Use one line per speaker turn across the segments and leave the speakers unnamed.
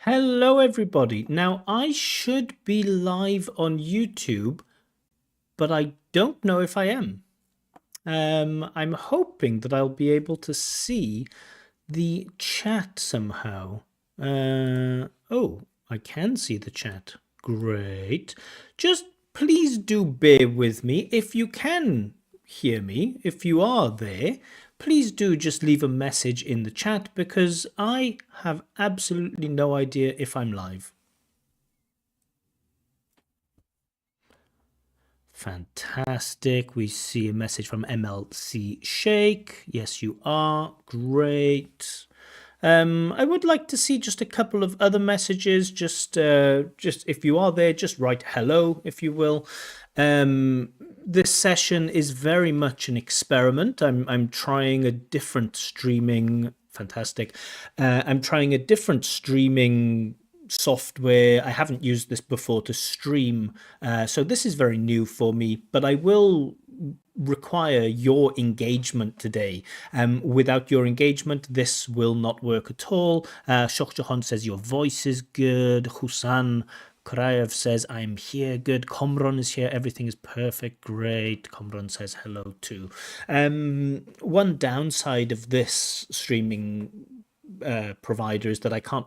Hello, everybody. Now, I should be live on YouTube, but I don't know if I am. I'm hoping that I'll be able to see the chat somehow. Oh, I can see the chat. Great. Just please do bear with me. If you can hear me, if you are there, please do just leave a message in the chat because I have absolutely no idea if I'm live. Fantastic. We see a message from MLC Shake. Yes, you are. Great. I would like to see just a couple of other messages. Just if you are there, just write hello, if you will. This session is very much an experiment. I'm trying a different streaming. Fantastic. I'm trying a different streaming software. I haven't used this before to stream, so this is very new for me, but I will require your engagement today. Without your engagement, this will not work at all. Shokjahan says your voice is good. Husan Krayev says I'm here. Good. Komron is here. Everything is perfect. Great. Komron says hello too. One downside of this streaming provider is that I can't,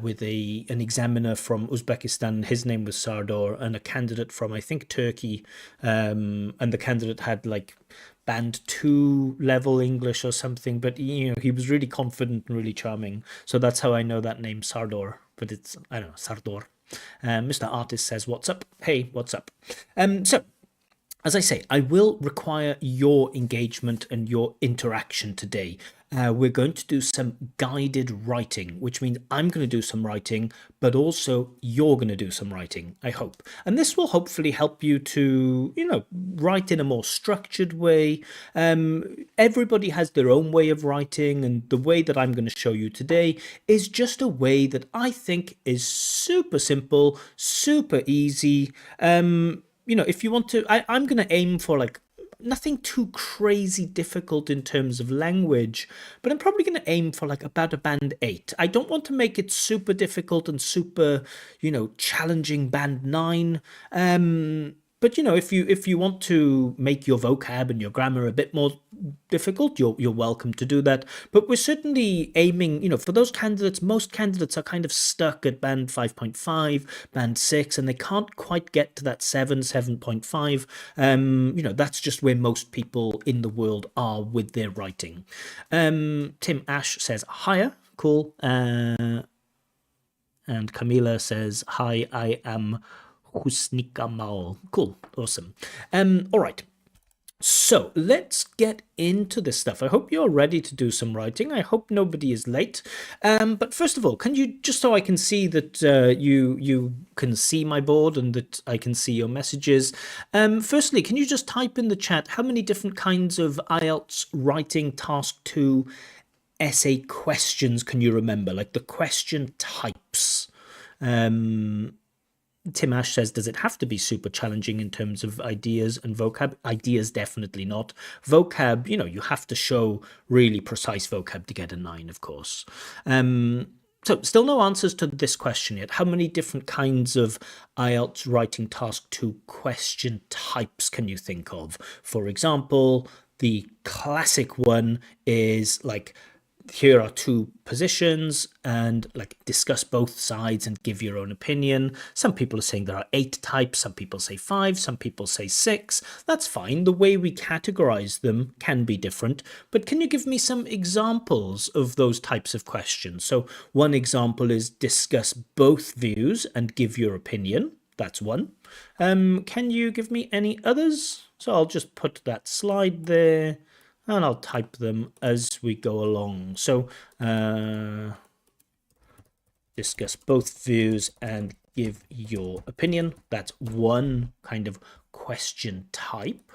with an examiner from Uzbekistan, his name was Sardor, and a candidate from, I think, Turkey, and the candidate had like band 2 level English or something, but he was really confident and really charming. So that's how I know that name, Sardor, but it's, I don't know, Sardor. Mr. Artist says, what's up? Hey, what's up? So, as I say, I will require your engagement and your interaction today. We're going to do some guided writing, which means I'm going to do some writing, but also you're going to do some writing, I hope. And this will hopefully help you to, write in a more structured way. Everybody has their own way of writing, and the way that I'm going to show you today is just a way that I think is super simple, super easy. If you want to, I'm going to aim for like nothing too crazy difficult in terms of language, but I'm probably going to aim for like about a band 8. I don't want to make it super difficult and super, challenging band 9. But if you want to make your vocab and your grammar a bit more difficult, you're welcome to do that. But we're certainly aiming, for those candidates. Most candidates are kind of stuck at band 5.5, band 6, and they can't quite get to that 7.5. That's just where most people in the world are with their writing. Tim Ash says hiya, cool. And Camila says hi, I am Husnika Maul. Cool, awesome. All right. So let's get into this stuff. I hope you're ready to do some writing. I hope nobody is late. But first of all, can you, just so I can see that you can see my board and that I can see your messages, firstly, can you just type in the chat how many different kinds of IELTS writing task 2 essay questions can you remember? Like the question types. Tim Ash says, does it have to be super challenging in terms of ideas and vocab? Ideas, definitely not. Vocab, you have to show really precise vocab to get a 9, of course. So still no answers to this question yet. How many different kinds of IELTS writing task 2 question types can you think of? For example, the classic one is like, here are 2 positions and like discuss both sides and give your own opinion. Some people are saying there are 8 types, some people say 5, some people say 6. That's fine. The way we categorize them can be different, but can you give me some examples of those types of questions? So one example is discuss both views and give your opinion. That's one. Can you give me any others? So I'll just put that slide there, and I'll type them as we go along. So discuss both views and give your opinion. That's one kind of question type.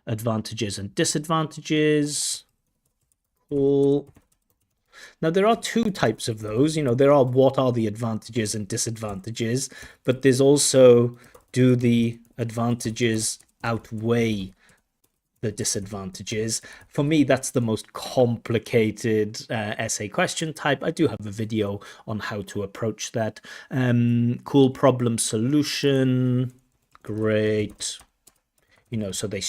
Advantages and disadvantages. Cool. Now, there are 2 types of those. There are what are the advantages and disadvantages, but there's also do the advantages outweigh the disadvantages. For me, that's the most complicated essay question type. I do have a video on how to approach that. Cool problem solution. Great. So they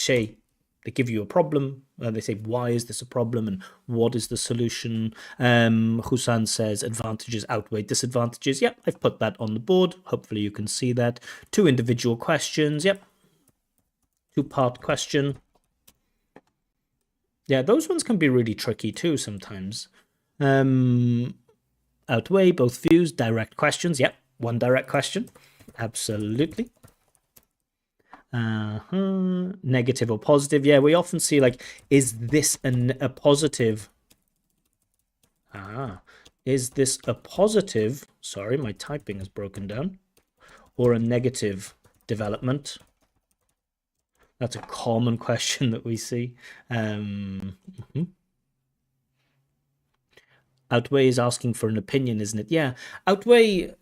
give you a problem. They say, why is this a problem and what is the solution? Husan says advantages outweigh disadvantages. Yep, I've put that on the board. Hopefully you can see that. 2 individual questions. Yep. 2-part question. Yeah, those ones can be really tricky too sometimes. Outweigh both views. Direct questions. Yep, 1 direct question. Absolutely. Negative or positive. Yeah, we often see like, is this a positive? Is this a positive? Sorry, my typing has broken down. Or a negative development? That's a common question that we see. Outweigh is asking for an opinion, isn't it? Yeah, outweigh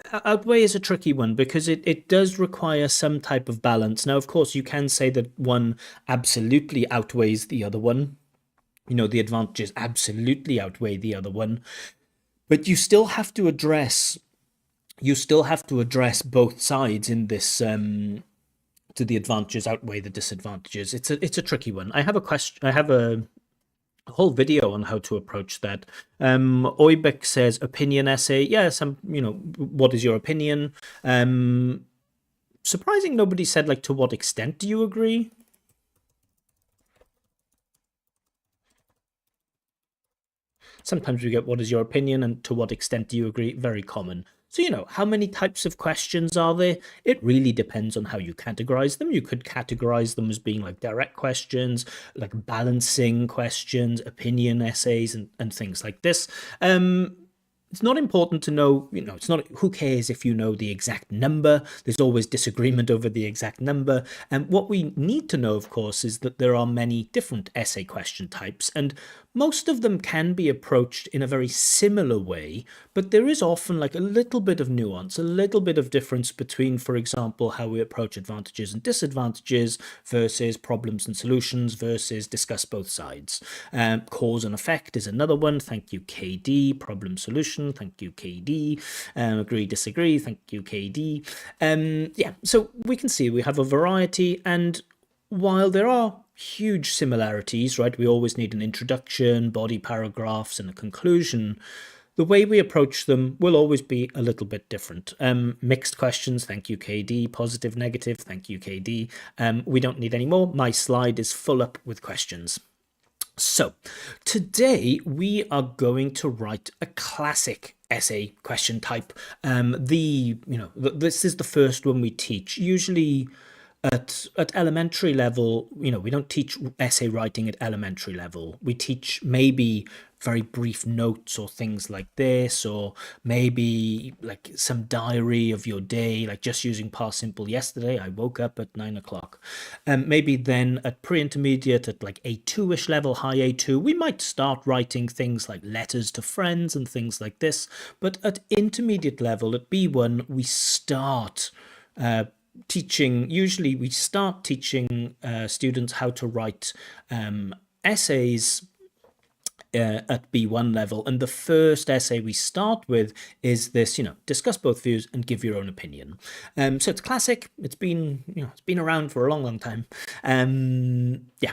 is a tricky one because it does require some type of balance. Now, of course, you can say that one absolutely outweighs the other one. The advantages absolutely outweigh the other one. But you still have to address both sides in this. Do the advantages outweigh the disadvantages? It's a tricky one. I have a question. I have a whole video on how to approach that. Oibek says opinion essay. Yes, what is your opinion? Surprising nobody said like to what extent do you agree? Sometimes we get what is your opinion and to what extent do you agree? Very common. So, how many types of questions are there? It really depends on how you categorize them. You could categorize them as being like direct questions, like balancing questions, opinion essays, and things like this. It's not important to know, it's not, who cares if you know the exact number? There's always disagreement over the exact number. And what we need to know, of course, is that there are many different essay question types, and most of them can be approached in a very similar way, but there is often like a little bit of nuance, a little bit of difference between, for example, how we approach advantages and disadvantages versus problems and solutions versus discuss both sides. Cause and effect is another one. Thank you, KD. Problem solution. Thank you, KD. Agree, disagree. Thank you, KD. Yeah, so we can see we have a variety, and while there are huge similarities, right? We always need an introduction, body paragraphs, and a conclusion. The way we approach them will always be a little bit different. Mixed questions, thank you, KD. Positive, negative, thank you, KD. We don't need any more. My slide is full up with questions. So today we are going to write a classic essay question type. This is the first one we teach. Usually at elementary level, we don't teach essay writing at elementary level. We teach maybe very brief notes or things like this, or maybe like some diary of your day, like just using past simple. Yesterday I woke up at 9 o'clock. Maybe then at pre-intermediate, at like A2-ish level, high A2, we might start writing things like letters to friends and things like this. But at intermediate level, at B1, we start teaching students how to write essays at B1 level, and the first essay we start with is this, discuss both views and give your own opinion. So it's classic. It's been around for a long time. Yeah.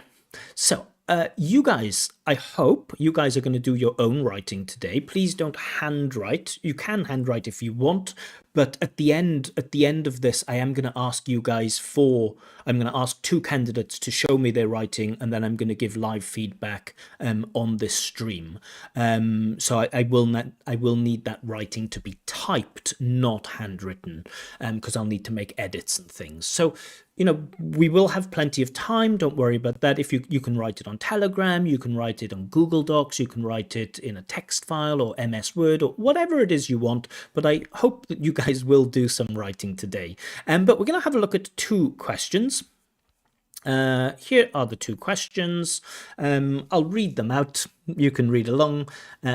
So you guys, I hope you guys are going to do your own writing today. Please don't handwrite. You can handwrite if you want, but at the end of this, I am going to ask you guys I'm going to ask 2 candidates to show me their writing, and then I'm going to give live feedback on this stream. So I will need that writing to be typed, not handwritten, because I'll need to make edits and things. So we will have plenty of time. Don't worry about that. If you can write it on Telegram, you can write it on Google Docs, you can write it in a text file or MS Word or whatever it is you want. But I hope that you guys will do some writing today. But we're going to have a look at 2 questions. Here are the 2 questions. I'll read them out. You can read along.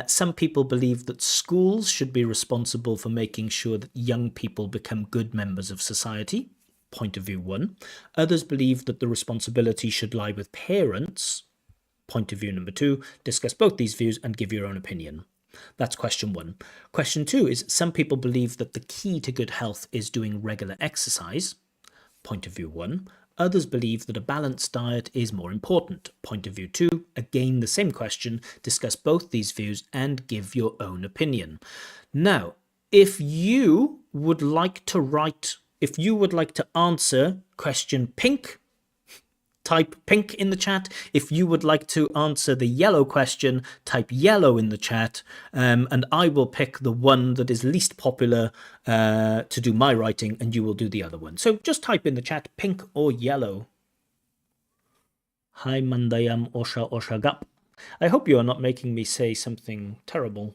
Some people believe that schools should be responsible for making sure that young people become good members of society. point of view 1. Others believe that the responsibility should lie with parents, point of view number 2. Discuss both these views and give your own opinion. That's question 1. Question 2 is some people believe that the key to good health is doing regular exercise, point of view 1. Others believe that a balanced diet is more important, point of view 2. Again, the same question. Discuss both these views and give your own opinion. Now, if you would like to answer question pink, type pink in the chat. If you would like to answer the yellow question, type yellow in the chat, and I will pick the one that is least popular to do my writing, and you will do the other one. So just type in the chat pink or yellow. Hi Mandayam Osha Oshagap. I hope you are not making me say something terrible.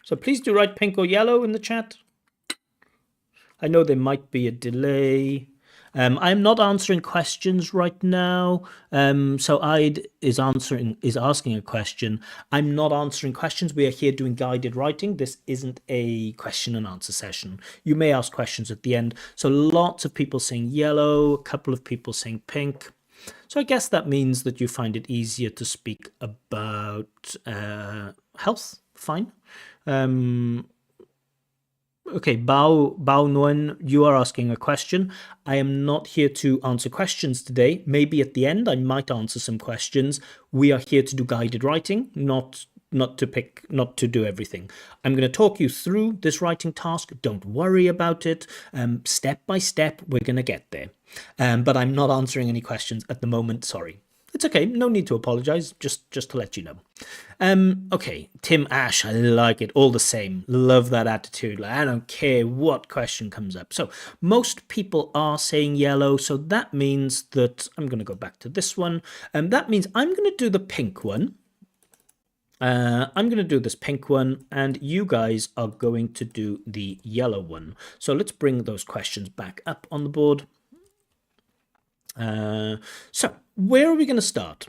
So please do write pink or yellow in the chat. I know there might be a delay. I'm not answering questions right now. So Ide is asking a question. I'm not answering questions. We are here doing guided writing. This isn't a question and answer session. You may ask questions at the end. So lots of people saying yellow, a couple of people saying pink. So I guess that means that you find it easier to speak about health. Fine. Okay, Bao Nguyen, you are asking a question. I am not here to answer questions today. Maybe at the end I might answer some questions. We are here to do guided writing, not to do everything. I'm going to talk you through this writing task. Don't worry about it. Step by step, we're going to get there. But I'm not answering any questions at the moment. Sorry. It's okay. No need to apologize. Just to let you know. Okay, Tim Ash, I like it all the same. Love that attitude. I don't care what question comes up. So most people are saying yellow. So that means that I'm going to go back to this one. That means I'm going to do the pink one. I'm going to do this pink one, and you guys are going to do the yellow one. So let's bring those questions back up on the board. So where are we going to start?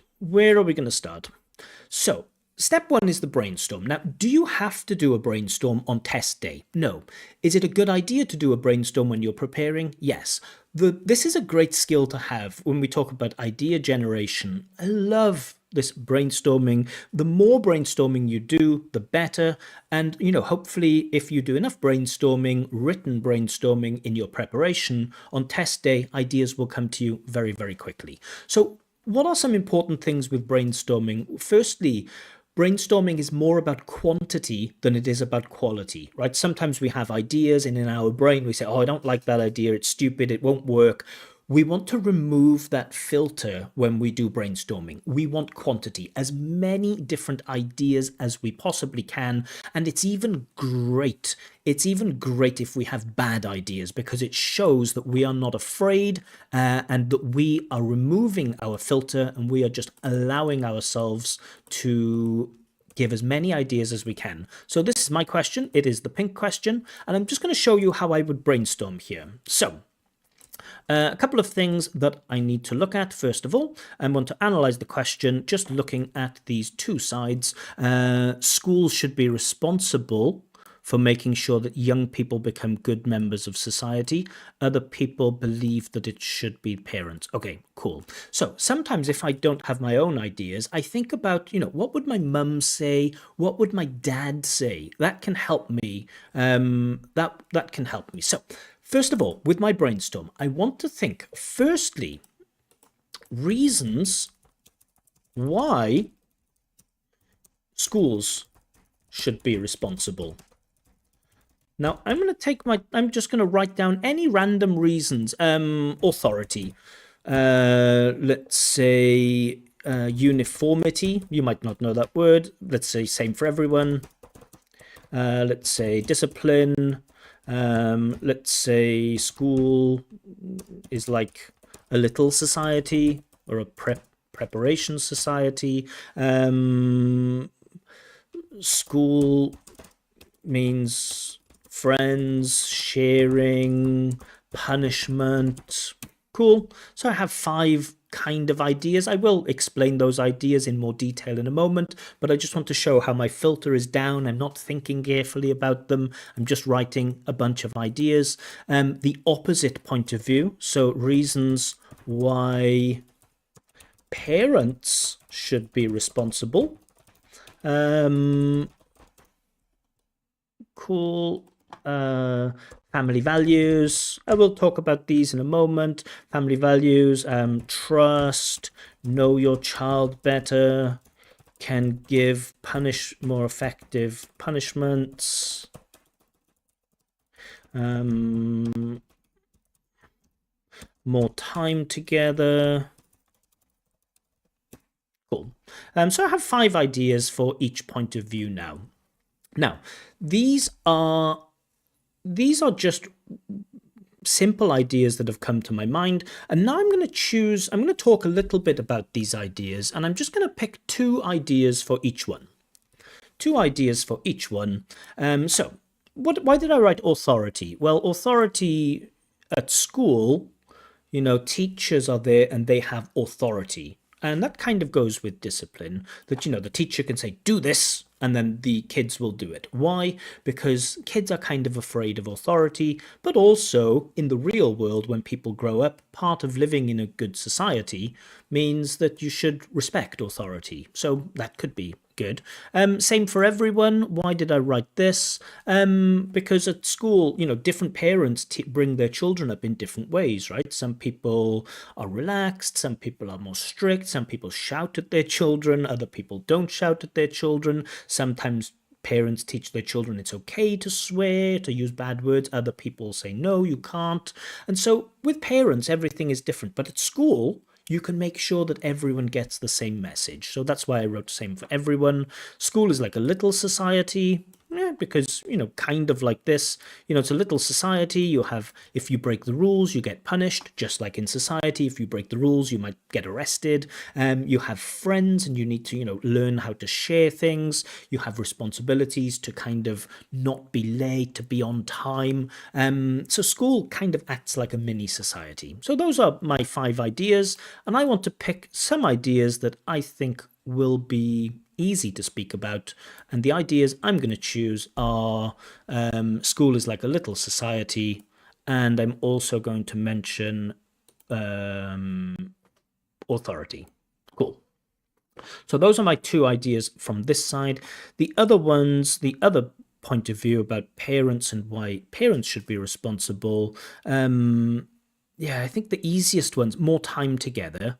So step 1 is the brainstorm. Now, do you have to do a brainstorm on test day? No. Is it a good idea to do a brainstorm when you're preparing? Yes. This is a great skill to have when we talk about idea generation. I love this brainstorming. The more brainstorming you do, the better. And, hopefully if you do enough brainstorming, written brainstorming in your preparation, on test day, ideas will come to you very, very quickly. So what are some important things with brainstorming? Firstly, brainstorming is more about quantity than it is about quality, right? Sometimes we have ideas and in our brain we say, oh, I don't like that idea. It's stupid. It won't work. We want to remove that filter when we do brainstorming. We want quantity, as many different ideas as we possibly can. And it's even great. It's even great if we have bad ideas, because it shows that we are not afraid and that we are removing our filter and we are just allowing ourselves to give as many ideas as we can. So this is my question. It is the pink question. And I'm just going to show you how I would brainstorm here. So a couple of things that I need to look at. First of all, I want to analyze the question just looking at these two sides. Schools should be responsible for making sure that young people become good members of society. Other people believe that it should be parents. Okay, cool. So sometimes if I don't have my own ideas, I think about, what would my mum say? What would my dad say? That can help me. That can help me. So first of all, with my brainstorm, I want to think, firstly, reasons why schools should be responsible. Now, I'm just going to write down any random reasons. Authority. Let's say uniformity. You might not know that word. Let's say same for everyone. Let's say discipline. Let's say school is like a little society or a preparation society. School means friends, sharing, punishment. Cool. So I have 5 kind of ideas. I will explain those ideas in more detail in a moment, but I just want to show how my filter is down. I'm not thinking carefully about them. I'm just writing a bunch of ideas. The opposite point of view, so reasons why parents should be responsible. Cool. Family values. I will talk about these in a moment. Family values, trust, know your child better, can give more effective punishments. More time together. Cool. So I have 5 ideas for each point of view now. Now, these are just simple ideas that have come to my mind, and now I'm going to talk a little bit about these ideas, and I'm just going to pick 2 ideas for each one. 2 ideas for each one. So why did I write authority? Well, authority at school, teachers are there and they have authority. And that kind of goes with discipline, that, the teacher can say, do this, and then the kids will do it. Why? Because kids are kind of afraid of authority, but also in the real world, when people grow up, part of living in a good society means that you should respect authority. So that could be good. Same for everyone. Why did I write this? Because at school, different parents bring their children up in different ways, right? Some people are relaxed, some people are more strict, some people shout at their children, other people don't shout at their children. Sometimes parents teach their children it's okay to swear, to use bad words. Other people say, no, you can't. And so with parents, everything is different. But at school, you can make sure that everyone gets the same message. So that's why I wrote same for everyone. School is like a little society. Because, kind of like this, it's a little society. You have, if you break the rules, you get punished, just like in society. If you break the rules, you might get arrested. You have friends and you need to, learn how to share things. You have responsibilities to kind of not be late, to be on time. So school kind of acts like a mini society. So those are my 5 ideas. And I want to pick some ideas that I think will be easy to speak about, and the ideas I'm going to choose are school is like a little society, and I'm also going to mention authority. Cool. So those are my 2 ideas from this side. The other point of view about parents and why parents should be responsible, I think the easiest one's more time together.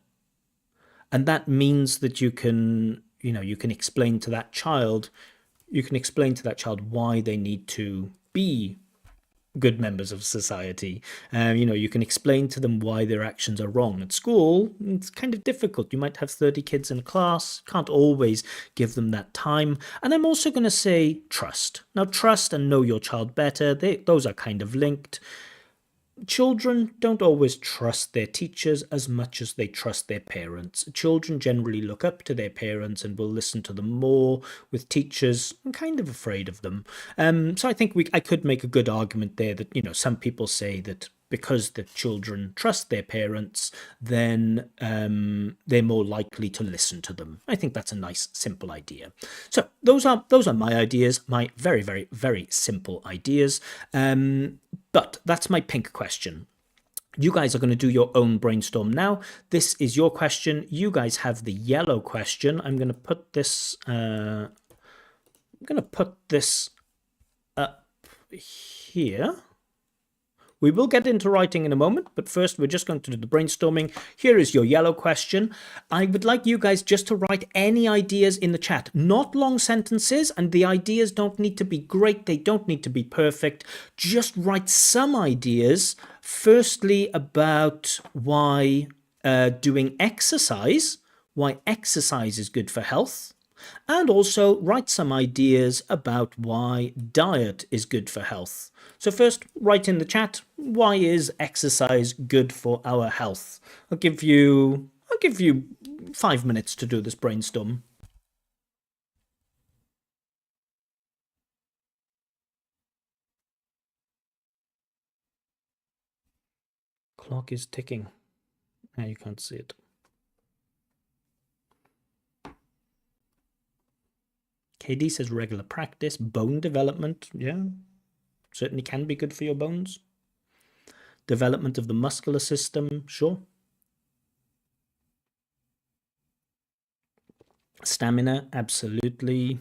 And that means that you can explain to that child, why they need to be good members of society. You can explain to them why their actions are wrong. At school, it's kind of difficult. You might have 30 kids in a class, can't always give them that time. And I'm also going to say trust. Now, trust and know your child better, those are kind of linked. Children don't always trust their teachers as much as they trust their parents. Children generally look up to their parents and will listen to them more. With teachers, I'm kind of afraid of them. So I think I could make a good argument there that, some people say that because the children trust their parents, then they're more likely to listen to them. I think that's a nice, simple idea. So those are my ideas, my very, very, very simple ideas. But that's my pink question. You guys are going to do your own brainstorm now. This is your question. You guys have the yellow question. I'm going to put this. Up here. We will get into writing in a moment, but first we're just going to do the brainstorming. Here is your yellow question. I would like you guys just to write any ideas in the chat, not long sentences, and the ideas don't need to be great, they don't need to be perfect. Just write some ideas, firstly about why doing exercise, why exercise is good for health. And also write some ideas about why diet is good for health. So first, write in the chat, why is exercise good for our health? I'll give you 5 minutes to do this brainstorm. Clock is ticking. Now you can't see it. KD says regular practice. Bone development, yeah, certainly can be good for your bones. Development of the muscular system, sure. Stamina, absolutely.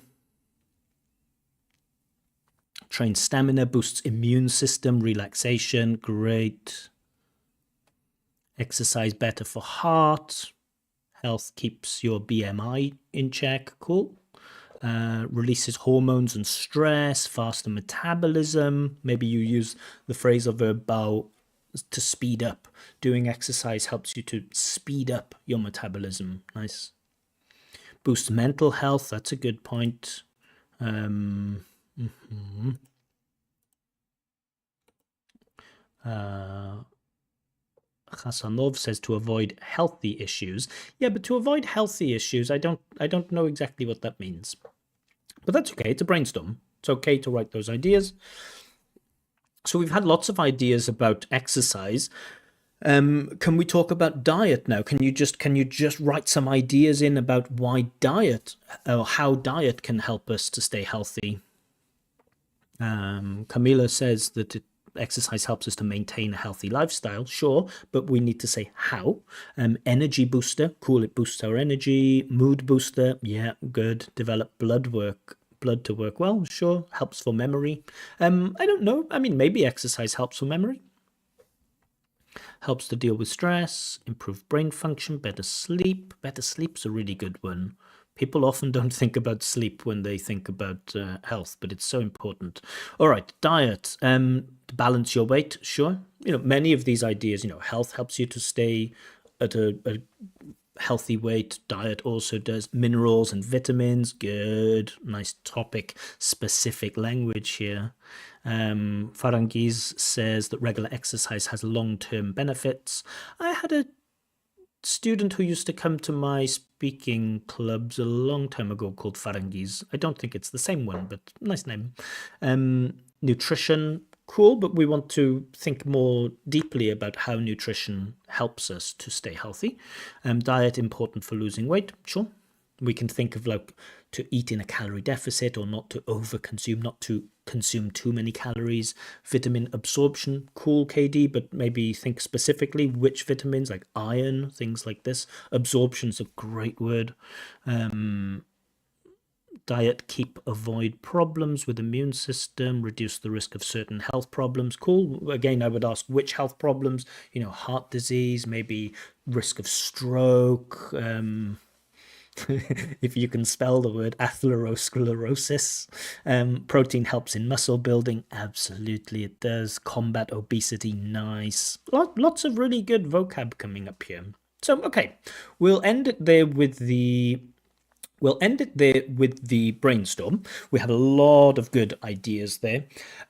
Train stamina, boosts immune system, relaxation, great. Exercise better for heart. Health keeps your BMI in check, cool. Releases hormones and stress, faster metabolism. Maybe you use the phrasal verb bao to speed up. Doing exercise helps you to speed up your metabolism. Nice. Boosts mental health. That's a good point. Hasanov says to avoid healthy issues. Yeah, but to avoid healthy issues, I don't know exactly what that means. But that's okay. It's a brainstorm. It's okay to write those ideas. So we've had lots of ideas about exercise. Can we talk about diet now? Can you just write some ideas in about why diet or how diet can help us to stay healthy? Camila says that exercise helps us to maintain a healthy lifestyle. Sure, but we need to say how. Energy booster, cool, it boosts our energy. Mood booster, yeah, good. Develop blood to work well, sure, helps for memory. I don't know. I mean, maybe exercise helps for memory. Helps to deal with stress, improve brain function, better sleep. Better sleep's a really good one. People often don't think about sleep when they think about health, but it's so important. All right, diet. To balance your weight, sure. Many of these ideas, health helps you to stay at a healthy weight. Diet also does. Minerals and vitamins, good. Nice topic, specific language here. Farangiz says that regular exercise has long-term benefits. I had a student who used to come to my speaking clubs a long time ago called Farangiz. I don't think it's the same one, but nice name. Nutrition, cool, but we want to think more deeply about how nutrition helps us to stay healthy. Diet important for losing weight, sure. We can think of like to eat in a calorie deficit or not to overconsume, not to consume too many calories. Vitamin absorption, cool, KD, but maybe think specifically which vitamins, like iron, things like this. Absorption's a great word. Diet, keep, avoid problems with immune system, reduce the risk of certain health problems. Cool. Again, I would ask which health problems, heart disease, maybe risk of stroke, if you can spell the word atherosclerosis. Protein helps in muscle building. Absolutely, it does. Combat obesity. Nice. Lots of really good vocab coming up here. So, okay, we'll end it there with the brainstorm. We have a lot of good ideas there.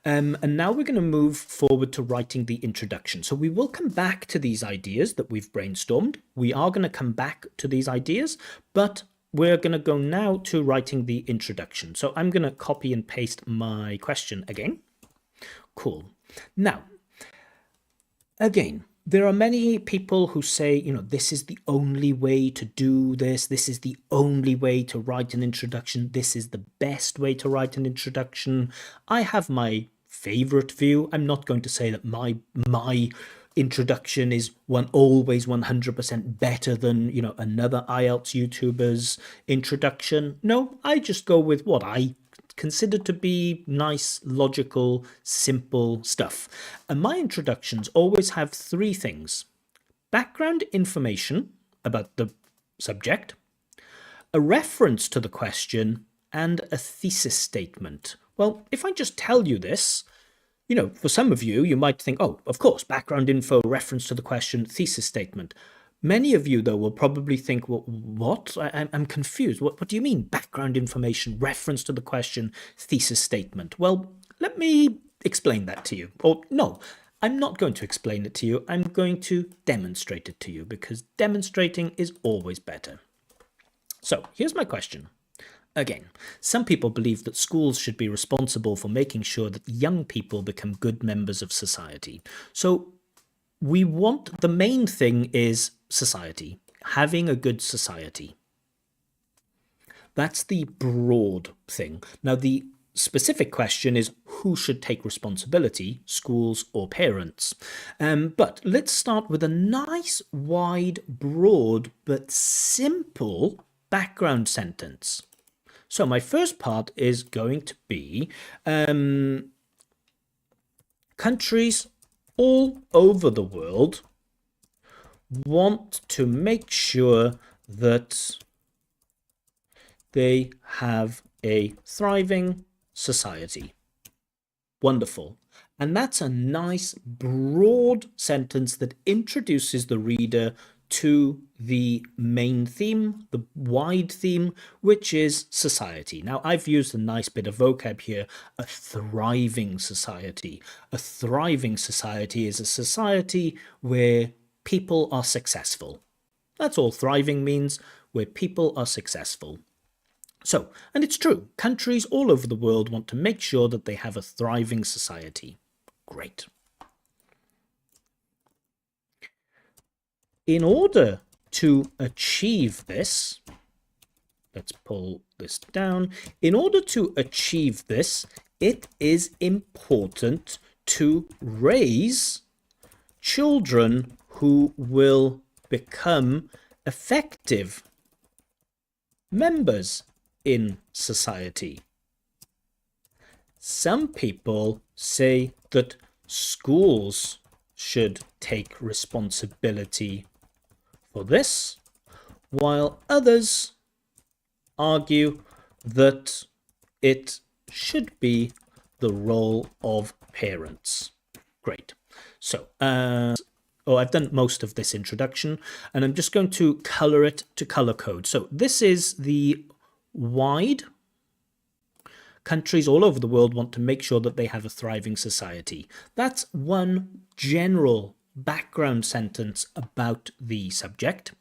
And now we're going to move forward to writing the introduction. So we will come back to these ideas that we've brainstormed. We are going to come back to these ideas, but we're going to go now to writing the introduction. So I'm going to copy and paste my question again. Cool. Now, again, there are many people who say, this is the only way to do this. This is the only way to write an introduction. This is the best way to write an introduction. I have my favorite view. I'm not going to say that my introduction is always 100% better than, another IELTS YouTuber's introduction. No, I just go with what I consider to be nice, logical, simple stuff. And my introductions always have three things: background information about the subject, a reference to the question, and a thesis statement. Well, if I just tell you this, for some of you, you might think, oh, of course, background info, reference to the question, thesis statement. Many of you, though, will probably think, well, what? I'm confused. What do you mean background information, reference to the question, thesis statement? Well, let me explain that to you. Or no, I'm not going to explain it to you. I'm going to demonstrate it to you because demonstrating is always better. So here's my question. Again, some people believe that schools should be responsible for making sure that young people become good members of society. So we want, the main thing is society, having a good society. That's the broad thing. Now, the specific question is who should take responsibility, schools or parents? But let's start with a nice, wide, broad, but simple background sentence. So my first part is going to be countries all over the world want to make sure that they have a thriving society. Wonderful. And that's a nice broad sentence that introduces the reader to the main theme, the wide theme, which is society. Now, I've used a nice bit of vocab here, a thriving society. A thriving society is a society where people are successful. That's all thriving means, where people are successful. So, and it's true, countries all over the world want to make sure that they have a thriving society. Great. In order to achieve this, let's pull this down. In order to achieve this, it is important to raise children who will become effective members in society. Some people say that schools should take responsibility for this, while others argue that it should be the role of parents. Great. So, I've done most of this introduction, and I'm just going to color it to color code. So this is the wide. Countries all over the world want to make sure that they have a thriving society. That's one general background sentence about the subject.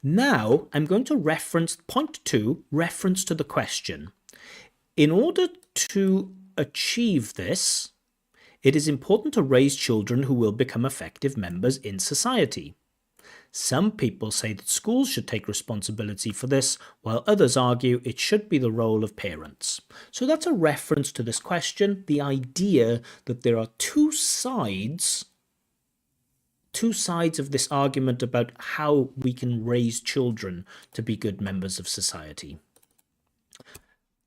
Now I'm going to reference point 2, reference to the question. In order to achieve this, it is important to raise children who will become effective members in society. Some people say that schools should take responsibility for this, while others argue it should be the role of parents. So that's a reference to this question, the idea that there are two sides of this argument about how we can raise children to be good members of society.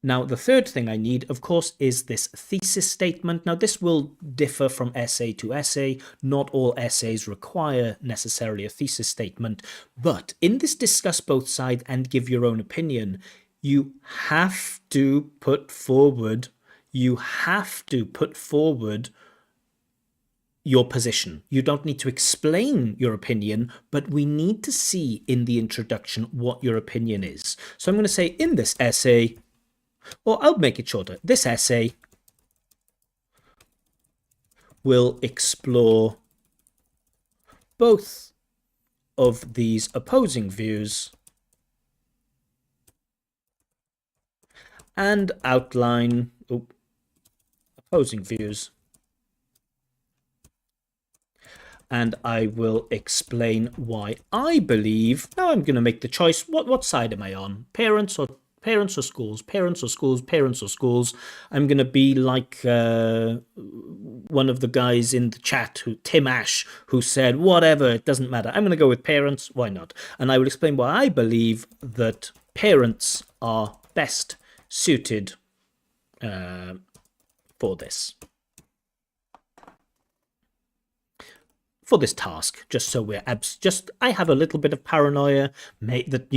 Now, the third thing I need, of course, is this thesis statement. Now, this will differ from essay to essay. Not all essays require necessarily a thesis statement. But in this discuss both sides and give your own opinion, you have to put forward your position. You don't need to explain your opinion, but we need to see in the introduction what your opinion is. So I'm going to say in this essay, or I'll make it shorter. This essay will explore both of these opposing views and outline opposing views. And I will explain why I believe. Now I'm going to make the choice. What side am I on? Parents or schools? Parents or schools? Parents or schools? I'm going to be like one of the guys in the chat, Tim Ash, who said, whatever, it doesn't matter. I'm going to go with parents. Why not? And I will explain why I believe that parents are best suited for this. For this task, just so we're I have a little bit of paranoia that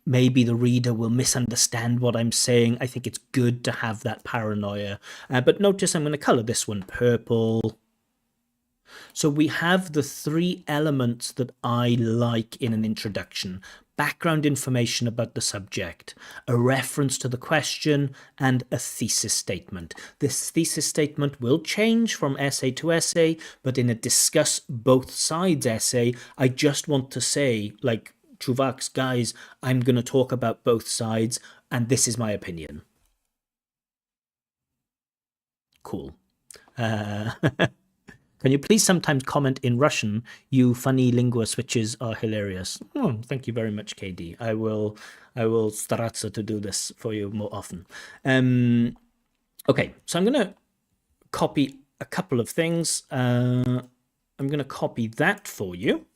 maybe the reader will misunderstand what I'm saying. I think it's good to have that paranoia. But notice I'm going to color this one purple. So we have the three elements that I like in an introduction: background information about the subject, a reference to the question, and a thesis statement. This thesis statement will change from essay to essay, but in a discuss both sides essay, I just want to say, like, Chuvaks, guys, I'm going to talk about both sides, and this is my opinion. Cool. Can you please sometimes comment in Russian? You funny lingua switches are hilarious. Oh, thank you very much, KD. I will starаться to do this for you more often. Okay, so I'm going to copy a couple of things. I'm going to copy that for you.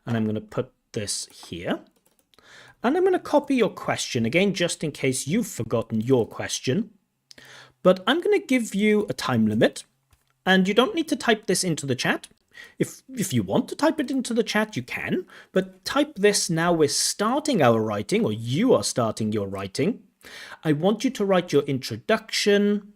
And I'm going to put this here. And I'm going to copy your question again, just in case you've forgotten your question. But I'm going to give you a time limit. And you don't need to type this into the chat. If you want to type it into the chat, you can. But type this now we're starting our writing, or you are starting your writing. I want you to write your introduction.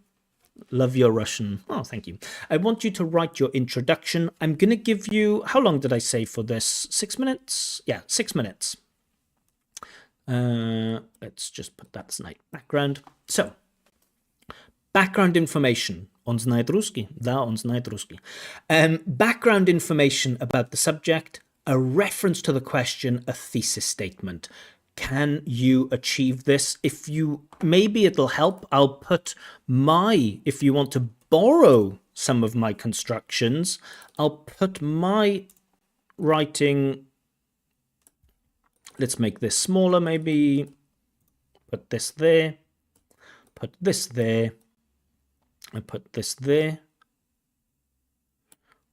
Love your Russian. Oh, thank you. I want you to write your introduction. I'm going to give you, how long did I say for this? 6 minutes? Yeah, 6 minutes. Let's just put that as background. So, background information. Он знает русский? Да, он знает русский. Background information about the subject, a reference to the question, a thesis statement. Can you achieve this? If you, maybe it'll help. I'll put if you want to borrow some of my constructions, I'll put my writing. Let's make this smaller, maybe. Put this there. Put this there. I put this there.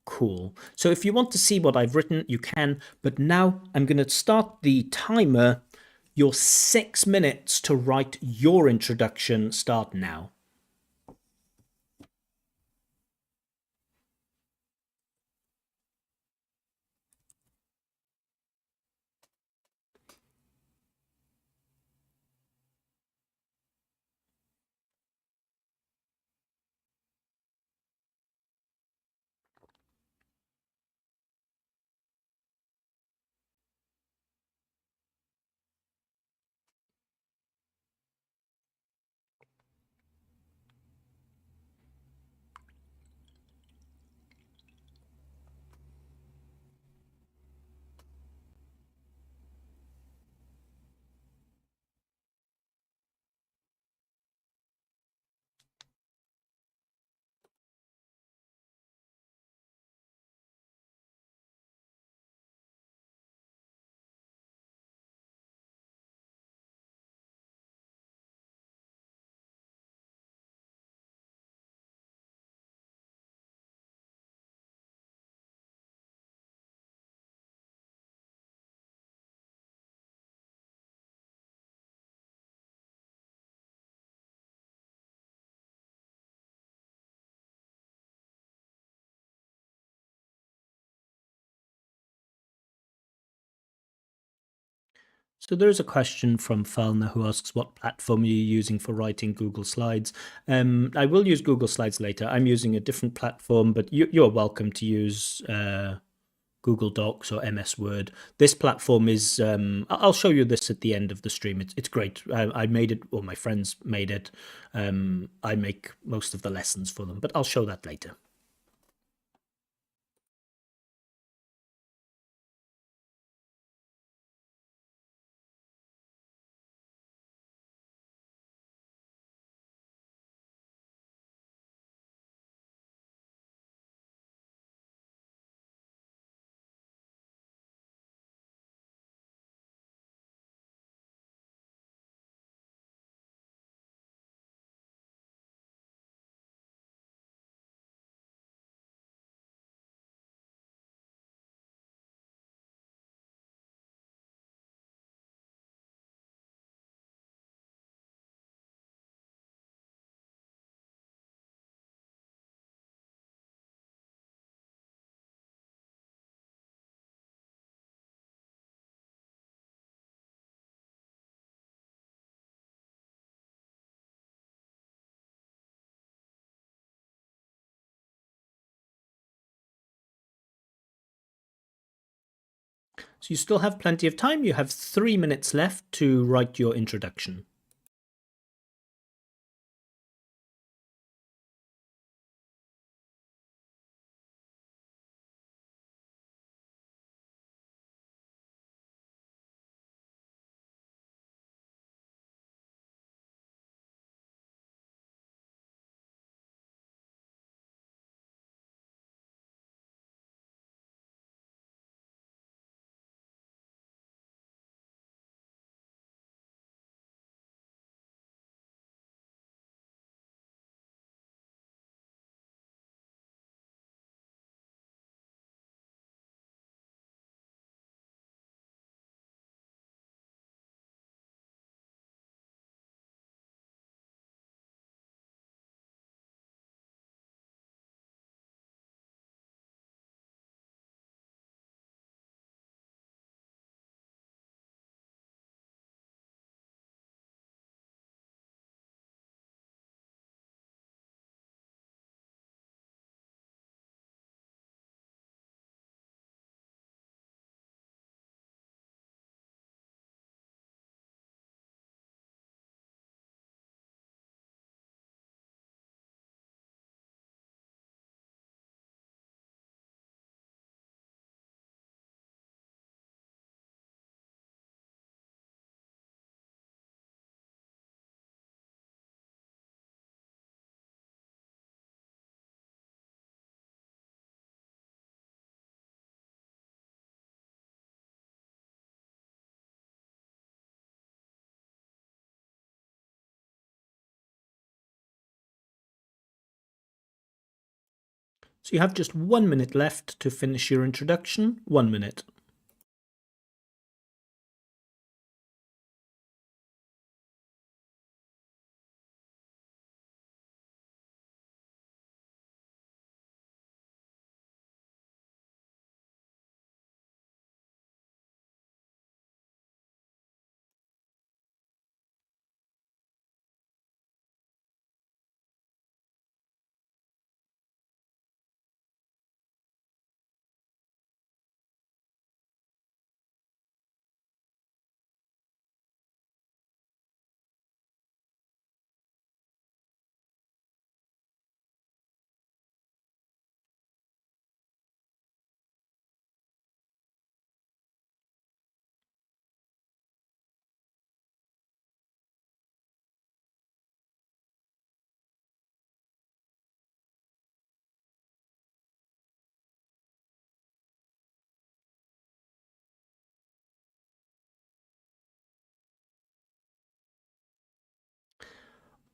Cool. So if you want to see what I've written, you can. But now I'm going to start the timer. Your 6 minutes to write your introduction start now. So there is a question from Falna who asks, what platform are you using for writing Google Slides? I will use Google Slides later. I'm using a different platform, but you're welcome to use Google Docs or MS Word. This platform is, I'll show you this at the end of the stream. It's great. I made it, or my friends made it. I make most of the lessons for them, but I'll show that later. So you still have plenty of time. You have 3 minutes left to write your introduction. So you have just 1 minute left to finish your introduction. 1 minute.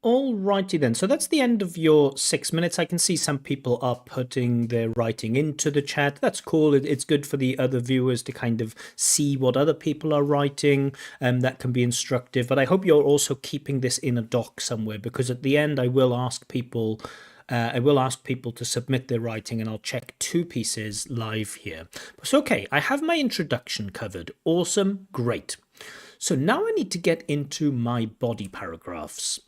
Alrighty then, so that's the end of your 6 minutes. I can see some people are putting their writing into the chat. That's cool. It's good for the other viewers to kind of see what other people are writing, and that can be instructive. But I hope you're also keeping this in a doc somewhere, because at the end I will ask people to submit their writing, and I'll check 2 pieces live here. So okay, I have my introduction covered. Awesome, great. So now I need to get into my body paragraphs.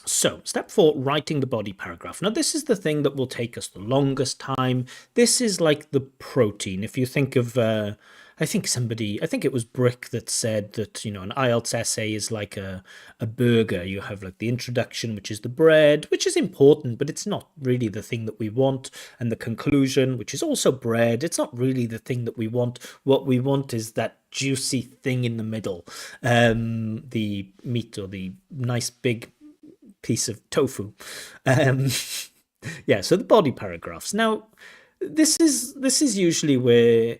So step 4, writing the body paragraph. Now this is the thing that will take us the longest time. This is like the protein. If you think of, I think it was Brick that said that, an IELTS essay is like a burger. You have like the introduction, which is the bread, which is important, but it's not really the thing that we want. And the conclusion, which is also bread, it's not really the thing that we want. What we want is that juicy thing in the middle, the meat, or the nice big piece of tofu. Yeah, so the body paragraphs. Now, this is usually where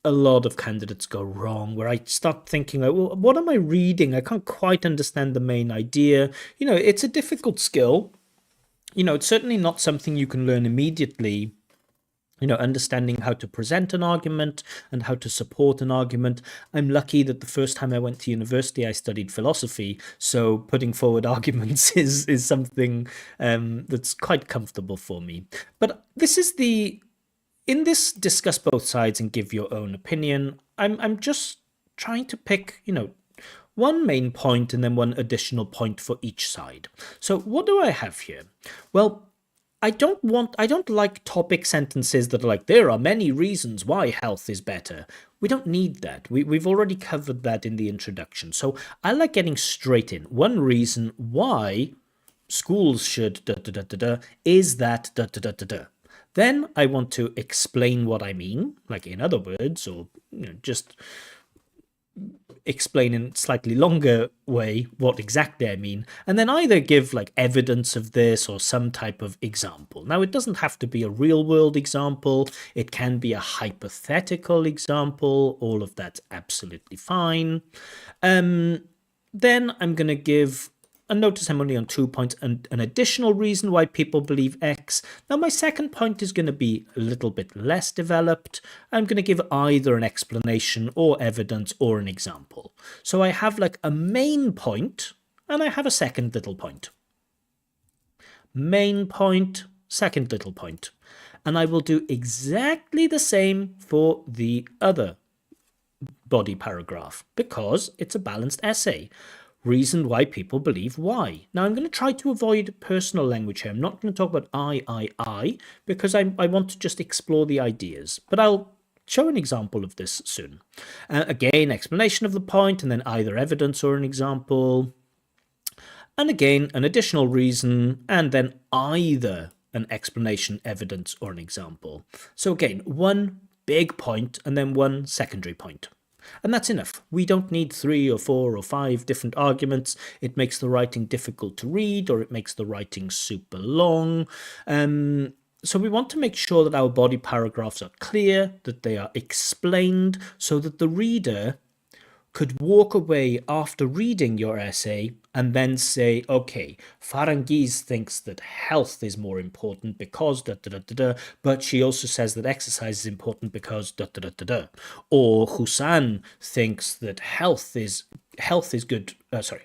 a lot of candidates go wrong, where I start thinking, like, well, what am I reading? I can't quite understand the main idea. It's a difficult skill. It's certainly not something you can learn immediately. Understanding how to present an argument and how to support an argument. I'm lucky that the first time I went to university, I studied philosophy. So putting forward arguments is something that's quite comfortable for me. But in this discuss both sides and give your own opinion, I'm just trying to pick, one main point and then one additional point for each side. So what do I have here? Well, I don't like topic sentences that are like, there are many reasons why health is better. We don't need that. We've already covered that in the introduction. So I like getting straight in. One reason why schools should da da da da da is that da da da da da. Then I want to explain what I mean, like in other words, or just explain in a slightly longer way what exactly I mean, and then either give like evidence of this or some type of example. Now, it doesn't have to be a real world example. It can be a hypothetical example. All of that's absolutely fine. Then I'm going to give, and notice I'm only on 2 points, and an additional reason why people believe X. Now, my second point is going to be a little bit less developed. I'm going to give either an explanation or evidence or an example. So I have like a main point, and I have a second little point. Main point, second little point. And I will do exactly the same for the other body paragraph, because it's a balanced essay. Reason why people believe why. Now, I'm going to try to avoid personal language here. I'm not going to talk about I, because I want to just explore the ideas. But I'll show an example of this soon. Again, explanation of the point, and then either evidence or an example. And again, an additional reason, and then either an explanation, evidence, or an example. So again, one big point, and then one secondary point. And that's enough. We don't need 3 or 4 or 5 different arguments. It makes the writing difficult to read, or it makes the writing super long. So we want to make sure that our body paragraphs are clear, that they are explained, so that the reader could walk away after reading your essay and then say, okay, Farangiz thinks that health is more important because da da da da da, but she also says that exercise is important because da da da da da. Or Husan thinks that health is good. Sorry,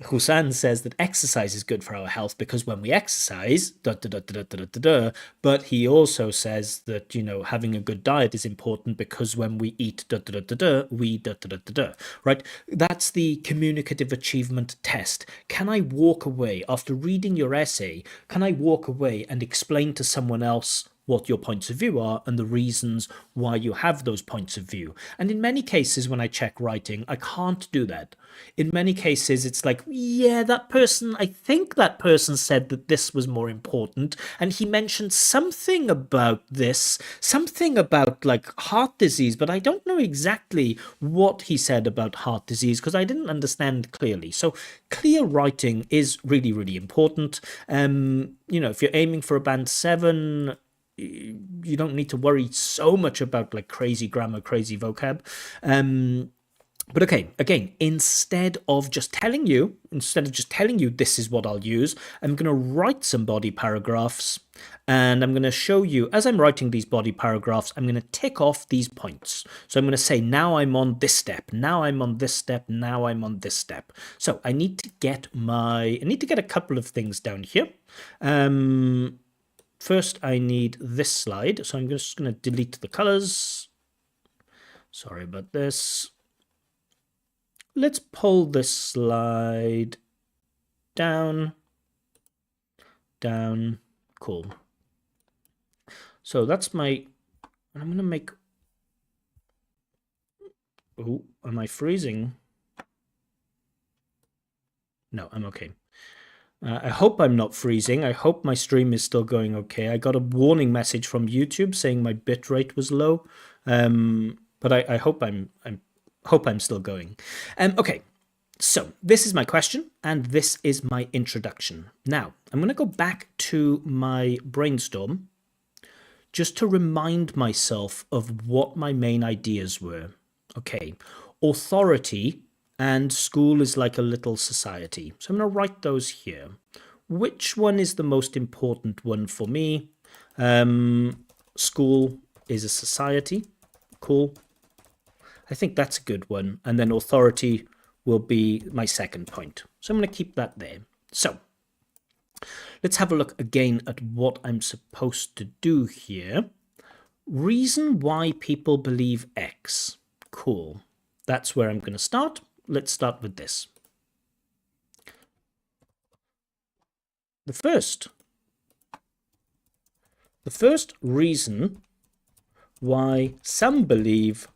Husan says that exercise is good for our health because when we exercise, da, da, da, da, da, da, da, da, but he also says that, having a good diet is important because when we eat, da, da, da, da, da, we, da, da, da, da, da, right? That's the communicative achievement test. Can I walk away after reading your essay? Can I walk away and explain to someone else what your points of view are and the reasons why you have those points of view? And in many cases, when I check writing, I can't do that. In many cases, it's like, yeah, I think that person said that this was more important. And he mentioned something about this, something about like heart disease, but I don't know exactly what he said about heart disease because I didn't understand clearly. So clear writing is really, really important. If you're aiming for a band 7, you don't need to worry so much about like crazy grammar, crazy vocab. But okay, again, instead of just telling you this is what I'll use, I'm going to write some body paragraphs and I'm going to show you, as I'm writing these body paragraphs, I'm going to tick off these points. So I'm going to say, now I'm on this step, now I'm on this step, now I'm on this step. So I need to get a couple of things down here. First, I need this slide. So I'm just going to delete the colors. Sorry about this. Let's pull this slide down, cool. So that's I'm going to make, oh, am I freezing? No, I'm okay. I hope I'm not freezing. I hope my stream is still going okay. I got a warning message from YouTube saying my bitrate was low, but I hope I'm still going. Okay, so this is my question and this is my introduction. Now, I'm going to go back to my brainstorm just to remind myself of what my main ideas were. Okay, authority and school is like a little society. So I'm going to write those here. Which one is the most important one for me? School is a society. Cool. I think that's a good one. And then authority will be my second point. So I'm going to keep that there. So let's have a look again at what I'm supposed to do here. Reason why people believe X. Cool. That's where I'm going to start. Let's start with this. The first reason why some believe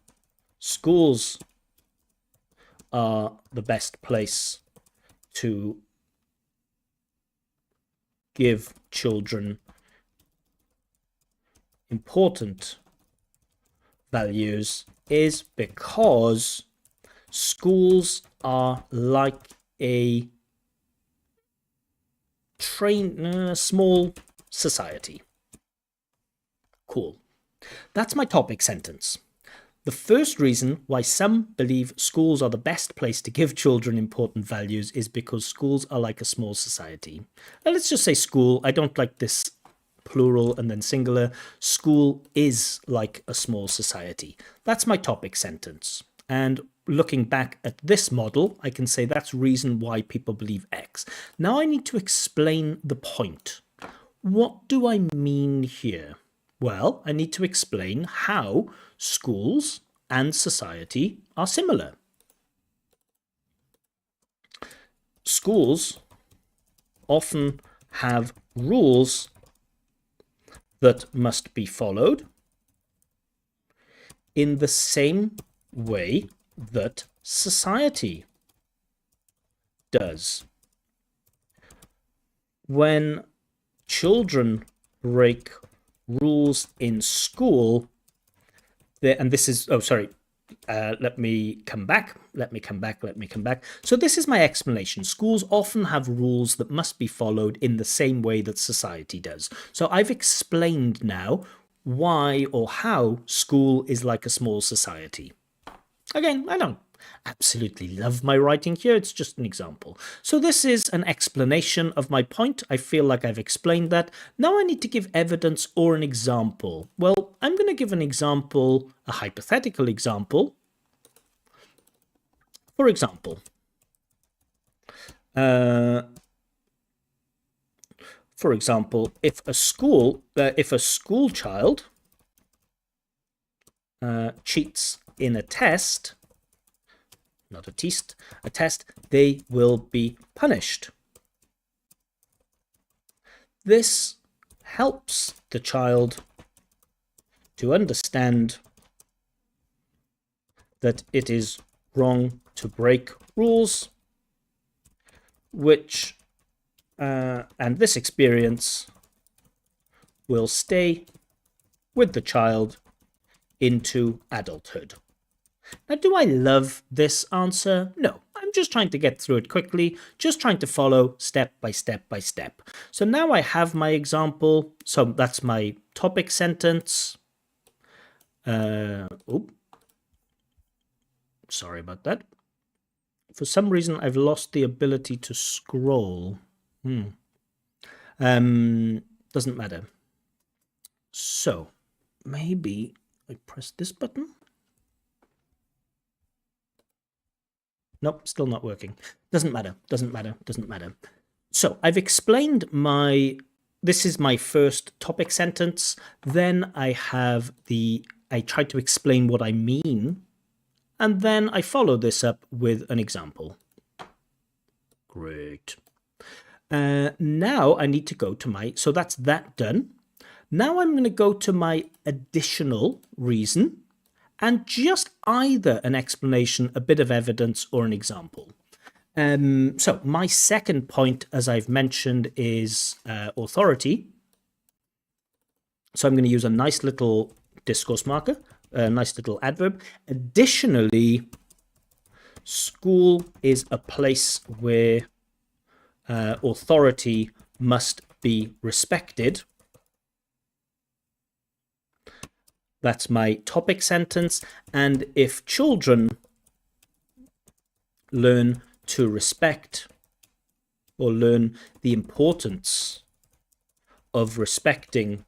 schools are the best place to give children important values is because schools are like a small society. Cool. That's my topic sentence. The first reason why some believe schools are the best place to give children important values is because schools are like a small society. Now, let's just say school. I don't like this plural and then singular. School is like a small society. That's my topic sentence. And looking back at this model, I can say that's reason why people believe X. Now I need to explain the point. What do I mean here? Well, I need to explain how schools and society are similar. Schools often have rules that must be followed in the same way that society does. When children break rules in school, and this is, let me come back. So this is my explanation. Schools often have rules that must be followed in the same way that society does. So I've explained now why or how school is like a small society. Again, I don't absolutely love my writing here. It's just an example. So this is an explanation of my point. I feel like I've explained that. Now I need to give evidence or an example. Well, I'm going to give an example, a hypothetical example. For example, if a school child cheats in a test, not a test, they will be punished. This helps the child to understand that it is wrong to break rules, which and this experience will stay with the child into adulthood. Now, do I love this answer? No, I'm just trying to get through it quickly, just trying to follow step by step by step. So now I have my example. So that's my topic sentence. Sorry about that. For some reason, I've lost the ability to scroll. Doesn't matter. So maybe I press this button. Nope, still not working. Doesn't matter. So I've explained this is my first topic sentence. Then I try to explain what I mean. And then I follow this up with an example. Great. Now I need to go to so that's that done. Now I'm going to go to my additional reason and just either an explanation, a bit of evidence, or an example. So my second point, as I've mentioned, is authority. So I'm going to use a nice little discourse marker, a nice little adverb. Additionally, school is a place where authority must be respected. That's my topic sentence. And if children learn to respect or learn the importance of respecting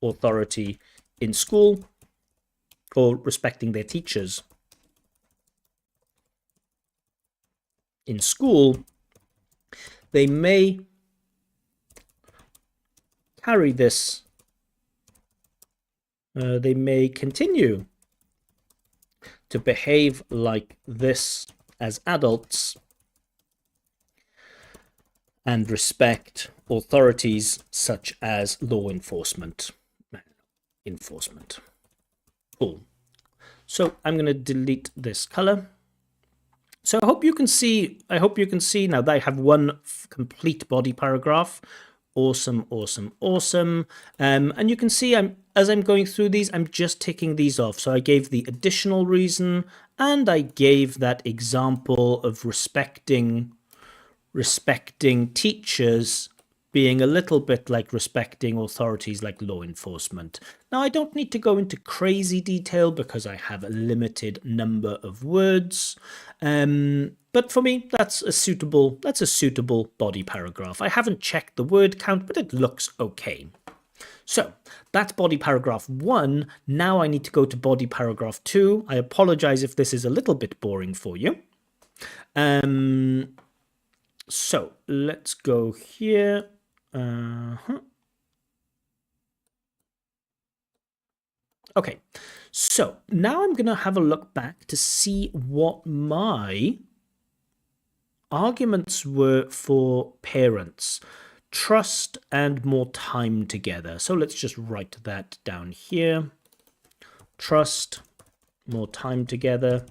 authority in school or respecting their teachers in school, they may carry this. They may continue to behave like this as adults and respect authorities such as law enforcement. Cool. So I'm going to delete this color. So I hope you can see now that I have one complete body paragraph. Awesome. And you can see as I'm going through these, I'm just ticking these off. So I gave the additional reason and I gave that example of respecting teachers being a little bit like respecting authorities like law enforcement. Now, I don't need to go into crazy detail because I have a limited number of words. But for me, that's a suitable body paragraph. I haven't checked the word count, but it looks okay. So that's body paragraph 1. Now I need to go to body paragraph 2. I apologize if this is a little bit boring for you. So let's go here. Okay, so now I'm going to have a look back to see what my arguments were for parents. Trust and more time together. So let's just write that down here. Trust, more time together.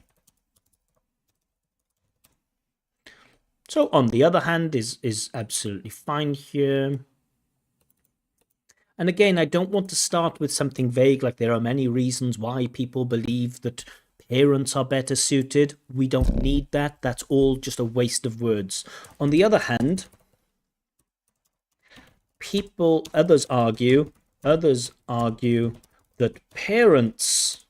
So on the other hand is absolutely fine here. And again, I don't want to start with something vague like there are many reasons why people believe that parents are better suited. We don't need that. That's all just a waste of words. On the other hand, others argue that parents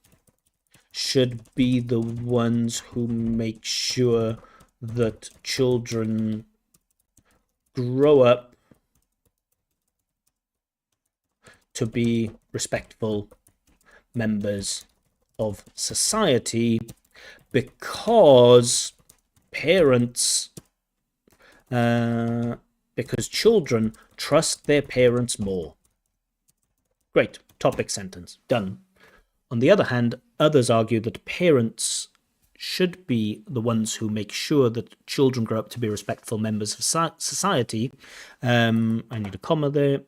should be the ones who make sure that children grow up to be respectful members of society, because parents, because children trust their parents more. Great, topic sentence, done. On the other hand, others argue that parents should be the ones who make sure that children grow up to be respectful members of society. I need a comma there.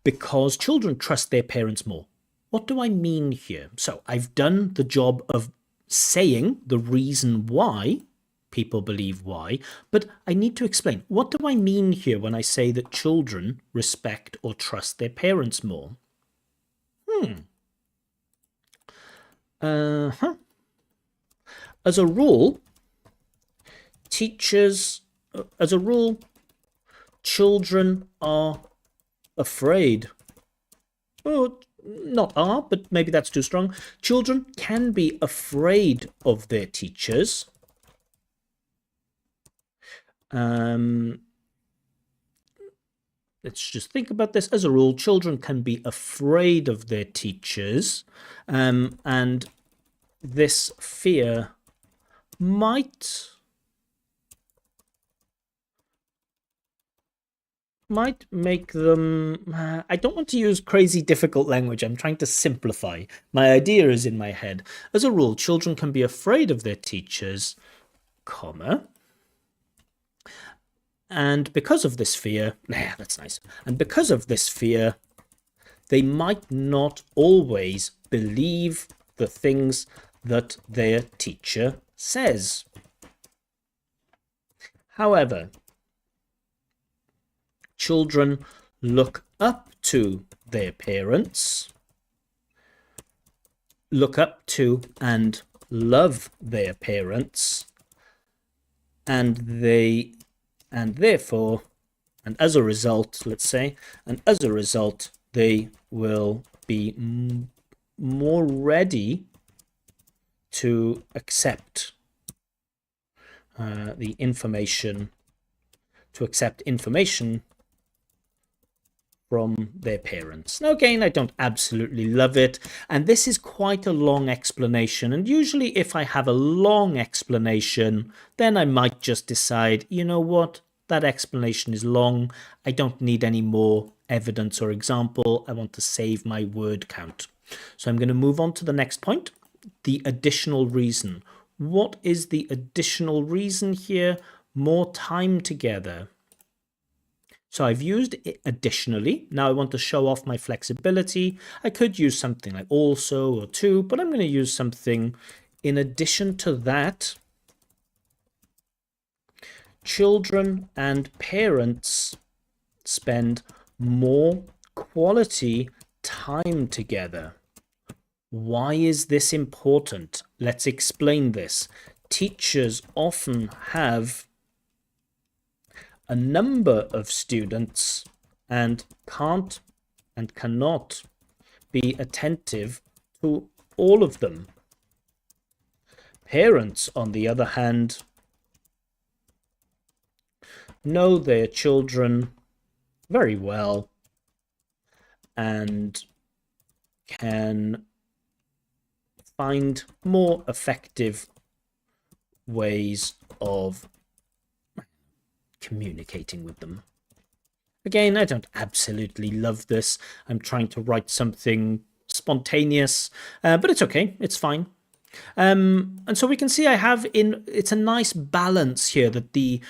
Because children trust their parents more. What do I mean here? So I've done the job of saying the reason why people believe why, but I need to explain. What do I mean here when I say that children respect or trust their parents more? As a rule, children are afraid. Oh, not are, but maybe that's too strong. Children can be afraid of their teachers. Let's just think about this. As a rule, children can be afraid of their teachers, and this fear might make them... I don't want to use crazy difficult language. I'm trying to simplify. My idea is in my head. As a rule, children can be afraid of their teachers, comma, and because of this fear, that's nice. And because of this fear, they might not always believe the things that their teacher says. However, children look up to their parents, look up to and love their parents, and therefore, and as a result, let's say, and as a result, they will be more ready to accept the information, from their parents. Now, again, I don't absolutely love it, and this is quite a long explanation, and usually if I have a long explanation, then I might just decide, you know what, that explanation is long, I don't need any more evidence or example, I want to save my word count. So I'm going to move on to the next point, the additional reason. What is the additional reason here? More time together. So I've used it additionally. Now I want to show off my flexibility. I could use something like also or to, but I'm going to use something in addition to that. Children and parents spend more quality time together. Why is this important? Let's explain this. Teachers often have a number of students and can't and cannot be attentive to all of them. Parents, on the other hand, know their children very well and can find more effective ways of communicating with them. Again, I don't absolutely love this. I'm trying to write something spontaneous, but it's okay. It's fine. And so we can see it's a nice balance here that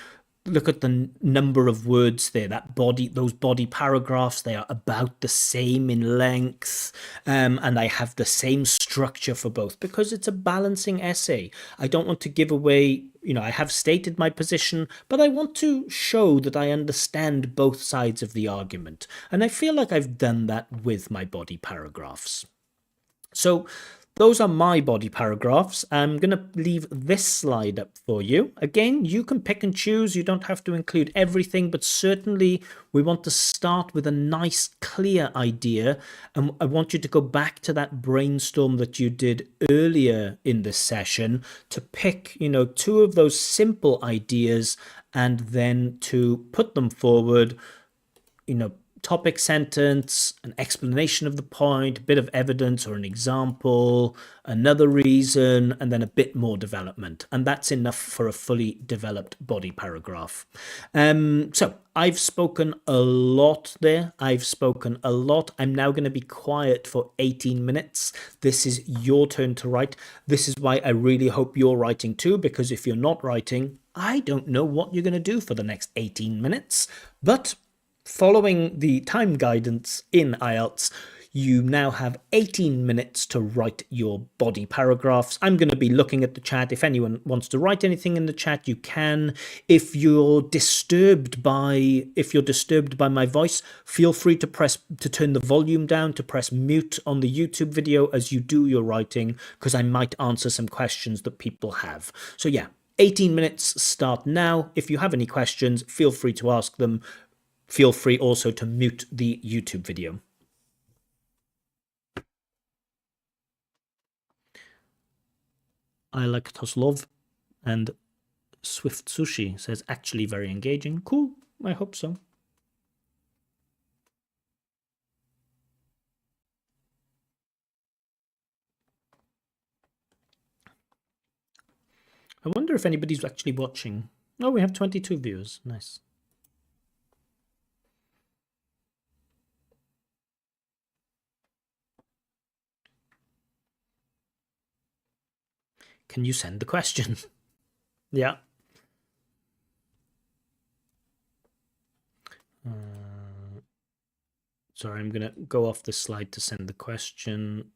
look at the number of words there, those body paragraphs, they are about the same in length, and I have the same structure for both because it's a balancing essay. I don't want to give away, I have stated my position, but I want to show that I understand both sides of the argument, and I feel like I've done that with my body paragraphs. So those are my body paragraphs. I'm going to leave this slide up for you. Again, you can pick and choose. You don't have to include everything, but certainly we want to start with a nice, clear idea. And I want you to go back to that brainstorm that you did earlier in this session to pick, two of those simple ideas and then to put them forward, topic sentence, an explanation of the point, a bit of evidence or an example, another reason, and then a bit more development. And that's enough for a fully developed body paragraph. So I've spoken a lot there. I've spoken a lot. I'm now going to be quiet for 18 minutes. This is your turn to write. This is why I really hope you're writing too, because if you're not writing, I don't know what you're going to do for the next 18 minutes. But following the time guidance in IELTS, you now have 18 minutes to write your body paragraphs. I'm going to be looking at the chat. If anyone wants to write anything in the chat, you can. If you're disturbed by my voice, feel free to turn the volume down, to press mute on the YouTube video as you do your writing, because I might answer some questions that people have. So yeah, 18 minutes start now. If you have any questions, feel free to ask them. Feel free also to mute the YouTube video. I like Toslov, and Swift Sushi says actually very engaging. Cool, I hope so. I wonder if anybody's actually watching. Oh, we have 22 viewers. Nice. Can you send the question? Yeah. Sorry, I'm going to go off the slide to send the question.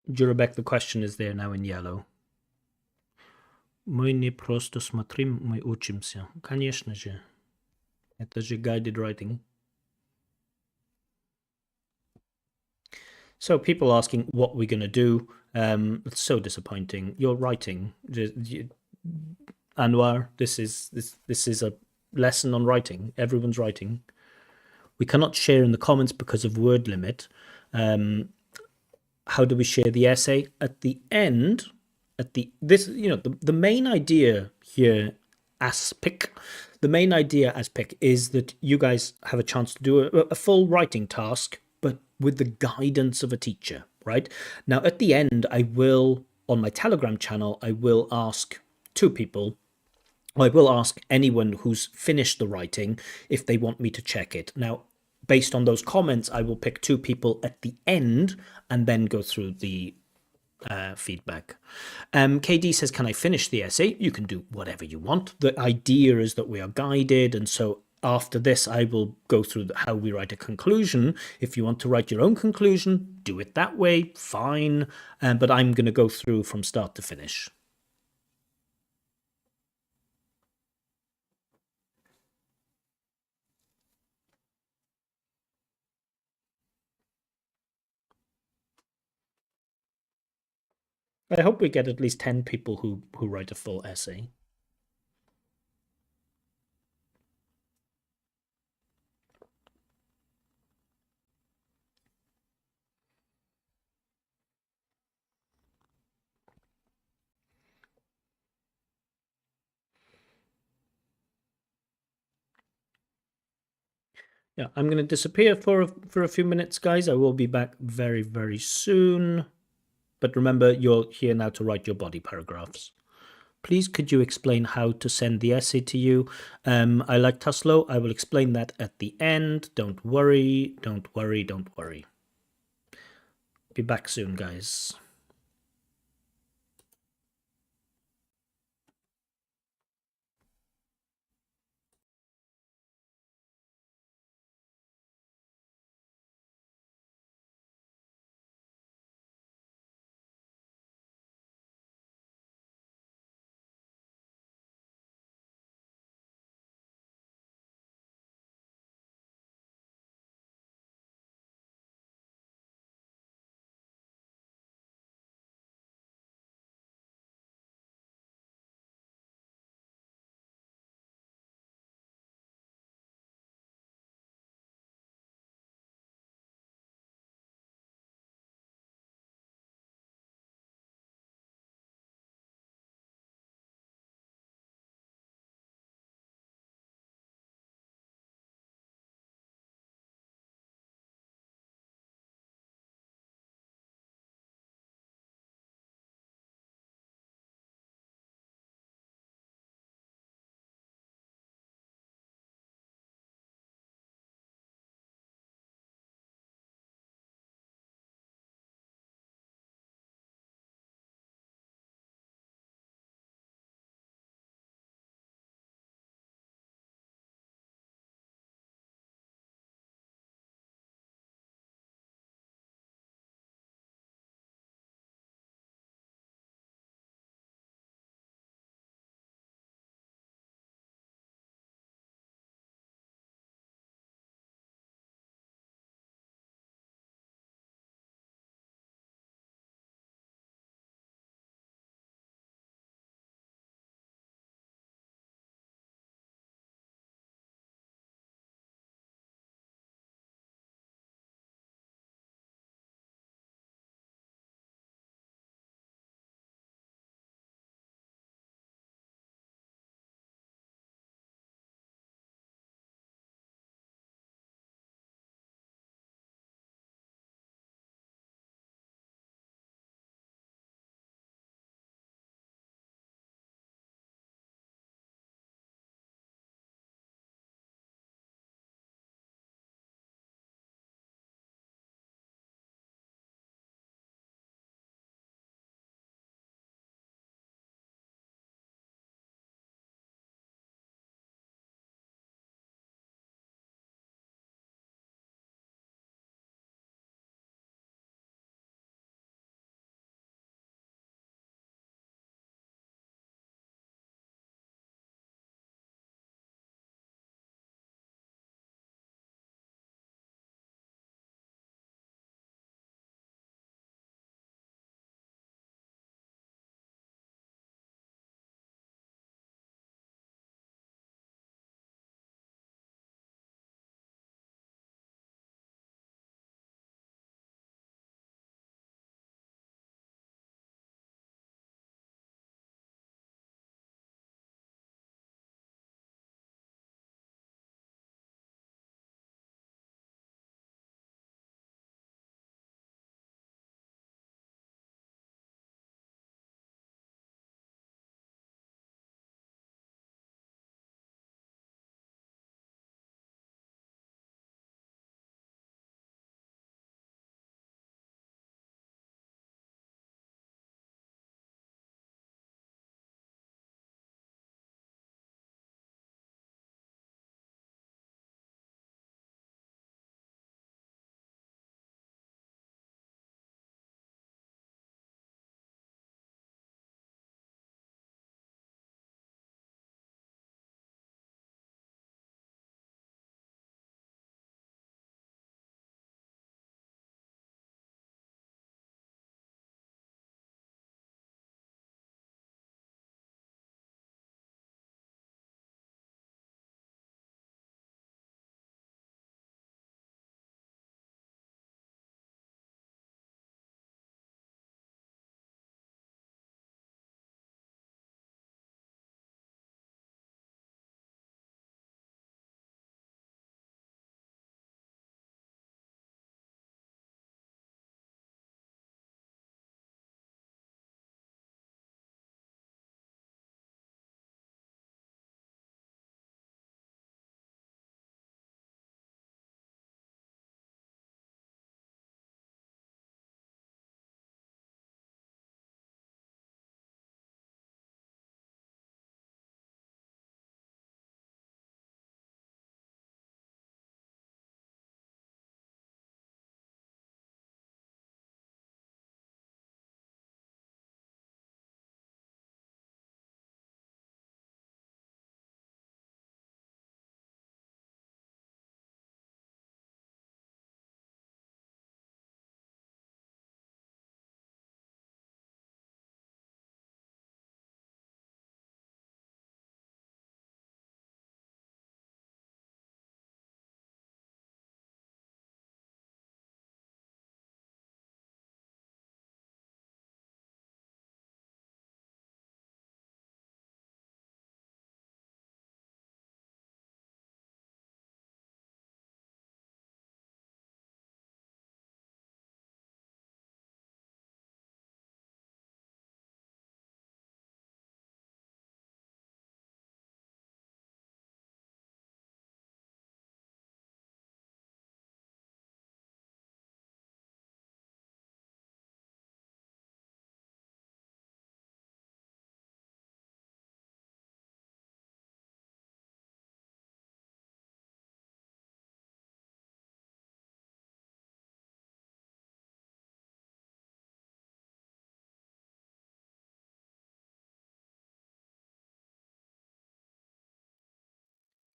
Jurabek, the question is there now in yellow. Мы не просто смотрим, мы учимся. Конечно же. Это же guided writing. So people asking what we're going to do. It's so disappointing. You're writing. Anwar, this is a lesson on writing. Everyone's writing. We cannot share in the comments because of word limit. How do we share the essay? At the end, the main idea here as pick, is that you guys have a chance to do a full writing task, but with the guidance of a teacher, right? Now, at the end, I will, on my Telegram channel, I will ask two people. I will ask anyone who's finished the writing if they want me to check it. Now, based on those comments, I will pick two people at the end and then go through the feedback. KD says, can I finish the essay? You can do whatever you want. The idea is that we are guided, and so after this, I will go through how we write a conclusion. If you want to write your own conclusion, do it that way, fine. But I'm going to go through from start to finish. I hope we get at least 10 people who write a full essay. Yeah, I'm going to disappear for a few minutes, guys. I will be back very, very soon. But remember, you're here now to write your body paragraphs. Please, could you explain how to send the essay to you? I like Tuslow. I will explain that at the end. Don't worry, don't worry, don't worry. Be back soon, guys.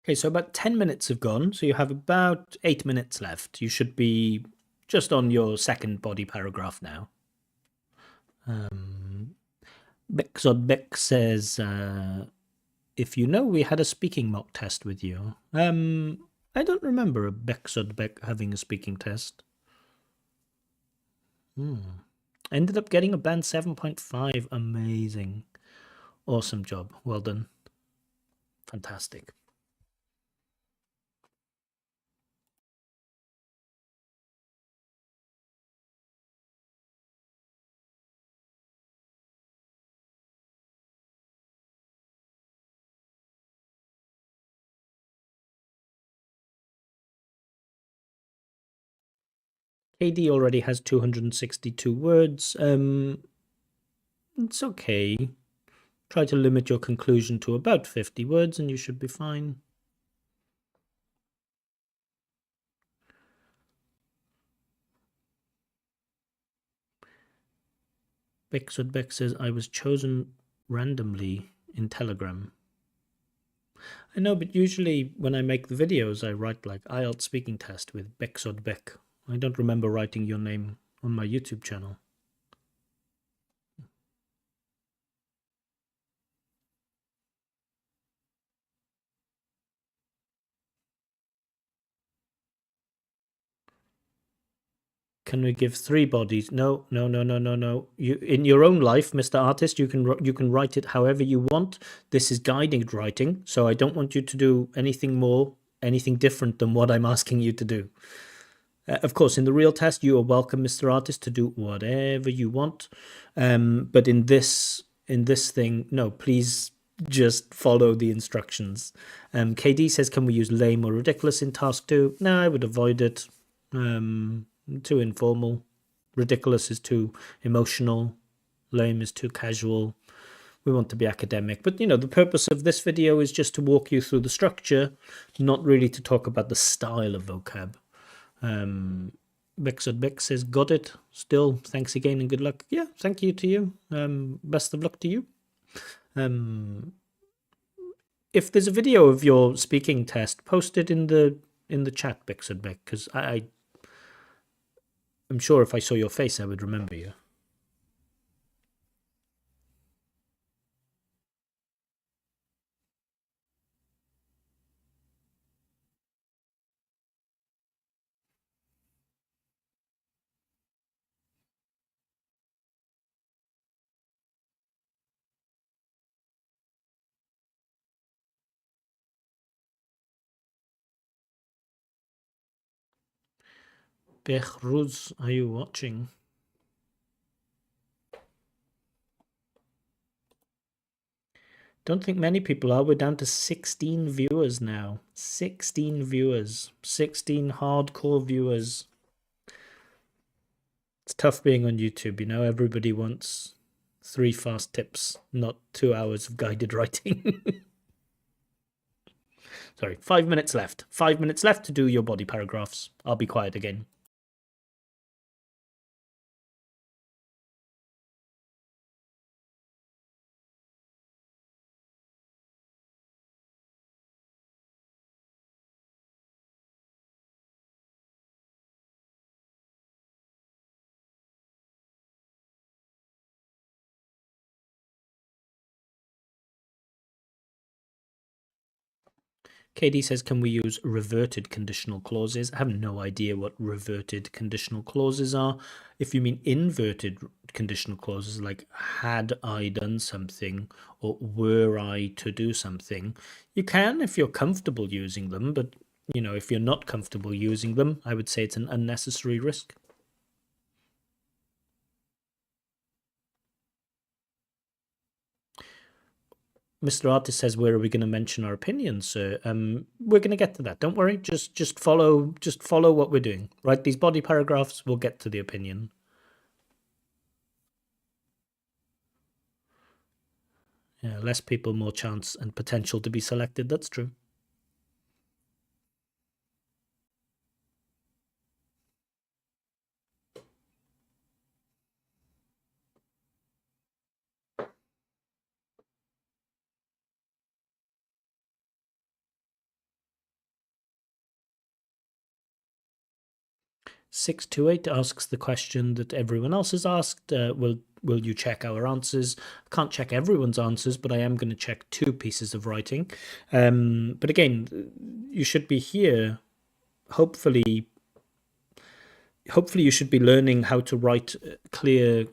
Okay, so about 10 minutes have gone, so you have about 8 minutes left. You should be just on your second body paragraph now. Beck says, if you know, we had a speaking mock test with you. I don't remember a Beck having a speaking test. Ended up getting a band 7.5. Amazing. Awesome job. Well done. Fantastic. KD already has 262 words. It's okay. Try to limit your conclusion to about 50 words and you should be fine. Beck says, I was chosen randomly in Telegram. I know, but usually when I make the videos, I write like IELTS speaking test with Beck. I don't remember writing your name on my YouTube channel. Can we give 3 bodies? No. You, in your own life, Mr. Artist, you can write it however you want. This is guided writing, so I don't want you to do anything different than what I'm asking you to do. Of course, in the real test, you are welcome, Mr. Artist, to do whatever you want. But in this thing, no, please just follow the instructions. KD says, can we use lame or ridiculous in task 2? No, I would avoid it. Too informal. Ridiculous is too emotional. Lame is too casual. We want to be academic. But, the purpose of this video is just to walk you through the structure, not really to talk about the style of vocab. Beck says, got it. Still, thanks again and good luck. Yeah, thank you to you. Best of luck to you. If there's a video of your speaking test, post it in the chat, Beck, because I'm sure if I saw your face, I would remember you. Behruz, are you watching? Don't think many people are. We're down to 16 viewers now. 16 viewers. 16 hardcore viewers. It's tough being on YouTube, everybody wants 3 fast tips, not 2 hours of guided writing. Sorry, 5 minutes left. 5 minutes left to do your body paragraphs. I'll be quiet again. KD says, can we use reverted conditional clauses? I have no idea what reverted conditional clauses are. If you mean inverted conditional clauses, like had I done something or were I to do something, you can if you're comfortable using them. But, if you're not comfortable using them, I would say it's an unnecessary risk. Mr. Artist says, where are we going to mention our opinions, sir? We're going to get to that. Don't worry. Just follow what we're doing. Write these body paragraphs. We'll get to the opinion. Yeah, less people, more chance and potential to be selected. That's true. 628 asks the question that everyone else has asked. Will you check our answers? I can't check everyone's answers, but I am going to check 2 pieces of writing. But again, you should be here. Hopefully you should be learning how to write clear,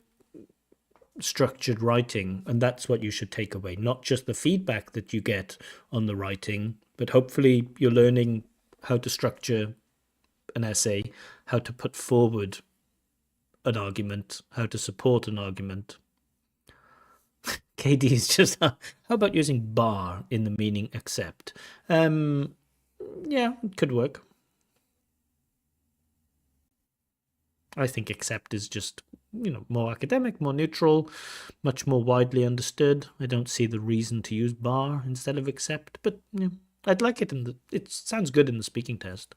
structured writing, and that's what you should take away, not just the feedback that you get on the writing, but hopefully you're learning how to structure an essay, how to put forward an argument, how to support an argument. KD is just, how about using bar in the meaning accept? Yeah, it could work. I think accept is just, more academic, more neutral, much more widely understood. I don't see the reason to use bar instead of accept, but I'd like it it sounds good in the speaking test.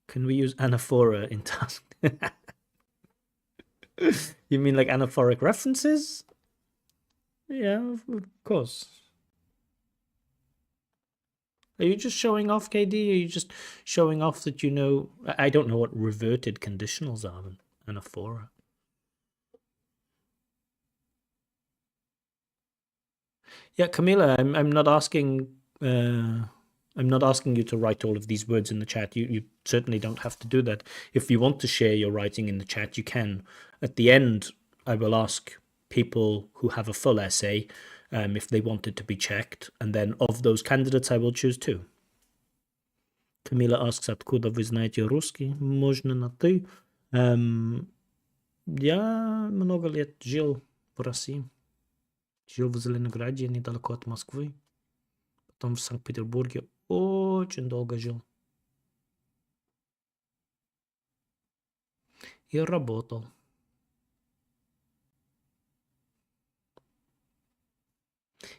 Can we use anaphora in task? You mean like anaphoric references? Yeah, of course. Are you just showing off, KD? Are you just showing off that you know? I don't know what reverted conditionals are in anaphora. Yeah, Camila, I'm not asking. I'm not asking you to write all of these words in the chat. You certainly don't have to do that. If you want to share your writing in the chat, you can. At the end, I will ask people who have a full essay if they want it to be checked, and then of those candidates, I will choose 2. Камила asks, откуда вы знаете русский? Можно на ты? Я много лет жил в России. Жил в Зеленограде, недалеко от Москвы. Потом в Санкт-Петербурге очень долго жил. И работал.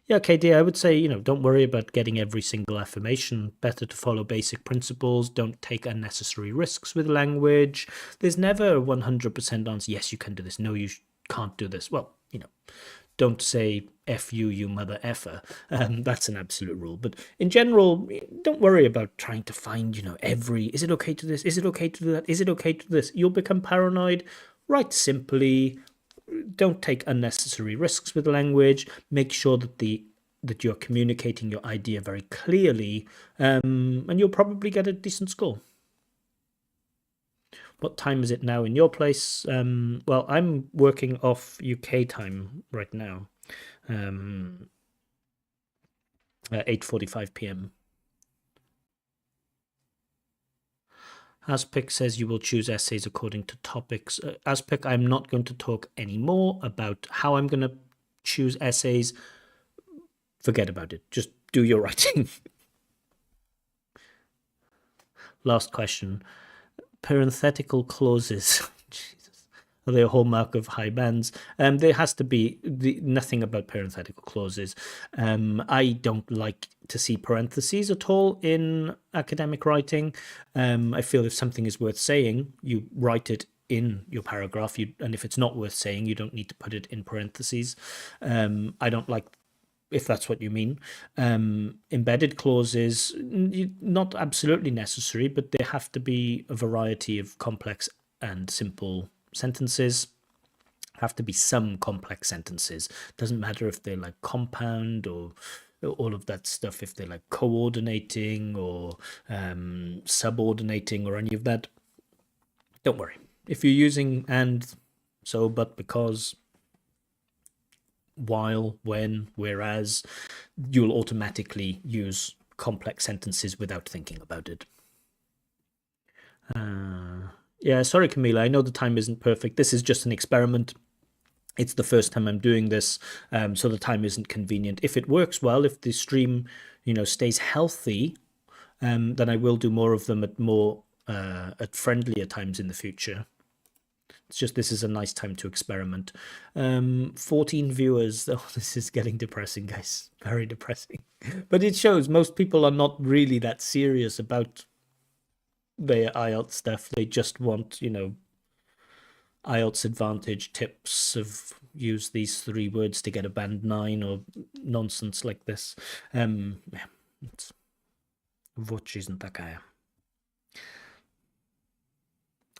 Yeah, KD, I would say, don't worry about getting every single affirmation. Better to follow basic principles. Don't take unnecessary risks with language. There's never a 100% answer. Yes, you can do this. No, you can't do this. Well, don't say F you mother effer. That's an absolute rule. But in general, don't worry about trying to find, is it okay to this? Is it okay to do that? Is it okay to do this? You'll become paranoid. Write simply. Don't take unnecessary risks with language. Make sure that you're communicating your idea very clearly, and you'll probably get a decent score. What time is it now in your place? Well, I'm working off UK time right now, 8:45 p.m. Aspic says you will choose essays according to topics. Aspic, I'm not going to talk anymore about how I'm going to choose essays. Forget about it. Just do your writing. Last question. Parenthetical clauses. Jesus. Are they a hallmark of high bands? There has to be nothing about parenthetical clauses. I don't like to see parentheses at all in academic writing. I feel if something is worth saying, you write it in your paragraph, and if it's not worth saying, you don't need to put it in parentheses. I don't like, if that's what you mean. Embedded clauses, not absolutely necessary, but there have to be a variety of complex and simple sentences. Have to be some complex sentences. Doesn't matter if they're like compound or all of that stuff, if they're like coordinating or subordinating or any of that. Don't worry. If you're using and, so, but, because, while, when, whereas, you'll automatically use complex sentences without thinking about it. Yeah, sorry, Camila. I know the time isn't perfect. This is just an experiment. It's the first time I'm doing this, so the time isn't convenient. If it works well, if the stream, stays healthy, then I will do more of them at friendlier times in the future. It's just this is a nice time to experiment. 14 viewers. Oh, this is getting depressing, guys. Very depressing. But it shows most people are not really that serious about their IELTS stuff. They just want, IELTS Advantage tips of use these 3 words to get a band 9 or nonsense like this. Вот жизнь такая.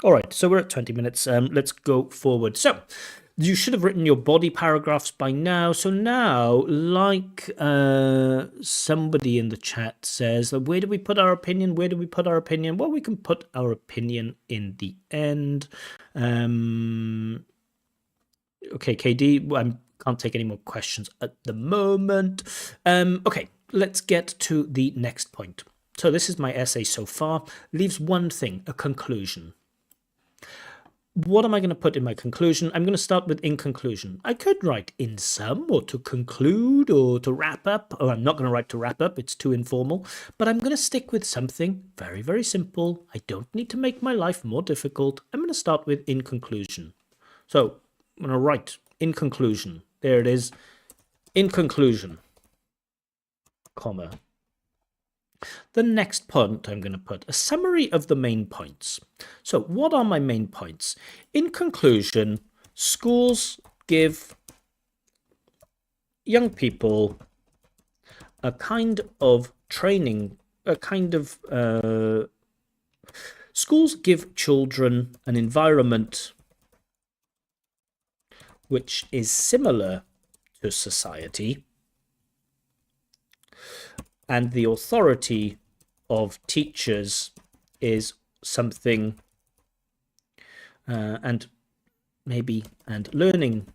All right, so we're at 20 minutes. Let's go forward. So you should have written your body paragraphs by now. So now, like somebody in the chat says, where do we put our opinion? Where do we put our opinion? Well, we can put our opinion in the end. Okay, KD, I can't take any more questions at the moment. Okay, let's get to the next point. So this is my essay so far. Leaves one thing, a conclusion. What am I going to put in my conclusion? I'm going to start with in conclusion. I could write in sum or to conclude or to wrap up. Oh, I'm not going to write to wrap up. It's too informal. But I'm going to stick with something very, very simple. I don't need to make my life more difficult. I'm going to start with in conclusion. So I'm going to write in conclusion. There it is. In conclusion, comma. The next point I'm going to put a summary of the main points. So what are my main points? In conclusion, schools give young people a kind of training, schools give children an environment which is similar to society, and the authority of teachers is something, and learning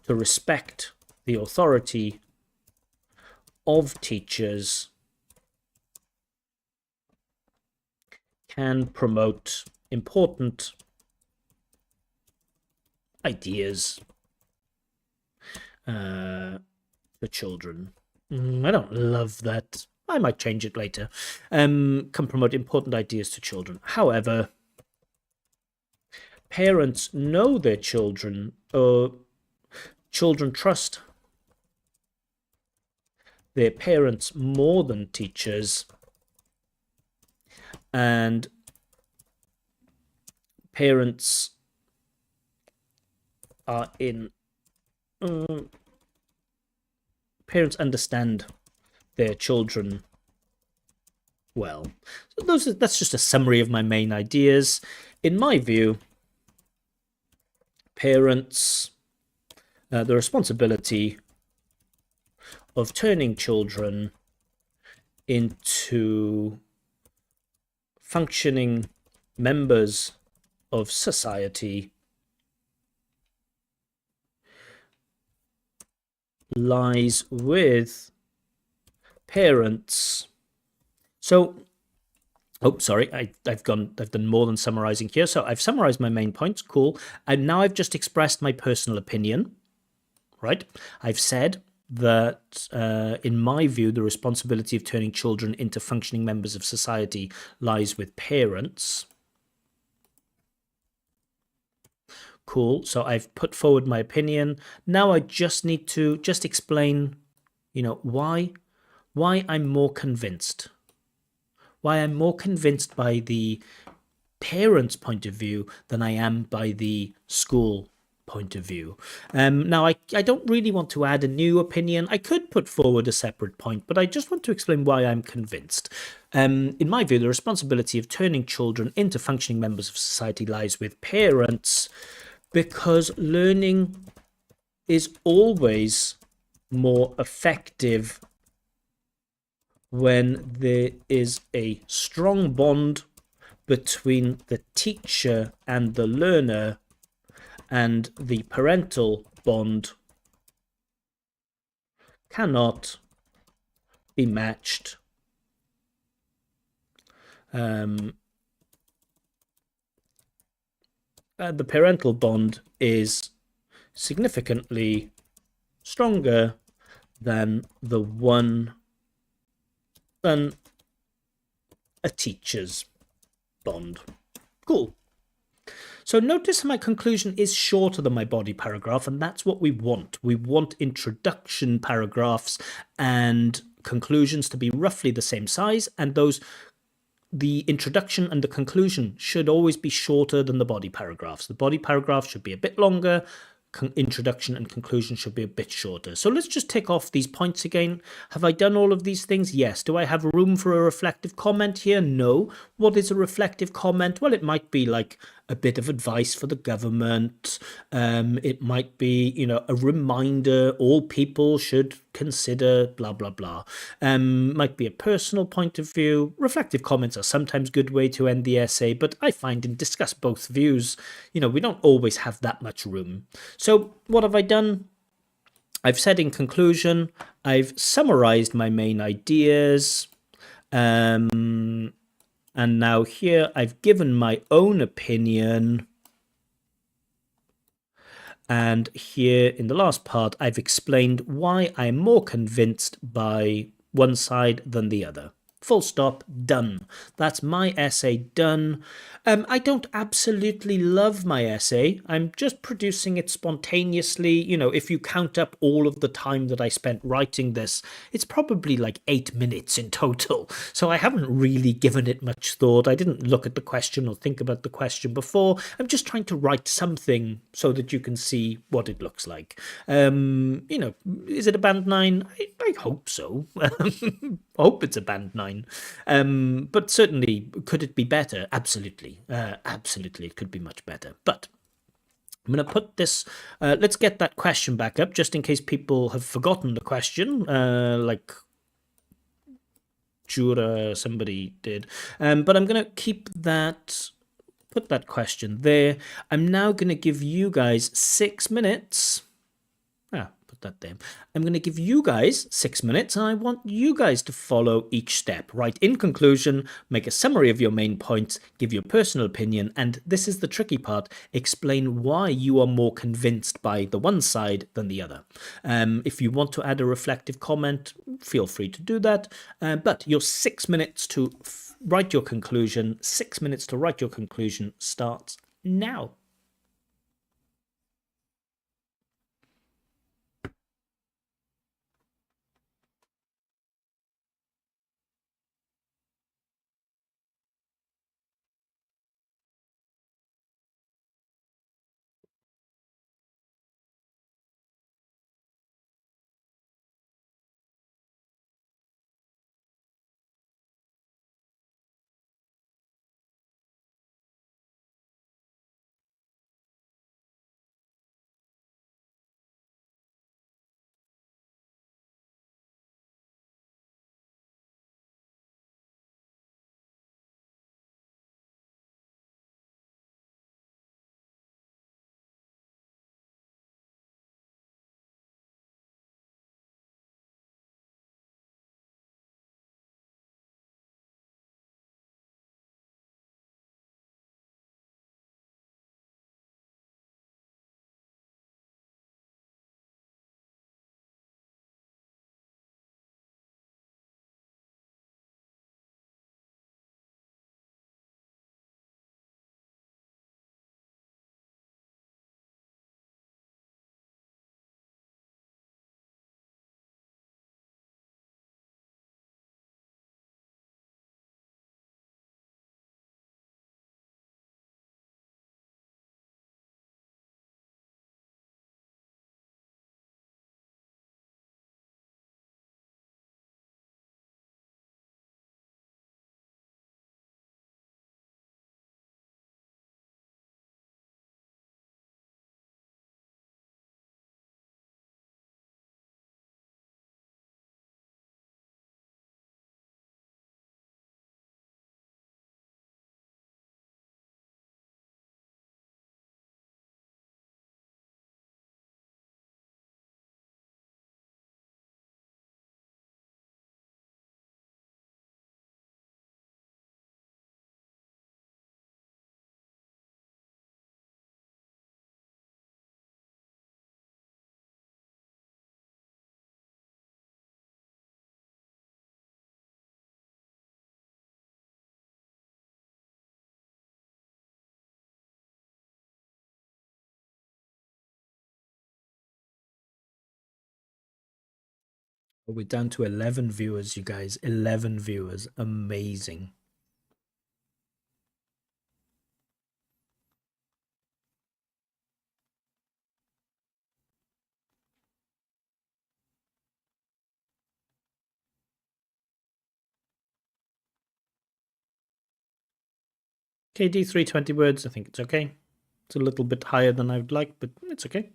to respect the authority of teachers can promote important ideas for children. I don't love that. I might change it later. Can promote important ideas to children. However, parents know their children, or children trust their parents more than teachers, and parents are in parents understand their children well. So that's just a summary of my main ideas. In my view, parents, the responsibility of turning children into functioning members of society lies with parents. So, sorry, I've done more than summarizing here. So I've summarized my main points. Cool. And now I've just expressed my personal opinion, right? I've said that in my view, the responsibility of turning children into functioning members of society lies with parents. Cool. So I've put forward my opinion. Now I just need to explain, why I'm more convinced. Why I'm more convinced by the parents' point of view than I am by the school point of view. Now, I don't really want to add a new opinion. I could put forward a separate point, but I just want to explain why I'm convinced. In my view, the responsibility of turning children into functioning members of society lies with parents, because learning is always more effective when there is a strong bond between the teacher and the learner, and the parental bond cannot be matched. The parental bond is significantly stronger than a teacher's bond. Cool. So notice my conclusion is shorter than my body paragraph, and that's what we want. We want introduction paragraphs and conclusions to be roughly the same size, and those the introduction and the conclusion should always be shorter than the body paragraphs. The body paragraph should be a bit longer. Introduction and conclusion should be a bit shorter. So let's just tick off these points again. Have I done all of these things? Yes. Do I have room for a reflective comment here? No. What is a reflective comment? Well, it might be like a bit of advice for the government. It might be, a reminder all people should consider blah, blah, blah. Might be a personal point of view. Reflective comments are sometimes a good way to end the essay, but I find in discuss both views, we don't always have that much room. So what have I done? I've said in conclusion, I've summarized my main ideas. And now here I've given my own opinion. And here in the last part, I've explained why I'm more convinced by one side than the other. Full stop, done. That's my essay done. I don't absolutely love my essay. I'm just producing it spontaneously. If you count up all of the time that I spent writing this, it's probably like 8 minutes in total. So I haven't really given it much thought. I didn't look at the question or think about the question before. I'm just trying to write something so that you can see what it looks like. Is it a band 9? I hope so. I hope it's a band 9. But certainly, could it be better? Absolutely. Absolutely, it could be much better. But I'm going to put this, let's get that question back up, just in case people have forgotten the question, like Jura, somebody did. But I'm going to keep that, put that question there. I'm now going to give you guys 6 minutes. Put that there. I'm going to give you guys 6 minutes, and I want you guys to follow each step. Write in conclusion, make a summary of your main points, give your personal opinion, and this is the tricky part, explain why you are more convinced by the one side than the other. If you want to add a reflective comment, feel free to do that, but your 6 minutes to write your conclusion, 6 minutes to write your conclusion starts now. We're down to 11 viewers, you guys. 11 viewers. Amazing. KD, 320 words. I think it's okay. It's a little bit higher than I would like, but it's okay.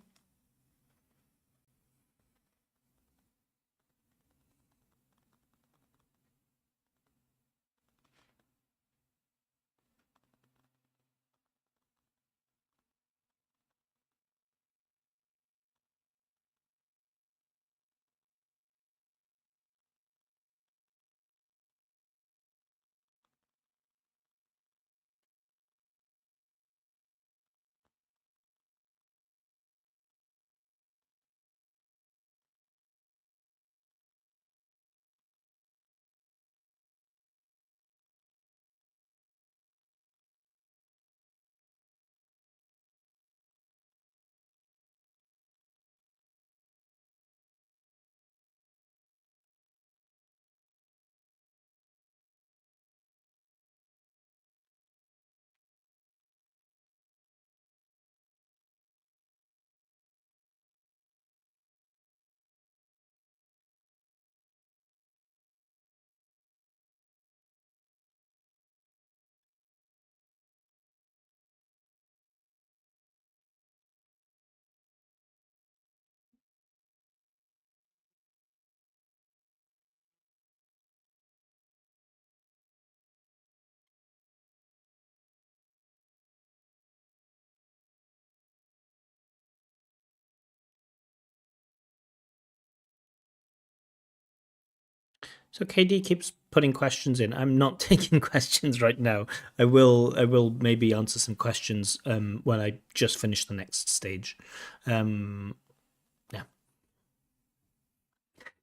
So KD keeps putting questions in. I'm not taking questions right now. I will maybe answer some questions when I just finish the next stage. Yeah.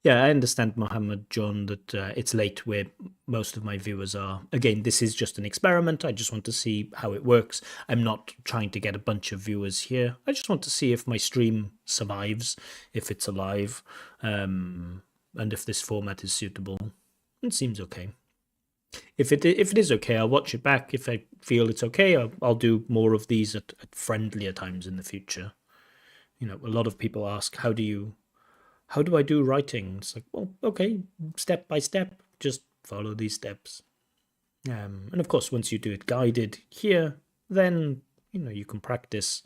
Yeah, I understand, Mohammed John, that it's late where most of my viewers are. Again, this is just an experiment. I just want to see how it works. I'm not trying to get a bunch of viewers here. I just want to see if my stream survives, if it's alive, and if this format is suitable. It seems okay. If it is okay, I'll watch it back. If I feel it's okay, I'll do more of these at friendlier times in the future. You know, a lot of people ask, how do I do writing? It's like, well, okay, step by step, just follow these steps. And of course, once you do it guided here, then you can practice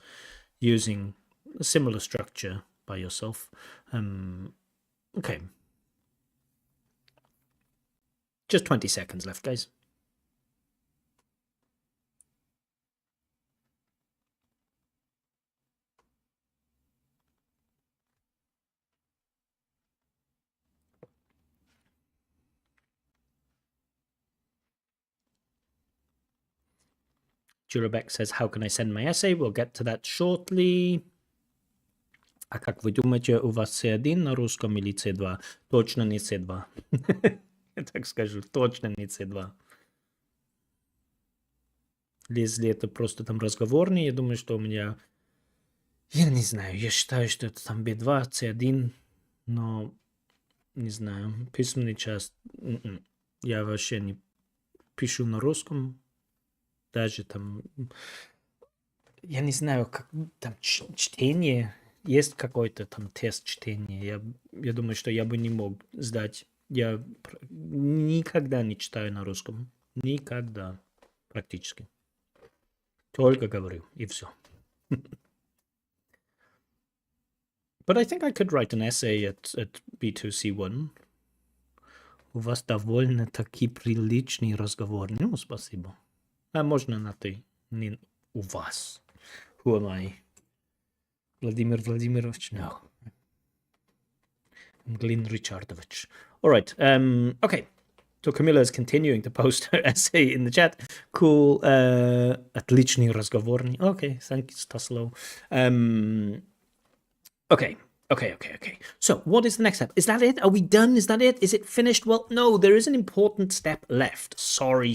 using a similar structure by yourself. Okay. Just 20 seconds left, guys. Jurabek says, how can I send my essay? We'll get to that shortly. А как вы думаете, у вас C1 на русском или C2? Точно не C2. Я так скажу, точно не C2. Если это просто там разговорный, я думаю, что у меня... Я не знаю, я считаю, что это там B2, C1, но не знаю, письменный часть... Я вообще не пишу на русском, даже там... Я не знаю, как там чтение... Есть какой-то там тест чтения. Я думаю, что я бы не мог сдать. Я никогда не читаю на русском. Никогда. Практически. Только говорю, и все. But I think I could write an essay at B2C1. У вас довольно-таки приличный разговор. Ну, спасибо. А можно на ты? Не у вас. Who am I? Vladimir Vladimirovich? No. Glyn Richardovich. All right. Okay. So Camilla is continuing to post her essay in the chat. Cool. Отличный разговорный. Okay. Thank you, Staslo. Okay. So what is the next step? Is that it? Are we done? Is that it? Is it finished? Well, no, there is an important step left. Sorry.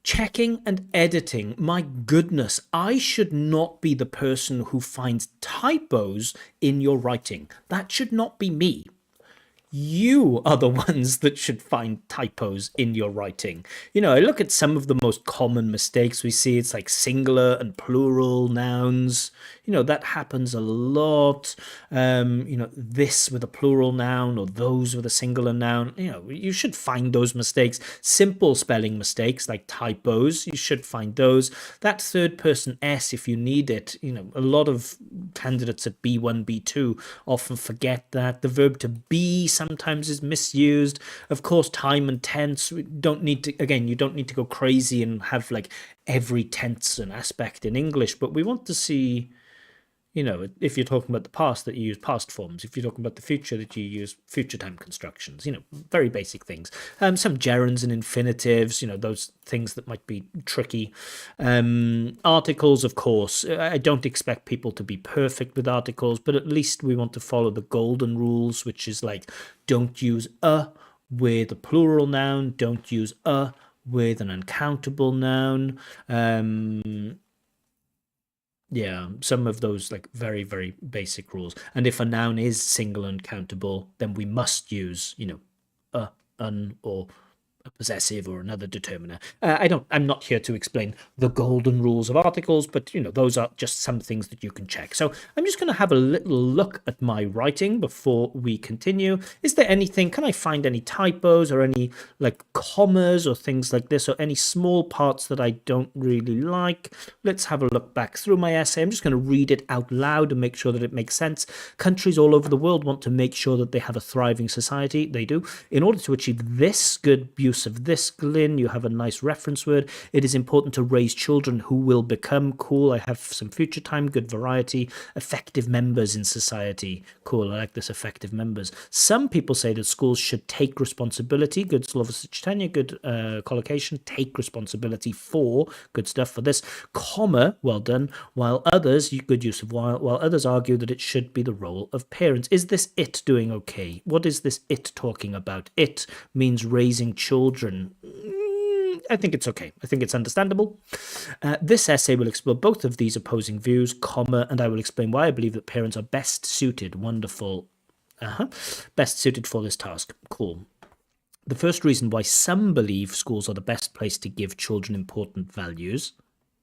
Checking and editing. My goodness, I should not be the person who finds typos in your writing. That should not be me. You are the ones that should find typos in your writing. I look at some of the most common mistakes we see. It's like singular and plural nouns. That happens a lot. This with a plural noun or those with a singular noun. You should find those mistakes. Simple spelling mistakes like typos, you should find those. That third person S, if you need it, a lot of candidates at B1, B2 often forget that. The verb to be sometimes is misused. Of course, time and tense, you don't need to go crazy and have like every tense and aspect in English, but we want to see, if you're talking about the past, that you use past forms. If you're talking about the future, that you use future time constructions. Very basic things. Some gerunds and infinitives. Those things that might be tricky. Articles, of course. I don't expect people to be perfect with articles, but at least we want to follow the golden rules, which is like, don't use a with a plural noun. Don't use a with an uncountable noun. Yeah, some of those like very, very basic rules. And if a noun is single and countable, then we must use, a, an, or a possessive or another determiner. I'm not here to explain the golden rules of articles, but those are just some things that you can check. So I'm just going to have a little look at my writing before we continue. Is there anything, can I find any typos or any like commas or things like this, or any small parts that I don't really like? Let's have a look back through my essay. I'm just going to read it out loud and make sure that it makes sense. Countries all over the world want to make sure that they have a thriving society. They do. In order to achieve this good use of this, Glyn, you have a nice reference word. It is important to raise children who will become, cool. I have some future time, good variety, effective members in society. Cool, I like this, effective members. Some people say that schools should take responsibility, good Slovakia, good collocation, take responsibility for, good stuff for this, comma, well done, while others, good use of while others argue that it should be the role of parents. Is this it doing okay? What is this it talking about? It means raising children. I think it's okay. I think it's understandable. This essay will explore both of these opposing views, comma, and I will explain why I believe that parents are best suited. Wonderful. Best suited for this task. Cool. The first reason why some believe schools are the best place to give children important values.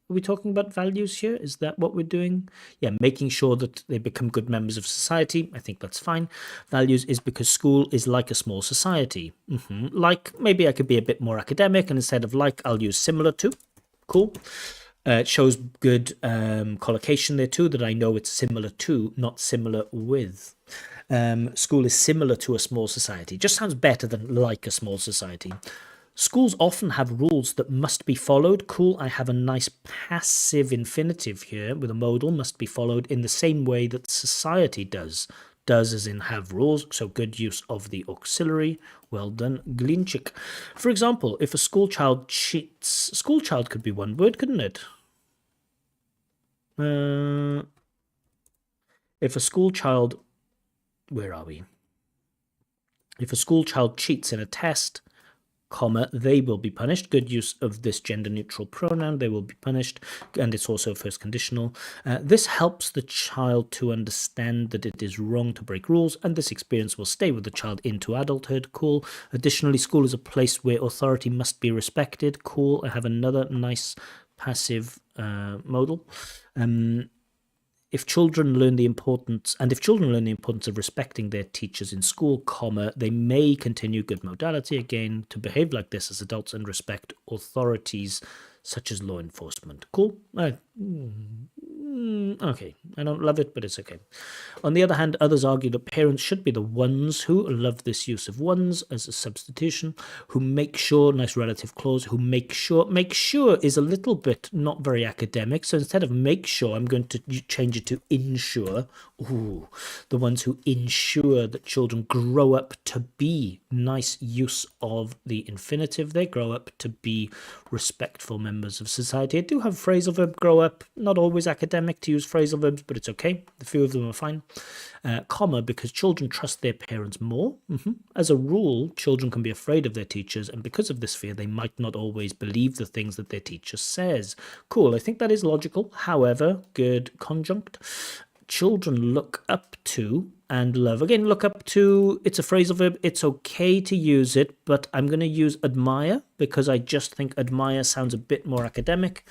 Are we talking about values here? Is that what we're doing? Yeah, making sure that they become good members of society. I think that's fine. Values is because school is like a small society. Like, maybe I could be a bit more academic, and instead of like, I'll use similar to. Cool. It shows good collocation there too, that I know it's similar to, not similar with. School is similar to a small society. Just sounds better than like a small society. Schools often have rules that must be followed. Cool, I have a nice passive infinitive here with a modal, must be followed in the same way that society does. Does as in have rules, so good use of the auxiliary. Well done, Glinchik. For example, if a school child cheats, school child could be one word, couldn't it? If a school child, where are we? If a school child cheats in a test, comma, they will be punished. Good use of this gender-neutral pronoun, they will be punished, and it's also first conditional. This helps the child to understand that it is wrong to break rules, and this experience will stay with the child into adulthood. Cool. Additionally, school is a place where authority must be respected. Cool. I have another nice passive modal. If children learn the importance of respecting their teachers in school, comma, they may continue, good modality again, to behave like this as adults and respect authorities such as law enforcement. Cool. Okay, I don't love it, but it's okay. On the other hand, others argue that parents should be the ones who love this use of ones as a substitution, who make sure, nice relative clause, who make sure is a little bit not very academic, so instead of make sure, I'm going to change it to ensure. Ooh, the ones who ensure that children grow up to be, nice use of the infinitive, they grow up to be respectful members of society. I do have phrasal verb grow up, not always academic to use phrasal verbs, but it's okay. A few of them are fine. Comma, because children trust their parents more. As a rule, children can be afraid of their teachers, and because of this fear, they might not always believe the things that their teacher says. Cool, I think that is logical. However, good conjunct. children look up to and love. Again, look up to, it's a phrasal verb. It's okay to use it, but I'm going to use admire because I just think admire sounds a bit more academic.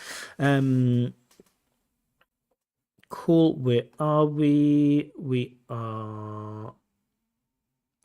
Cool. Where are we? We are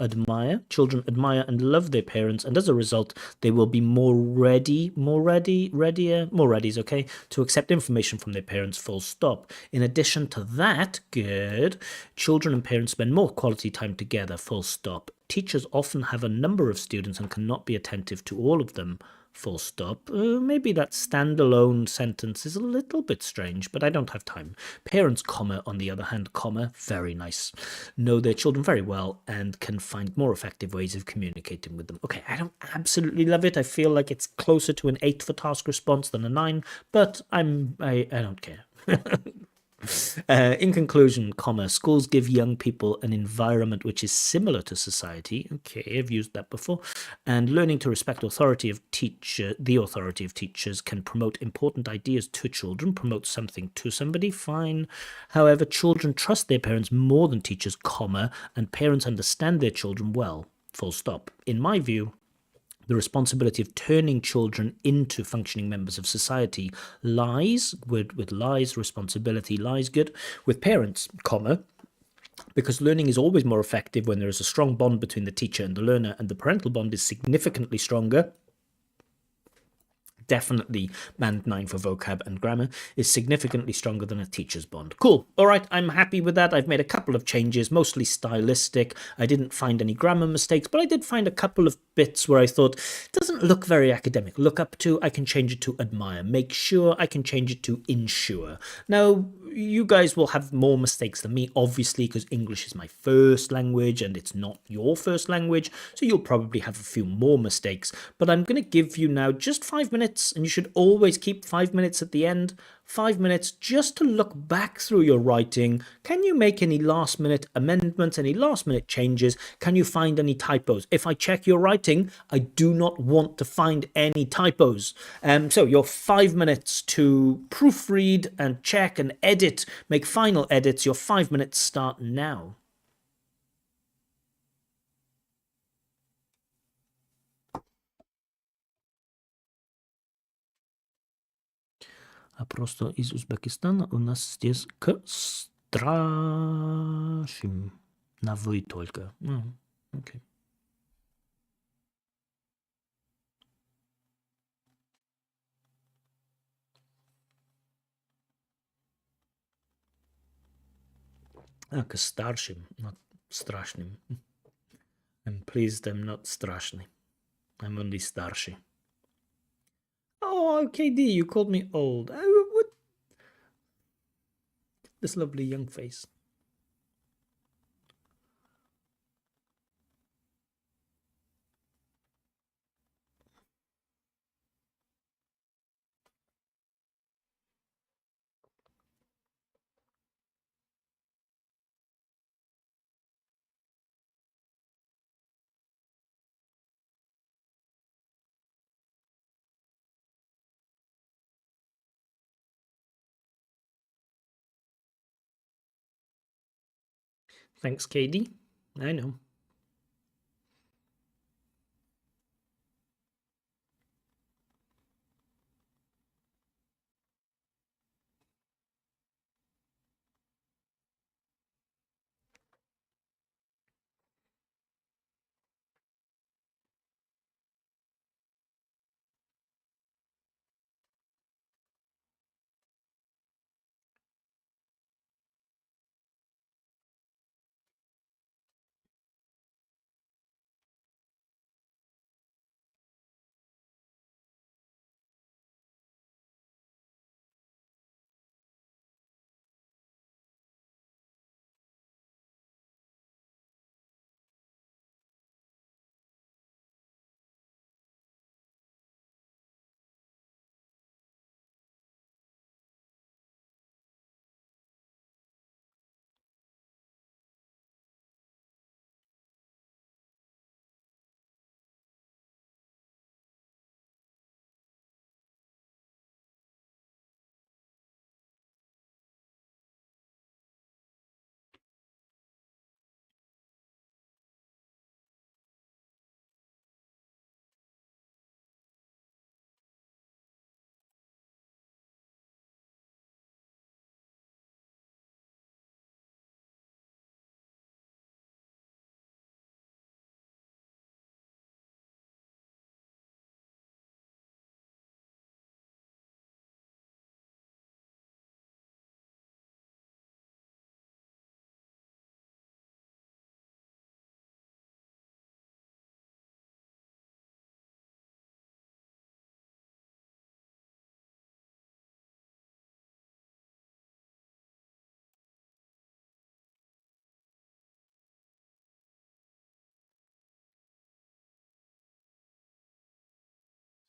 admire. Children admire and love their parents, and as a result, they will be more ready, more ready is okay, to accept information from their parents, full stop. In addition to that, good, children and parents spend more quality time together, full stop. Teachers often have a number of students and cannot be attentive to all of them, full stop. Maybe that standalone sentence is a little bit strange, but I don't have time. Parents, comma, on the other hand, comma, very nice. Know their children very well and can find more effective ways of communicating with them. Okay, I don't absolutely love it. I feel like it's closer to an 8 for task response than a 9, but I don't care. In conclusion, comma, schools give young people an environment which is similar to society. Okay, I've used that before. And learning to respect the authority of teachers can promote important ideas to children, promote something to somebody, fine. However, children trust their parents more than teachers, comma, and parents understand their children well, full stop. In my view, the responsibility of turning children into functioning members of society lies, with lies, responsibility lies, good, with parents, comma, because learning is always more effective when there is a strong bond between the teacher and the learner, and the parental bond is significantly stronger. Definitely band 9 for vocab and grammar is significantly stronger than a teacher's bond. Cool. All right, I'm happy with that. I've made a couple of changes, mostly stylistic. I didn't find any grammar mistakes, but I did find a couple of bits where I thought, it doesn't look very academic. Look up to, I can change it to admire. Make sure, I can change it to ensure. Now, you guys will have more mistakes than me, obviously, because English is my first language and it's not your first language, so you'll probably have a few more mistakes. But I'm going to give you now just 5 minutes, and you should always keep 5 minutes at the end. 5 minutes just to look back through your writing. Can you make any last minute amendments, any last minute changes? Can you find any typos? If I check your writing, I do not want to find any typos. So your 5 minutes to proofread and check and edit, make final edits. Your 5 minutes start now. А просто из Узбекистана у нас здесь к страшим. На вы только. Окей. К старшим, not страшным. I'm pleased I'm not страшный. I'm only старший. Oh, KD, you called me old. What? This lovely young face. Thanks, KD. I know.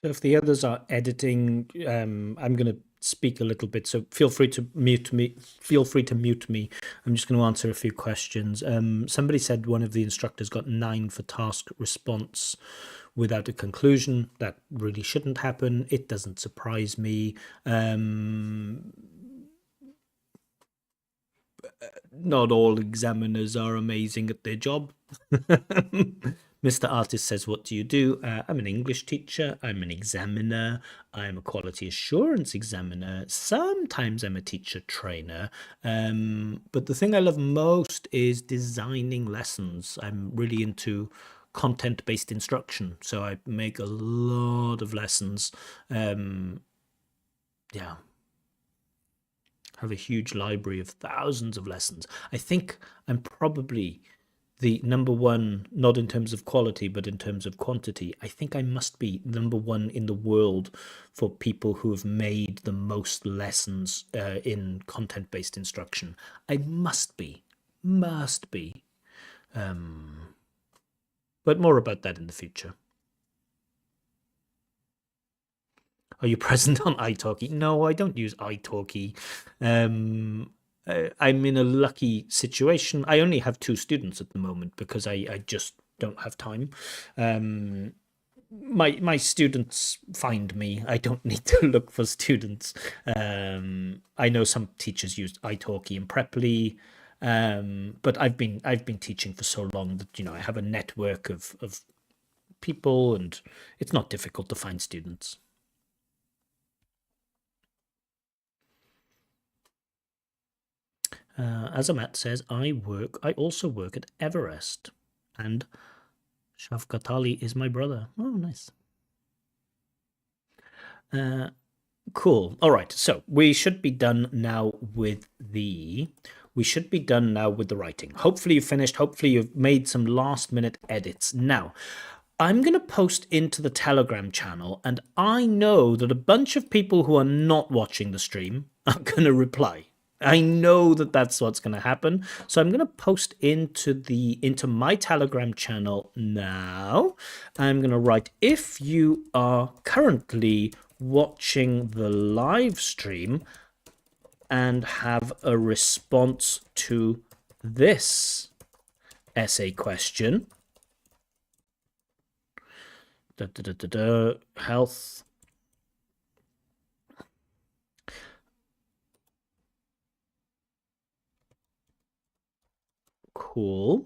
If the others are editing, I'm going to speak a little bit, so feel free to mute me. Feel free to mute me. I'm just going to answer a few questions. Somebody said one of the instructors got 9 for task response without a conclusion. That really shouldn't happen. It doesn't surprise me. Not all examiners are amazing at their job. Mr. Artist says, what do you do? I'm an English teacher. I'm an examiner. I'm a quality assurance examiner. Sometimes I'm a teacher trainer. But the thing I love most is designing lessons. I'm really into content-based instruction. So I make a lot of lessons. Yeah. Have a huge library of thousands of lessons. I think I'm probably the number one, not in terms of quality, but in terms of quantity. I think I must be number one in the world for people who have made the most lessons in content-based instruction. I must be. But more about that in the future. Are you present on italki? No, I don't use italki. I'm in a lucky situation. I only have 2 students at the moment because I just don't have time. My students find me. I don't need to look for students. I know some teachers use italki and Preply, but I've been teaching for so long that I have a network of people, and it's not difficult to find students. Azamat says, I also work at Everest, and Shavkat Ali is my brother. Oh, nice. Cool. All right. So we should be done now with the writing. Hopefully you've finished. Hopefully you've made some last minute edits. Now, I'm going to post into the Telegram channel, and I know that a bunch of people who are not watching the stream are going to reply. I know that that's what's going to happen. So I'm going to post into my Telegram channel now. I'm going to write, if you are currently watching the live stream and have a response to this essay question, health, cool,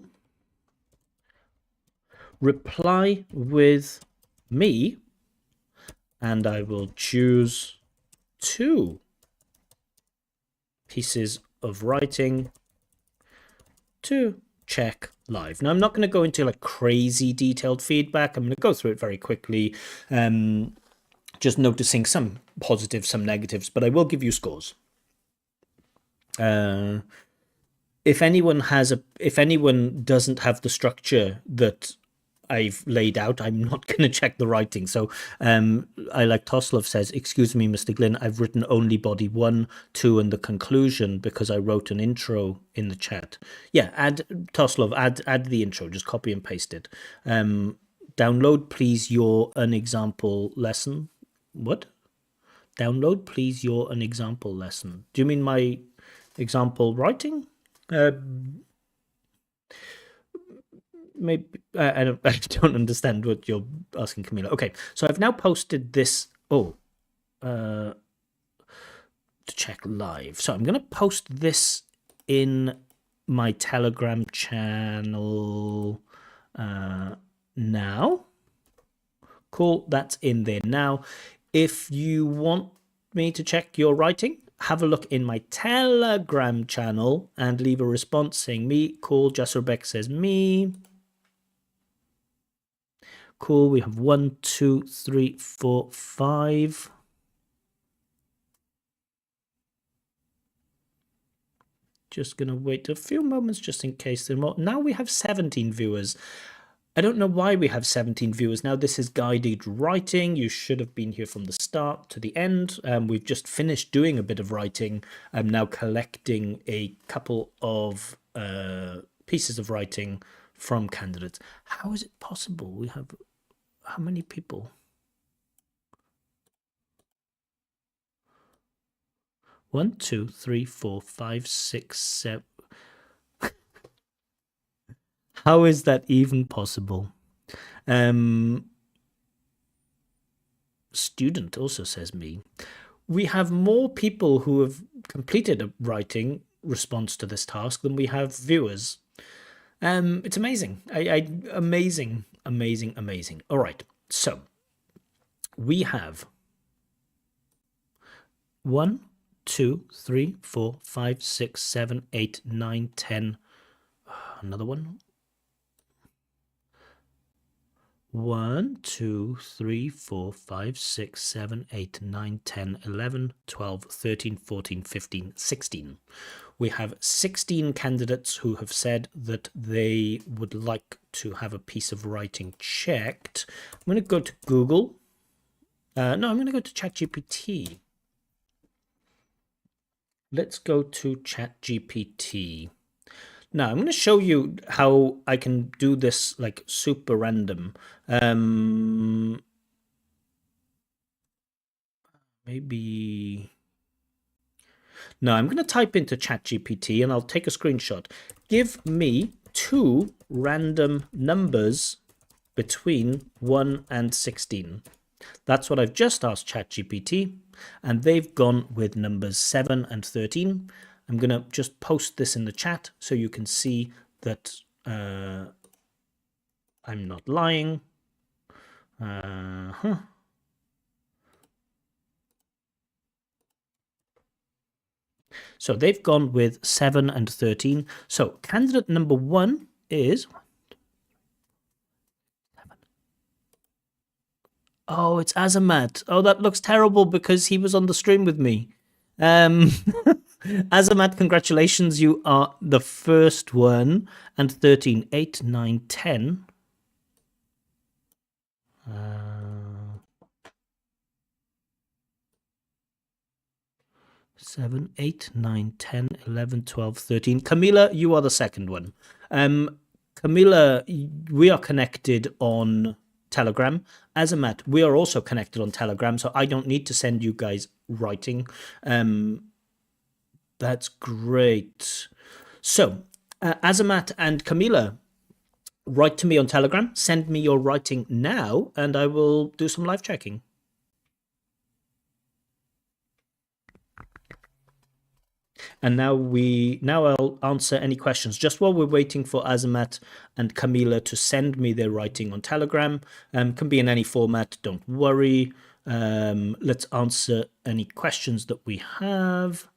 reply with me, and I will choose 2 pieces of writing to check live. Now, I'm not going to go into like crazy detailed feedback. I'm going to go through it very quickly, just noticing some positives, some negatives, but I will give you scores. If anyone doesn't have the structure that I've laid out, I'm not going to check the writing. So I like Toslov says, excuse me, Mr. Glynn, I've written only body 1, 2, and the conclusion because I wrote an intro in the chat. Yeah, Toslov, add the intro, just copy and paste it. Download, please, your unexample lesson. What? Download, please, your unexample lesson. Do you mean my example writing? Maybe I don't understand what you're asking, Camila. Okay, so I've now posted this. To check live. So I'm going to post this in my Telegram channel now. Cool, that's in there now. If you want me to check your writing, have a look in my Telegram channel and leave a response saying me. Cool, Jasperbek says me. Cool, we have 1, 2, 3, 4, 5. Just going to wait a few moments just in case there are more. Now we have 17 viewers. I don't know why we have 17 viewers. Now this is guided writing. You should have been here from the start to the end. We've just finished doing a bit of writing. I'm now collecting a couple of pieces of writing from candidates. How is it possible? We have how many people? 1, 2, 3, 4, 5, 6, 7. How is that even possible? Student also says me. We have more people who have completed a writing response to this task than we have viewers. It's amazing. Amazing, amazing, amazing. All right. So we have 1, 2, 3, 4, 5, 6, 7, 8, 9, 10. Another one. 1, 2, 3, 4, 5, 6, 7, 8, 9, 10, 11, 12, 13, 14, 15, 16. We have 16 candidates who have said that they would like to have a piece of writing checked. I'm going to go to Google. No, I'm going to go to ChatGPT. Let's go to ChatGPT. Now, I'm going to show you how I can do this like super random. Maybe... No, I'm going to type into ChatGPT and I'll take a screenshot. Give me 2 random numbers between 1 and 16. That's what I've just asked ChatGPT, and they've gone with numbers 7 and 13. I'm going to just post this in the chat so you can see that I'm not lying. So they've gone with 7 and 13. So candidate number 1 is... Oh, it's Azamat. Oh, that looks terrible because he was on the stream with me. Azamat, congratulations. You are the first one. And 13, 8, 9, 10. 7, 8, 9, 10, 11, 12, 13. Camila, you are the second one. Camila, we are connected on Telegram. Azamat, we are also connected on Telegram, so I don't need to send you guys writing. That's great. So, Azamat and Camila, write to me on Telegram. Send me your writing now, and I will do some live checking. And now I'll answer any questions. Just while we're waiting for Azamat and Camila to send me their writing on Telegram, can be in any format. Don't worry. Let's answer any questions that we have.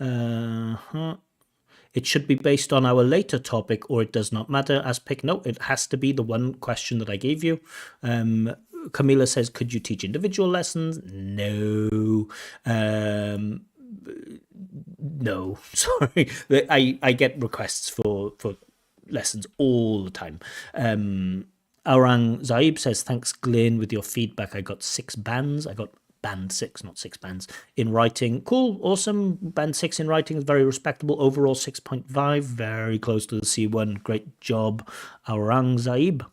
It should be based on our later topic, or it does not matter. As pick, no, it has to be the one question that I gave you. Camila says, could you teach individual lessons? No. No, sorry. I get requests for lessons all the time. Aurang Zaib says, thanks, Glenn, with your feedback. I got 6 bands. I got band 6, not 6 bands in writing. Cool, awesome. Band 6 in writing is very respectable. Overall 6.5, very close to the C1. Great job, Aurang Zaib.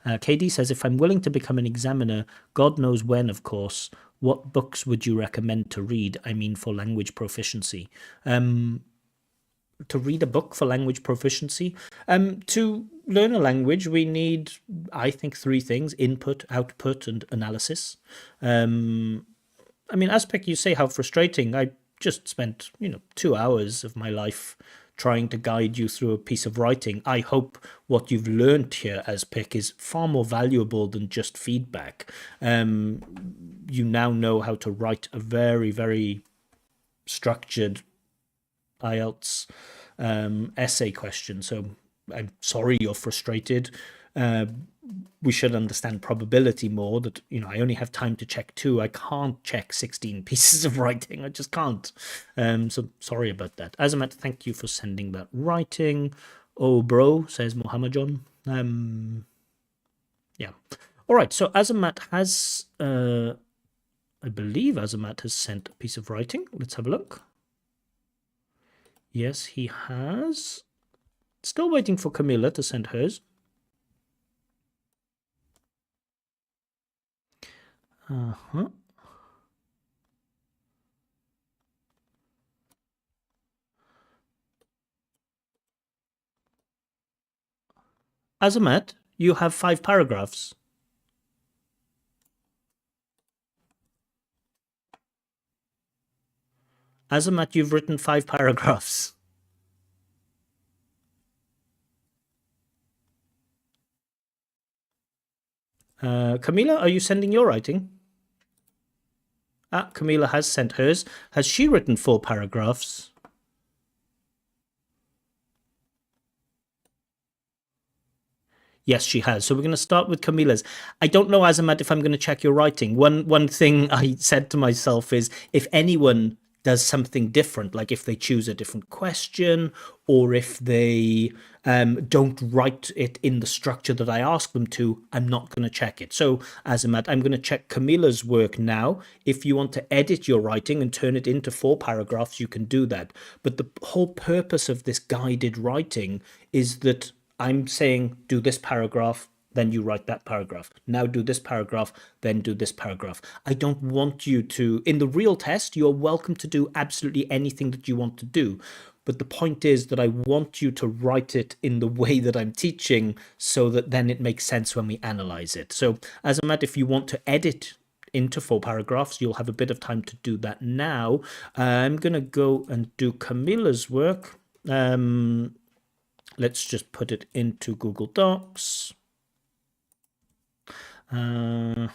KD says, if I'm willing to become an examiner, God knows when, of course, what books would you recommend to read? I mean, for language proficiency. To read a book for language proficiency. To learn a language, we need, I think, 3 things: input, output, and analysis. I mean, Aspect, you say how frustrating. I just spent, 2 hours of my life trying to guide you through a piece of writing. I hope what you've learned here, Aspect, is far more valuable than just feedback. You now know how to write a very, very structured IELTS essay question. So I'm sorry you're frustrated. We should understand probability more, that, I only have time to check 2. I can't check 16 pieces of writing. I just can't. So sorry about that. Azamat, thank you for sending that writing. Oh, bro, says Muhammad John. Yeah. All right. So Azamat has, I believe Azamat has sent a piece of writing. Let's have a look. Yes, he has. Still waiting for Camilla to send hers. Azamat, you have 5 paragraphs. Azamat, you've written 5 paragraphs. Camila, are you sending your writing? Camila has sent hers. Has she written 4 paragraphs? Yes, she has. So we're going to start with Camila's. I don't know, Azamat, if I'm going to check your writing. One thing I said to myself is if anyone does something different, like if they choose a different question or if they don't write it in the structure that I ask them to, I'm not going to check it. So, Azamat, I'm going to check Camila's work now. If you want to edit your writing and turn it into 4 paragraphs, you can do that. But the whole purpose of this guided writing is that I'm saying do this paragraph, then you write that paragraph. Now do this paragraph, then do this paragraph. I don't want you to, in the real test, you're welcome to do absolutely anything that you want to do. But the point is that I want you to write it in the way that I'm teaching so that then it makes sense when we analyze it. So, as a matter, if you want to edit into 4 paragraphs, you'll have a bit of time to do that now. I'm going to go and do Camilla's work. Let's just put it into Google Docs. It's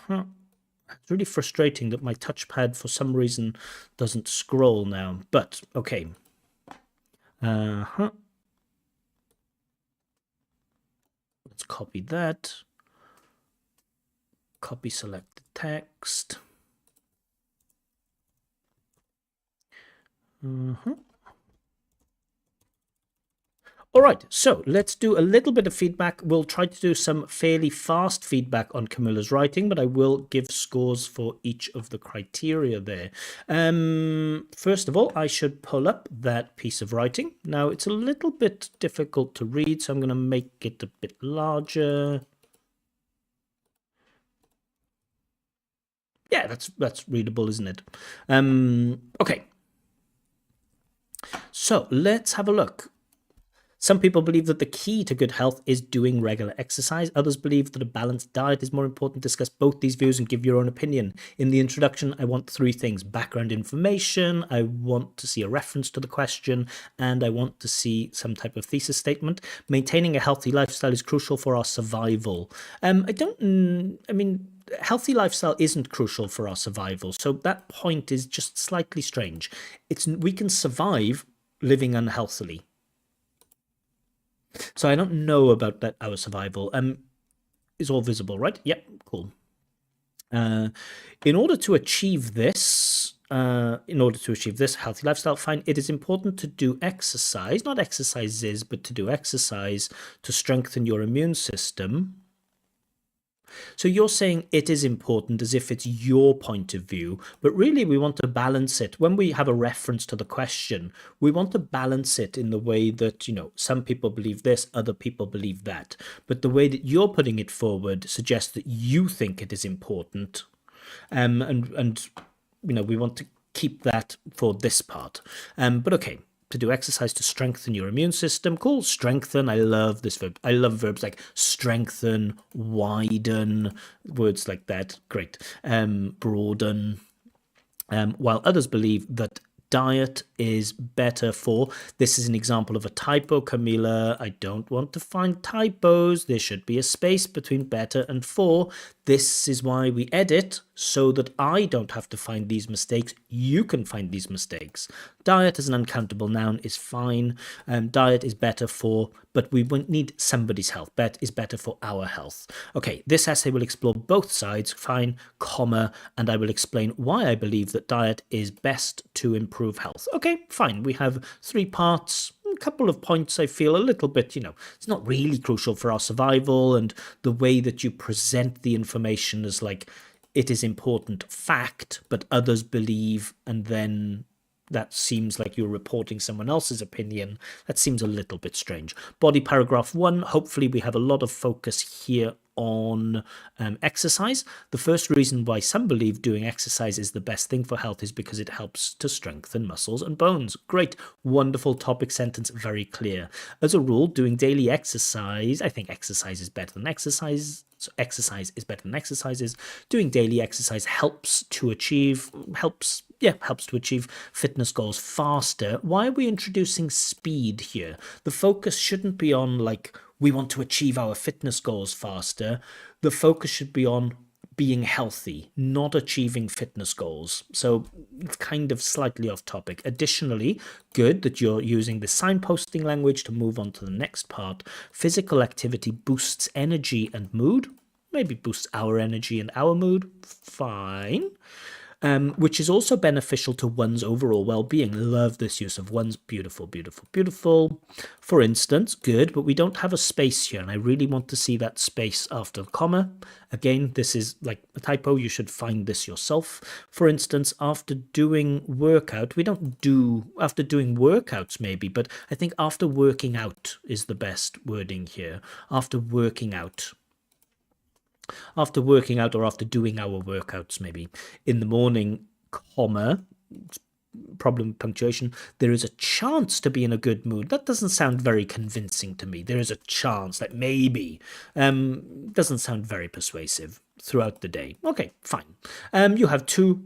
really frustrating that my touchpad for some reason doesn't scroll now, but okay. Let's copy that. Copy selected text. All right, so let's do a little bit of feedback. We'll try to do some fairly fast feedback on Camilla's writing, but I will give scores for each of the criteria there. First of all, I should pull up that piece of writing. Now, it's a little bit difficult to read, so I'm going to make it a bit larger. Yeah, that's readable, isn't it? Okay. So let's have a look. Some people believe that the key to good health is doing regular exercise. Others believe that a balanced diet is more important. Discuss both these views and give your own opinion. In the introduction, I want 3 things: background information, I want to see a reference to the question, and I want to see some type of thesis statement. Maintaining a healthy lifestyle is crucial for our survival. I mean, healthy lifestyle isn't crucial for our survival, so that point is just slightly strange. We can survive living unhealthily. So I don't know about that, our survival. Is all visible, right? Yep, cool. In order to achieve this, healthy lifestyle, fine, it is important to do exercise, not exercises, but to do exercise to strengthen your immune system. So you're saying it is important as if it's your point of view, but really we want to balance it. When we have a reference to the question, we want to balance it in the way that, some people believe this, other people believe that. But the way that you're putting it forward suggests that you think it is important. And we want to keep that for this part. But okay. To do exercise to strengthen your immune system. Cool. Strengthen. I love this verb. I love verbs like strengthen, widen, words like that. Great. Broaden. While others believe that diet is better for. This is an example of a typo, Camila. I don't want to find typos. There should be a space between better and for. This is why we edit, so that I don't have to find these mistakes. You can find these mistakes. Diet as an uncountable noun is fine. Diet is better for, but we won't need somebody's health. Bet is better for our health. Okay, this essay will explore both sides, fine, comma, and I will explain why I believe that diet is best to improve health. Okay, fine. We have 3 parts. A couple of points I feel a little bit, it's not really crucial for our survival, and the way that you present the information is like it is important fact, but others believe, and then that seems like you're reporting someone else's opinion. That seems a little bit strange. Body paragraph 1, hopefully we have a lot of focus here on exercise. The first reason why some believe doing exercise is the best thing for health is because it helps to strengthen muscles and bones. Great, wonderful topic sentence, very clear. As a rule, doing daily exercise, I think exercise is better than exercise. So exercise is better than exercises. Doing daily exercise helps to achieve fitness goals faster. Why are we introducing speed here? The focus shouldn't be on like we want to achieve our fitness goals faster. The focus should be on being healthy, not achieving fitness goals. So it's kind of slightly off topic. Additionally, good that you're using the signposting language to move on to the next part. Physical activity boosts energy and mood. Maybe boosts our energy and our mood. Fine. Which is also beneficial to one's overall well-being. Love this use of one's. Beautiful, beautiful, beautiful. For instance, good, but we don't have a space here, and I really want to see that space after the comma. Again, this is like a typo. You should find this yourself. For instance, after doing workout, we don't do after doing workouts maybe, but I think after working out is the best wording here. After working out. After working out or after doing our workouts, maybe in the morning, comma, problem with punctuation, there is a chance to be in a good mood. That doesn't sound very convincing to me. There is a chance, like maybe. Doesn't sound very persuasive throughout the day. Okay, fine. You have two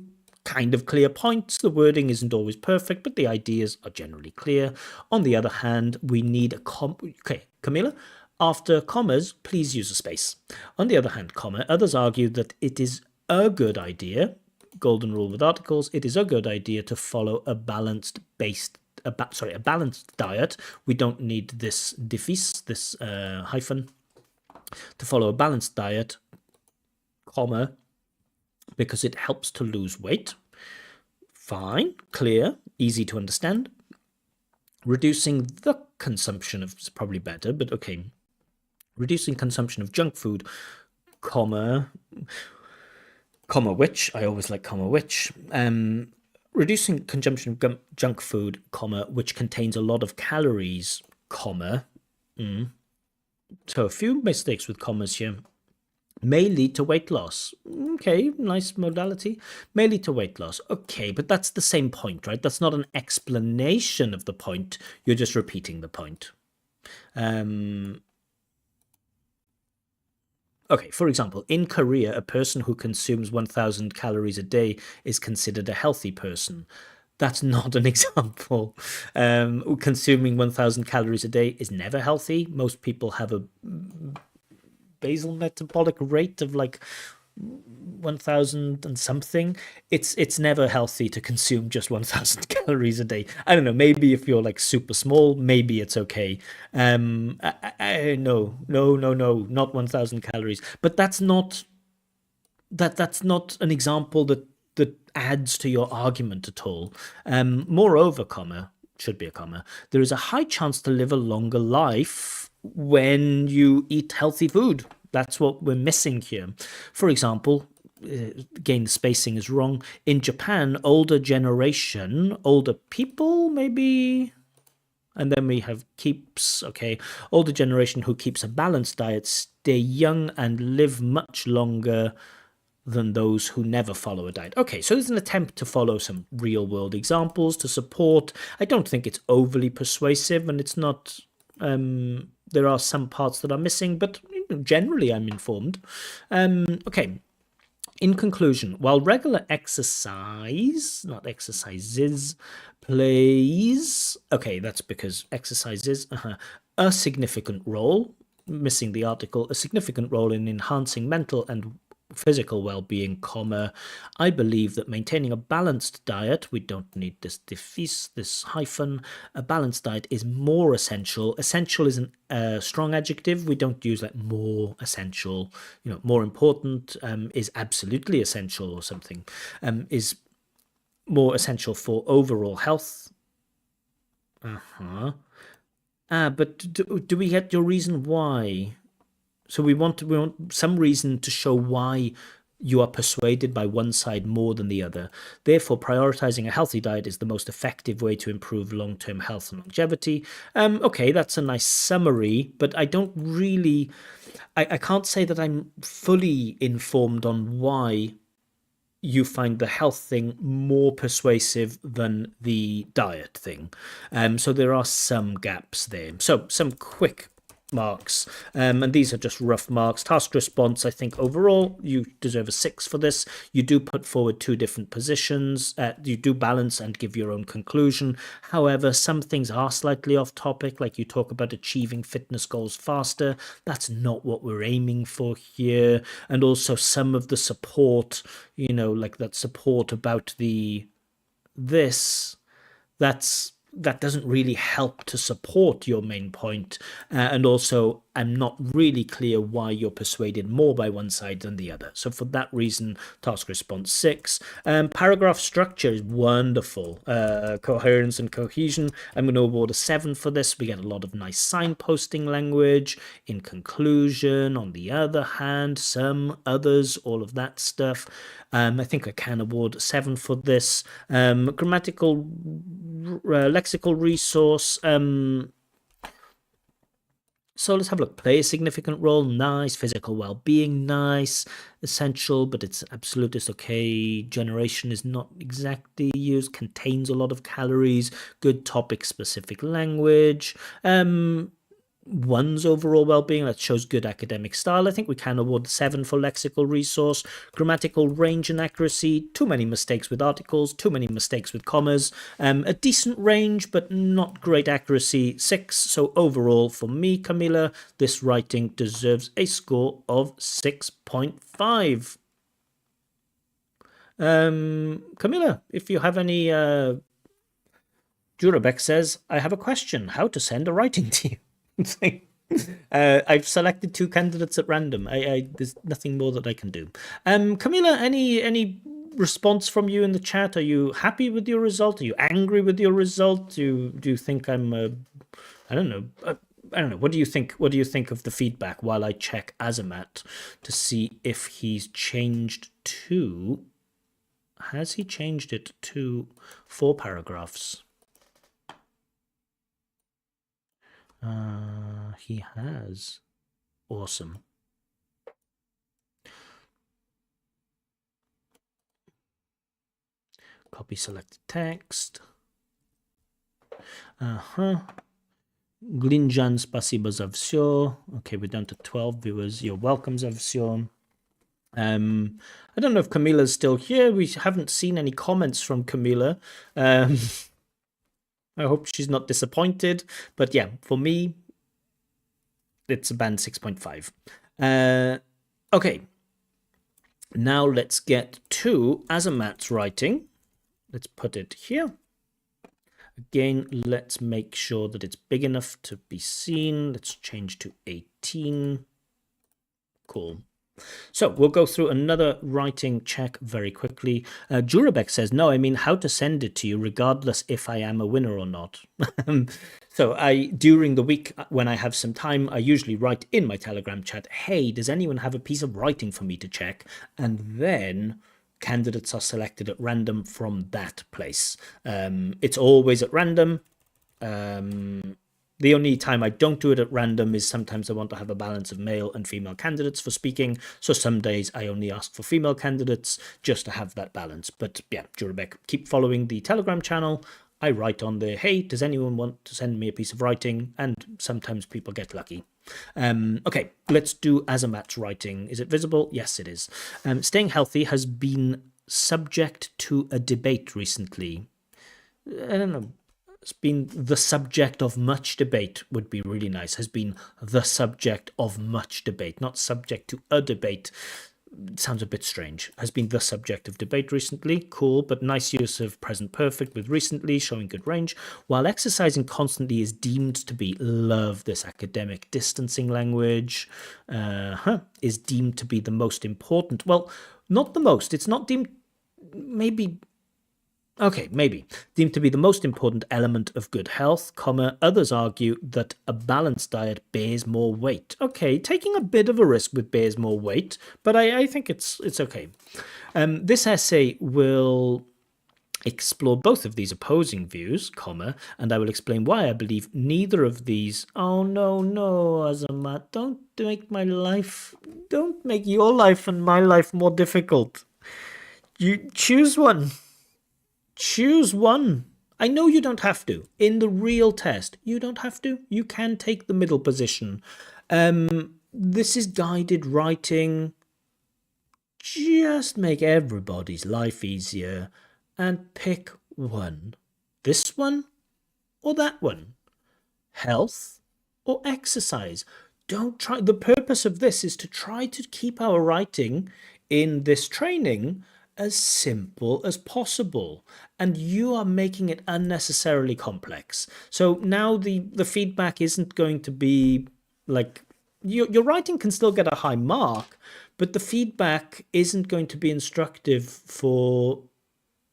kind of clear points. The wording isn't always perfect, but the ideas are generally clear. On the other hand, we need a okay, Camila, after commas, please use a space. On the other hand, comma, others argue that it is a good idea, golden rule with articles, it is a good idea to follow a balanced diet. We don't need this device, this hyphen, to follow a balanced diet, comma, because it helps to lose weight. Fine, clear, easy to understand. Reducing the consumption of, is probably better, but okay. Reducing consumption of junk food, comma which, I always like comma which, reducing consumption of junk food, comma, which contains a lot of calories, comma, so a few mistakes with commas here, may lead to weight loss. Okay, nice modality. May lead to weight loss. Okay, but that's the same point, right? That's not an explanation of the point. You're just repeating the point. Okay, for example, in Korea, a person who consumes 1,000 calories a day is considered a healthy person. That's not an example. Consuming 1,000 calories a day is never healthy. Most people have a basal metabolic rate of like 1,000 and something. It's never healthy to consume just 1,000 calories a day. I don't know, maybe if you're like super small, maybe it's okay. No, not 1,000 calories. But that's not an example that adds to your argument at all. Moreover, comma, should be a comma, there is a high chance to live a longer life when you eat healthy food. That's what we're missing here. For example, again, the spacing is wrong. In Japan, older people, maybe, and then we have keeps, okay, older generation who keeps a balanced diet stay young and live much longer than those who never follow a diet. Okay, so there's an attempt to follow some real world examples to support. I don't think it's overly persuasive, and it's not, there are some parts that are missing, but generally I'm informed. Okay, in conclusion, while regular exercise, not exercises, plays, okay, that's because exercises, a significant role, missing the article, a significant role in enhancing mental and physical well-being, comma, I believe that maintaining a balanced diet, we don't need this device, this hyphen, a balanced diet is more essential. Essential is a strong adjective. We don't use like more essential, more important, is absolutely essential or something, is more essential for overall health. But do we get your reason why? So we want some reason to show why you are persuaded by one side more than the other. Therefore, prioritizing a healthy diet is the most effective way to improve long-term health and longevity. Okay, that's a nice summary, but I don't really, I can't say that I'm fully informed on why you find the health thing more persuasive than the diet thing. So there are some gaps there. So some quick marks, and these are just rough marks. Task response, I think overall you deserve a 6 for this. You do put forward two different positions, you do balance and give your own conclusion. However, some things are slightly off topic, like you talk about achieving fitness goals faster. That's not what we're aiming for here. And also some of the support, like that support about this, that doesn't really help to support your main point. And also, I'm not really clear why you're persuaded more by one side than the other. So for that reason, task response 6. Paragraph structure is wonderful. Coherence and cohesion, I'm going to award a 7 for this. We get a lot of nice signposting language. In conclusion, on the other hand, some, others, all of that stuff. I think I can award 7 for this. Grammatical, lexical resource. So let's have a look. Play a significant role, nice. Physical well-being, nice. Essential, but it's absolutist, okay. Generation is not exactly used. Contains a lot of calories. Good topic-specific language. One's overall well-being, that shows good academic style. I think we can award 7 for lexical resource. Grammatical range and accuracy, too many mistakes with articles, too many mistakes with commas. A decent range, but not great accuracy, 6. So overall, for me, Camilla, this writing deserves a score of 6.5. Camilla, if you have any... Jurabek says, I have a question. How to send a writing to you? I've selected 2 candidates at random. There's nothing more that I can do. Camila, any response from you in the chat? Are you happy with your result? Are you angry with your result? Do you think I'm I don't know. I don't know. What do you think? What do you think of the feedback while I check Azamat to see if he's changed to... Has he changed it to 4 paragraphs? He has. Awesome. Copy selected text. Glinjan, spasibo za всё. Okay, we're down to 12 viewers. You're welcome za всё. I don't know if Camila's still here. We haven't seen any comments from Camila. I hope she's not disappointed. But yeah, for me, it's a band 6.5. Okay. Now let's get to Azamat's writing. Let's put it here. Again, let's make sure that it's big enough to be seen. Let's change to 18. Cool. So we'll go through another writing check very quickly. Jurabek says, no, I mean how to send it to you regardless if I am a winner or not. So during the week when I have some time, I usually write in my Telegram chat, hey, does anyone have a piece of writing for me to check? And then candidates are selected at random from that place. It's always at random. The only time I don't do it at random is sometimes I want to have a balance of male and female candidates for speaking. So some days I only ask for female candidates just to have that balance. But yeah, Jurabek, keep following the Telegram channel. I write on there, hey, does anyone want to send me a piece of writing? And sometimes people get lucky. Okay, let's do Azamat's writing. Is it visible? Yes, it is. Staying healthy has been subject to a debate recently. I don't know. It's been the subject of much debate would be really nice. Has been the subject of much debate, not subject to a debate. It sounds a bit strange. Has been the subject of debate recently. Cool, but nice use of present perfect with recently, showing good range. While exercising constantly is deemed to be, love this academic distancing language, is deemed to be the most important. Well, not the most. It's not deemed, maybe Okay, maybe. Deemed to be the most important element of good health, comma, others argue that a balanced diet bears more weight. Okay, taking a bit of a risk with bears more weight, but I think it's okay. This essay will explore both of these opposing views, comma, and I will explain why I believe neither of these. Oh no, no, Azamat, don't make your life and my life more difficult. You choose one. Choose one. I know you don't have to. In the real test, you don't have to. You can take the middle position. This is guided writing. Just make everybody's life easier and pick one. This one or that one. Health or exercise. Don't try. The purpose of this is to try to keep our writing in this training as simple as possible, and you are making it unnecessarily complex. So now the feedback isn't going to be like your writing can still get a high mark, but the feedback isn't going to be instructive for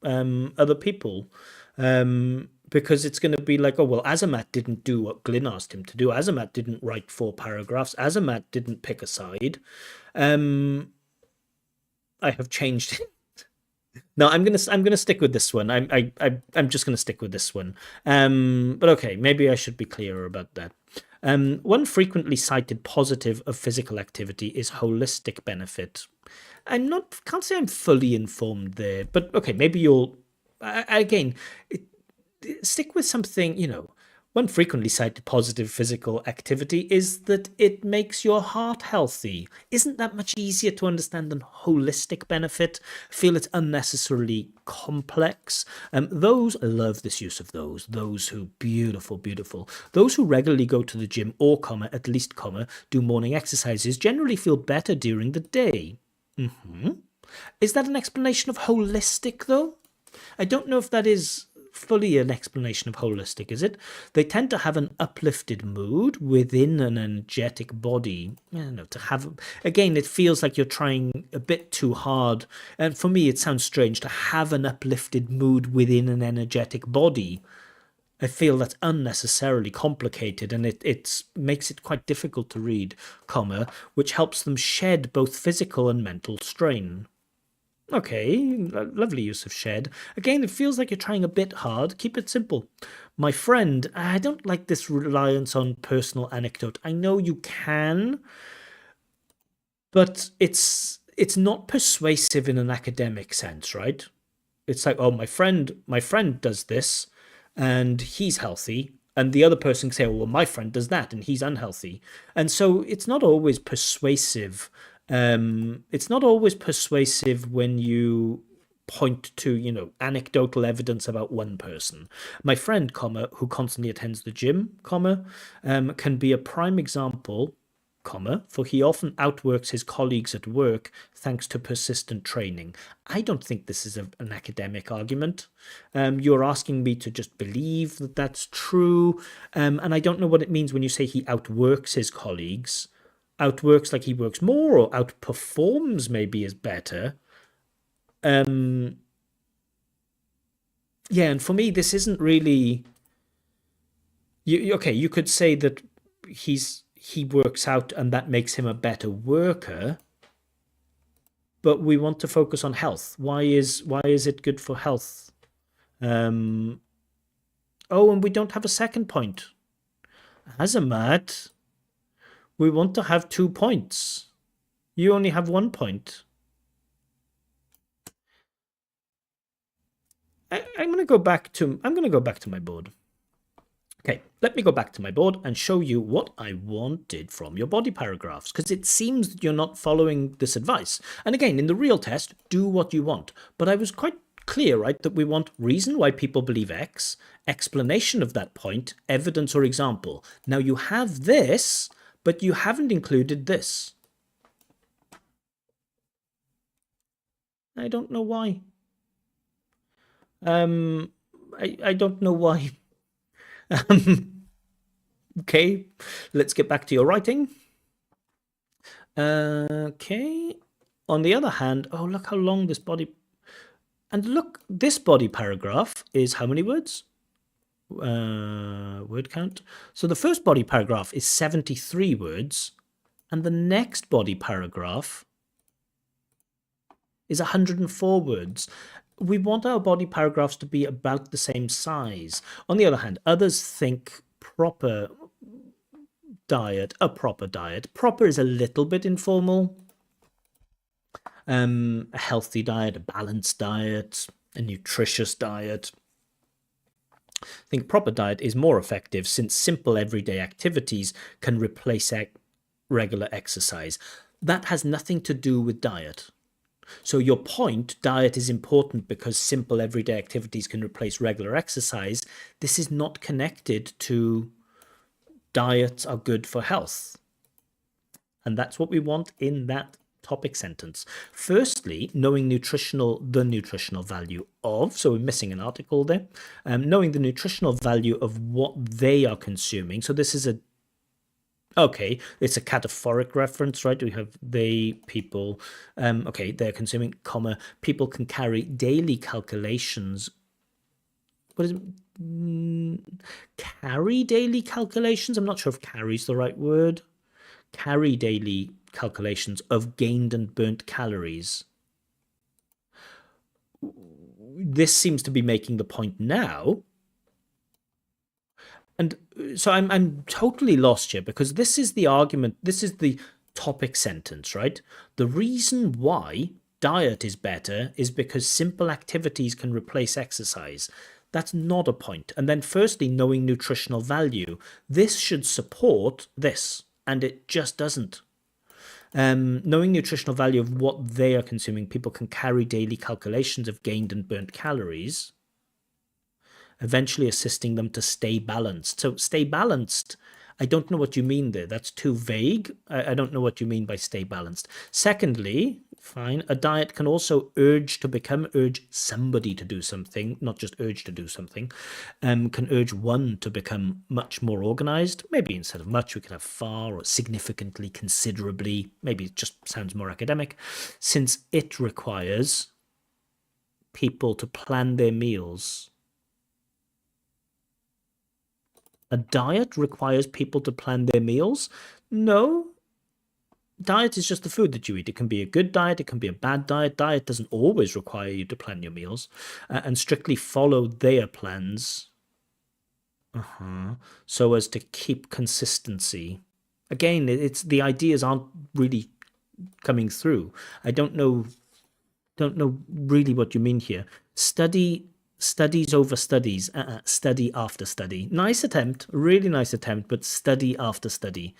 other people, because it's going to be like, oh well, Azamat didn't do what Glyn asked him to do. Azamat didn't write 4 paragraphs. Azamat didn't pick a side. I have changed. No, I'm gonna stick with this one. I'm just gonna stick with this one. But okay, maybe I should be clearer about that. One frequently cited positive of physical activity is holistic benefit. Can't say I'm fully informed there, but okay, maybe you'll again stick with something. One frequently cited positive physical activity is that it makes your heart healthy. Isn't that much easier to understand than holistic benefit? I feel it's unnecessarily complex. Those, I love this use of those. Those who, beautiful, beautiful. Those who regularly go to the gym or, comma, at least, comma, do morning exercises generally feel better during the day. Is that an explanation of holistic, though? I don't know if that is fully an explanation of holistic, is it? They tend to have an uplifted mood within an energetic body. To have, again, it feels like you're trying a bit too hard. And for me, it sounds strange to have an uplifted mood within an energetic body. I feel that's unnecessarily complicated, and it makes it quite difficult to read, comma, which helps them shed both physical and mental strain. Okay, lovely use of shed. Again, it feels like you're trying a bit hard. Keep it simple. My friend, I don't like this reliance on personal anecdote. I know you can, but it's not persuasive in an academic sense, right? It's like, oh, my friend does this and he's healthy. And the other person can say, oh, well, my friend does that and he's unhealthy. And so it's not always persuasive. It's not always persuasive when you point to, anecdotal evidence about one person. My friend, comma, who constantly attends the gym, comma, can be a prime example, comma, for he often outworks his colleagues at work thanks to persistent training. I don't think this is an academic argument. You're asking me to just believe that that's true, and I don't know what it means when you say he outworks his colleagues. Outworks like he works more, or outperforms maybe is better. Yeah, and for me, this isn't really. Okay, you could say that he works out and that makes him a better worker, but we want to focus on health. Why is it good for health? Um, oh, and we don't have a second point. Azamat, we want to have 2 points. You only have 1 point. I'm going to go back to my board. Okay, let me go back to my board and show you what I wanted from your body paragraphs, because it seems that you're not following this advice. And again, in the real test, do what you want. But I was quite clear, right, that we want reason why people believe X, explanation of that point, evidence or example. Now you have this, but you haven't included this. I don't know why. I don't know why. Okay, let's get back to your writing. Okay. On the other hand, oh, look how long this body. And look, this body paragraph is how many words? Word count. So the first body paragraph is 73 words, and the next body paragraph is 104 words. We want our body paragraphs to be about the same size. On the other hand, others think proper diet, a proper diet. Proper is a little bit informal. A healthy diet, a balanced diet, a nutritious diet. I think proper diet is more effective since simple everyday activities can replace regular exercise. That has nothing to do with diet. So your point, diet is important because simple everyday activities can replace regular exercise, this is not connected to diets are good for health. And that's what we want in that topic sentence. Firstly, knowing the nutritional value of, so we're missing an article there, knowing the nutritional value of what they are consuming. So this is okay, it's a cataphoric reference, right? We have they, people, okay, they're consuming, comma, people can carry daily calculations. What is it? Carry daily calculations? I'm not sure if carry is the right word. Carry daily calculations of gained and burnt calories. This seems to be making the point now. And so I'm totally lost here because this is the argument, this is the topic sentence, right? The reason why diet is better is because simple activities can replace exercise. That's not a point. And then firstly, knowing nutritional value. This should support this, and it just doesn't. Knowing nutritional value of what they are consuming, people can carry daily calculations of gained and burnt calories, eventually assisting them to stay balanced. So stay balanced, I don't know what you mean there. That's too vague. I don't know what you mean by stay balanced. Secondly, fine, a diet can also urge somebody to do something, not just urge to do something, can urge one to become much more organized. Maybe instead of much, we could have far or significantly, considerably. Maybe it just sounds more academic, since it requires people to plan their meals. A diet requires people to plan their meals? No. Diet is just the food that you eat. It can be a good diet, it can be a bad diet. Diet doesn't always require you to plan your meals and strictly follow their plans so as to keep consistency. Again, it's the ideas aren't really coming through. I don't know really what you mean here. Studies over studies, study after study. Nice attempt, really nice attempt, but study after study.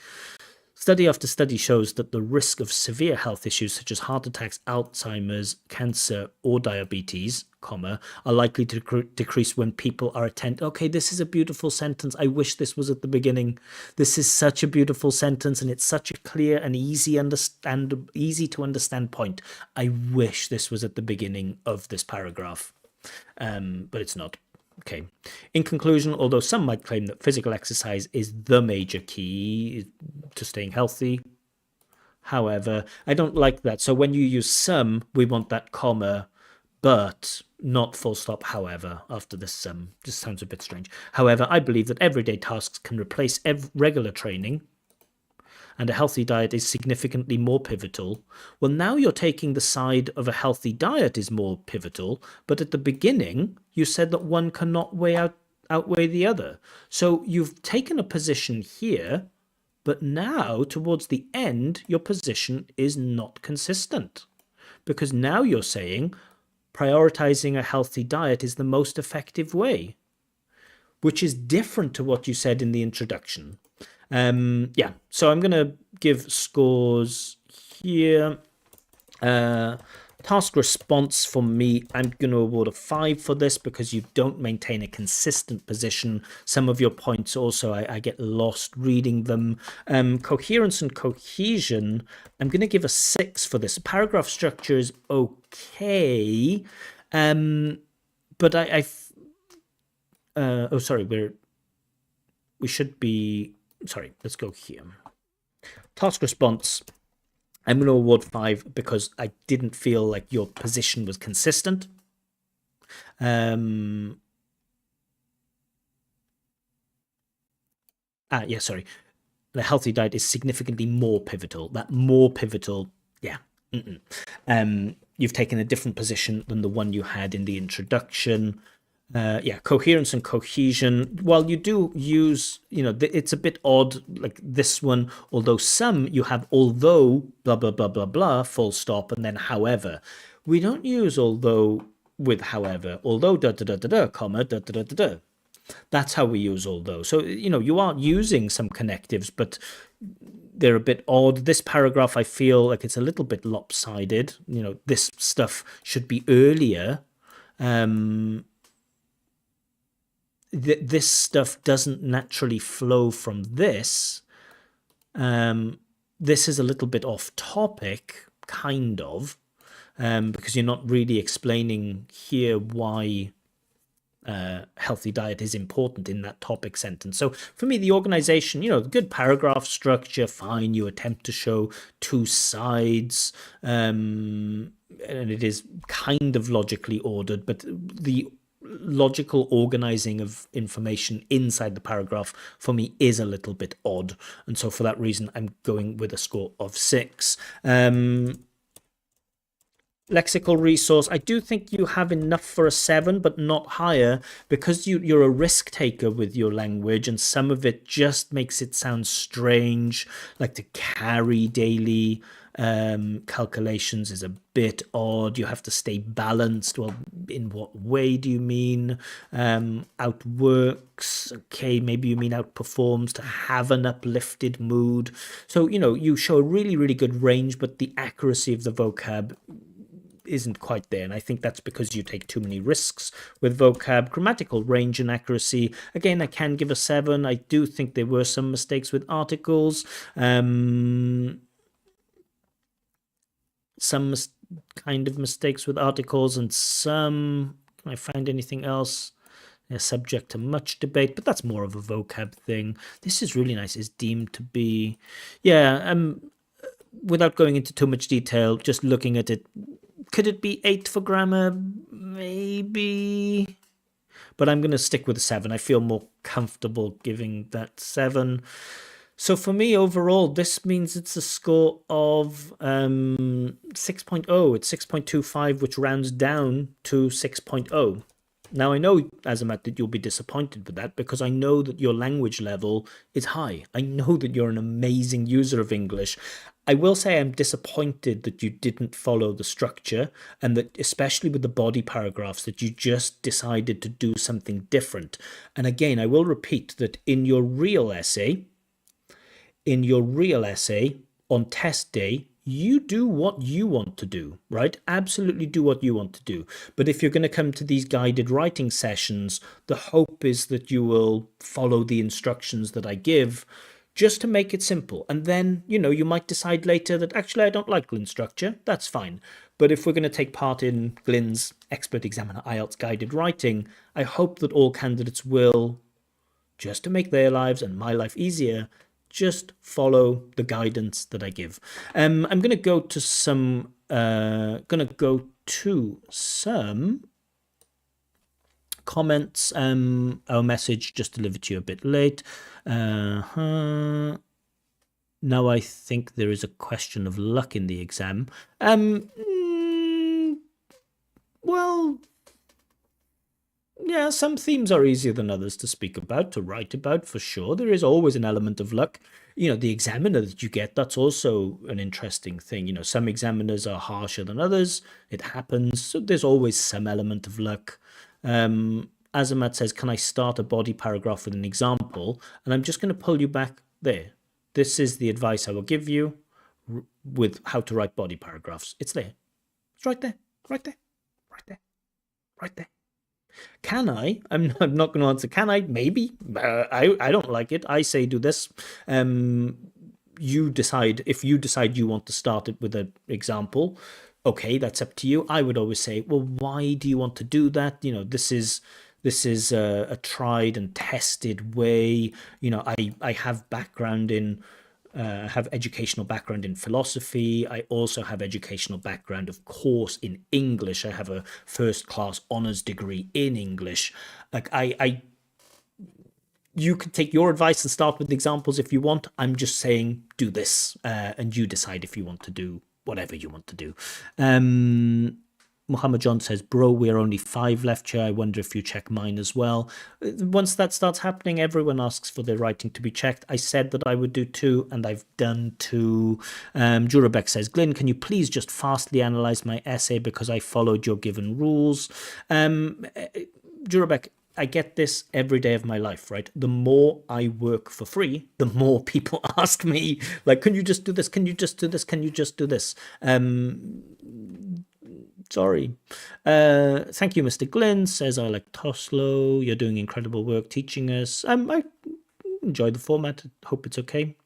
Study after study shows that the risk of severe health issues such as heart attacks, Alzheimer's, cancer, or diabetes, comma, are likely to decrease when people are attentive. Okay, this is a beautiful sentence. I wish this was at the beginning. This is such a beautiful sentence, and it's such a clear and easy to understand point. I wish this was at the beginning of this paragraph. But it's not. Okay. In conclusion, although some might claim that physical exercise is the major key to staying healthy, however, I don't like that. So when you use some, we want that comma, but not full stop, however, after this just sounds a bit strange. However, I believe that everyday tasks can replace regular training, and a healthy diet is significantly more pivotal. Well, now you're taking the side of a healthy diet is more pivotal, but at the beginning, you said that one cannot outweigh the other. So you've taken a position here, but now, towards the end, your position is not consistent. Because now you're saying prioritizing a healthy diet is the most effective way, which is different to what you said in the introduction. Yeah, so I'm going to give scores here. Task response for me, I'm going to award a 5 for this because you don't maintain a consistent position. Some of your points also, I get lost reading them. Coherence and cohesion, I'm going to give a 6 for this. Paragraph structure is okay, but oh, sorry, we should be... Sorry, let's go here. Task response, I'm going to award 5 because I didn't feel like your position was consistent. Um, yeah, sorry. The healthy diet is significantly more pivotal. That more pivotal, yeah. Mm-mm. You've taken a different position than the one you had in the introduction. Yeah, coherence and cohesion. While you do use, it's a bit odd, like this one, although some you have although, blah, blah, blah, blah, blah, full stop, and then however. We don't use although with however, although da da da da da, comma, da da da da da. That's how we use although. So, you are using some connectives, but they're a bit odd. This paragraph, I feel like it's a little bit lopsided. This stuff should be earlier. Um, this stuff doesn't naturally flow from this. This is a little bit off topic, kind of, because you're not really explaining here why healthy diet is important in that topic sentence. So for me, the organization, good paragraph structure, fine. You attempt to show two sides, and it is kind of logically ordered, but the logical organizing of information inside the paragraph for me is a little bit odd. And so for that reason, I'm going with a score of 6. Lexical resource, I do think you have enough for a 7, but not higher, because you're a risk taker with your language, and some of it just makes it sound strange, like to carry daily calculations is a bit odd. You have to stay balanced. Well, in what way do you mean? Outworks, okay, maybe you mean outperforms, to have an uplifted mood. So you show a really, really good range, but the accuracy of the vocab isn't quite there, and I think that's because you take too many risks with vocab. Grammatical range and accuracy, again, I can give a 7. I do think there were some mistakes with articles, some kind of mistakes with articles, and some, can I find anything else? They're subject to much debate, but that's more of a vocab thing. This is really nice, is deemed to be, yeah. Without going into too much detail, just looking at it, could it be 8 for grammar? Maybe. But I'm going to stick with a 7. I feel more comfortable giving that 7. So for me, overall, this means it's a score of 6.0. It's 6.25, which rounds down to 6.0. Now, I know, Azamat, that you'll be disappointed with that, because I know that your language level is high. I know that you're an amazing user of English. I will say I'm disappointed that you didn't follow the structure, and that, especially with the body paragraphs, that you just decided to do something different. And again, I will repeat that in your real essay on test day, you do what you want to do, right? Absolutely do what you want to do. But if you're going to come to these guided writing sessions, the hope is that you will follow the instructions that I give, just to make it simple. And then, you might decide later that actually I don't like Glyn's structure. That's fine. But if we're going to take part in Glyn's Expert Examiner IELTS guided writing, I hope that all candidates will, just to make their lives and my life easier, just follow the guidance that I give. I'm going to go to some comments. Our message just delivered to you a bit late. Now I think there is a question of luck in the exam. Well, yeah, some themes are easier than others to speak about, to write about, for sure. There is always an element of luck. The examiner that you get, that's also an interesting thing. Some examiners are harsher than others. It happens. So there's always some element of luck. Azamat says, can I start a body paragraph with an example? And I'm just going to pull you back there. This is the advice I will give you with how to write body paragraphs. It's there. It's right there. Right there. Right there. Right there. Can I? I'm not going to answer. Can I? Maybe. I don't like it. I say do this. You decide. If you decide you want to start it with an example, okay, that's up to you. I would always say, well, why do you want to do that? This is a tried and tested way. I have background in have educational background in philosophy. I also have educational background, of course, in English. I have a first class honors degree in English. Like you can take your advice and start with examples if you want. I'm just saying do this, and you decide if you want to do whatever you want to do. Muhammad John says, bro, we're only 5 left here. I wonder if you check mine as well. Once that starts happening, everyone asks for their writing to be checked. I said that I would do 2, and I've done 2. Jurabek says, Glyn, can you please just fastly analyze my essay because I followed your given rules? Jurabek, I get this every day of my life, right? The more I work for free, the more people ask me, like, can you just do this? Can you just do this? Can you just do this? Sorry. Thank you, Mr. Glynn. Says, I like Toslow. You're doing incredible work teaching us. I enjoy the format. Hope it's okay.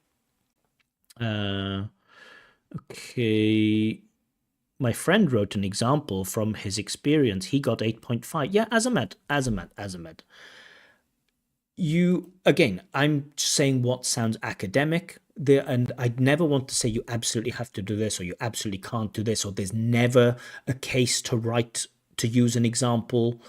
Okay. My friend wrote an example from his experience. He got 8.5. Yeah, Azamat. You, again, I'm saying what sounds academic there, and I'd never want to say you absolutely have to do this or you absolutely can't do this, or there's never a case to write to use an example.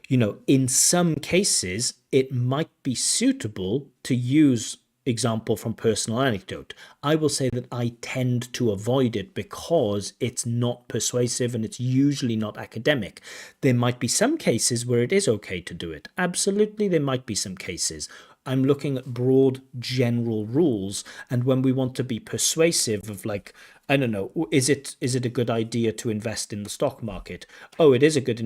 In some cases, it might be suitable to use example from personal anecdote. I will say that I tend to avoid it because it's not persuasive and it's usually not academic. There might be some cases where it is okay to do it. Absolutely, there might be some cases. I'm looking at broad general rules, and when we want to be persuasive of, like, I don't know, is it a good idea to invest in the stock market? Oh, it is a good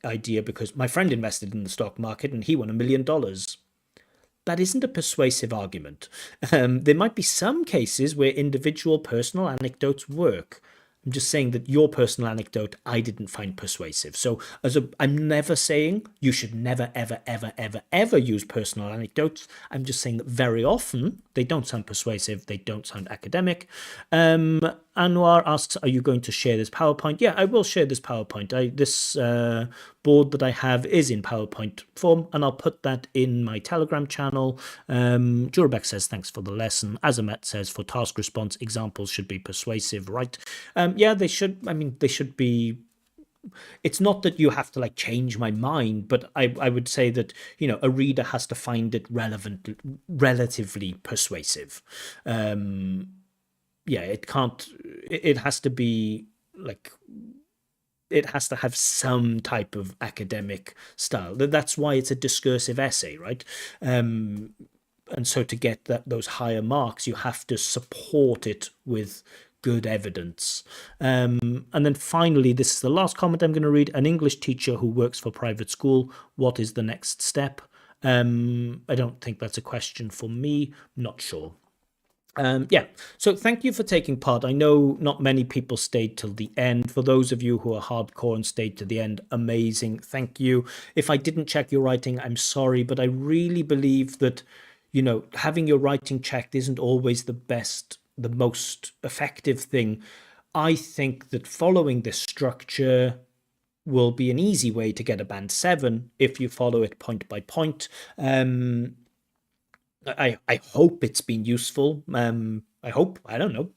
idea because my friend invested in the stock market and he won $1 million. That isn't a persuasive argument. There might be some cases where individual personal anecdotes work. I'm just saying that your personal anecdote I didn't find persuasive. So I'm never saying you should never, ever, ever, ever, ever use personal anecdotes. I'm just saying that very often they don't sound persuasive. They don't sound academic. Anwar asks, are you going to share this PowerPoint? Yeah, I will share this PowerPoint. This board that I have is in PowerPoint form, and I'll put that in my Telegram channel. Jurabek says, thanks for the lesson. Azamat says, for task response, examples should be persuasive, right? Yeah, they should. I mean, they should be. It's not that you have to like change my mind, but I would say that, a reader has to find it relatively persuasive. Yeah, it has to be like, it has to have some type of academic style. That's why it's a discursive essay, right? And so to get those higher marks, you have to support it with good evidence. And then finally, this is the last comment I'm going to read. An English teacher who works for private school, what is the next step? I don't think that's a question for me. Not sure. Yeah, so thank you for taking part. I know not many people stayed till the end. For those of you who are hardcore and stayed to the end, amazing. Thank you. If I didn't check your writing, I'm sorry, but I really believe that, having your writing checked isn't always the most effective thing. I think that following this structure will be an easy way to get a band 7 if you follow it point by point. I hope it's been useful. I hope, I don't know,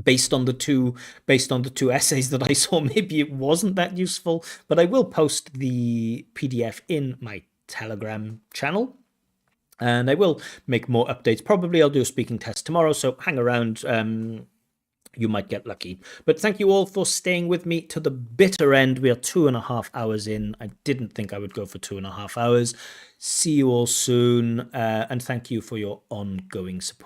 based on the two essays that I saw, maybe it wasn't that useful, but I will post the PDF in my Telegram channel, and I will make more updates. Probably I'll do a speaking test tomorrow, so hang around. You might get lucky. But thank you all for staying with me to the bitter end. We are 2.5 hours in. I didn't think I would go for 2.5 hours. See you all soon, and thank you for your ongoing support.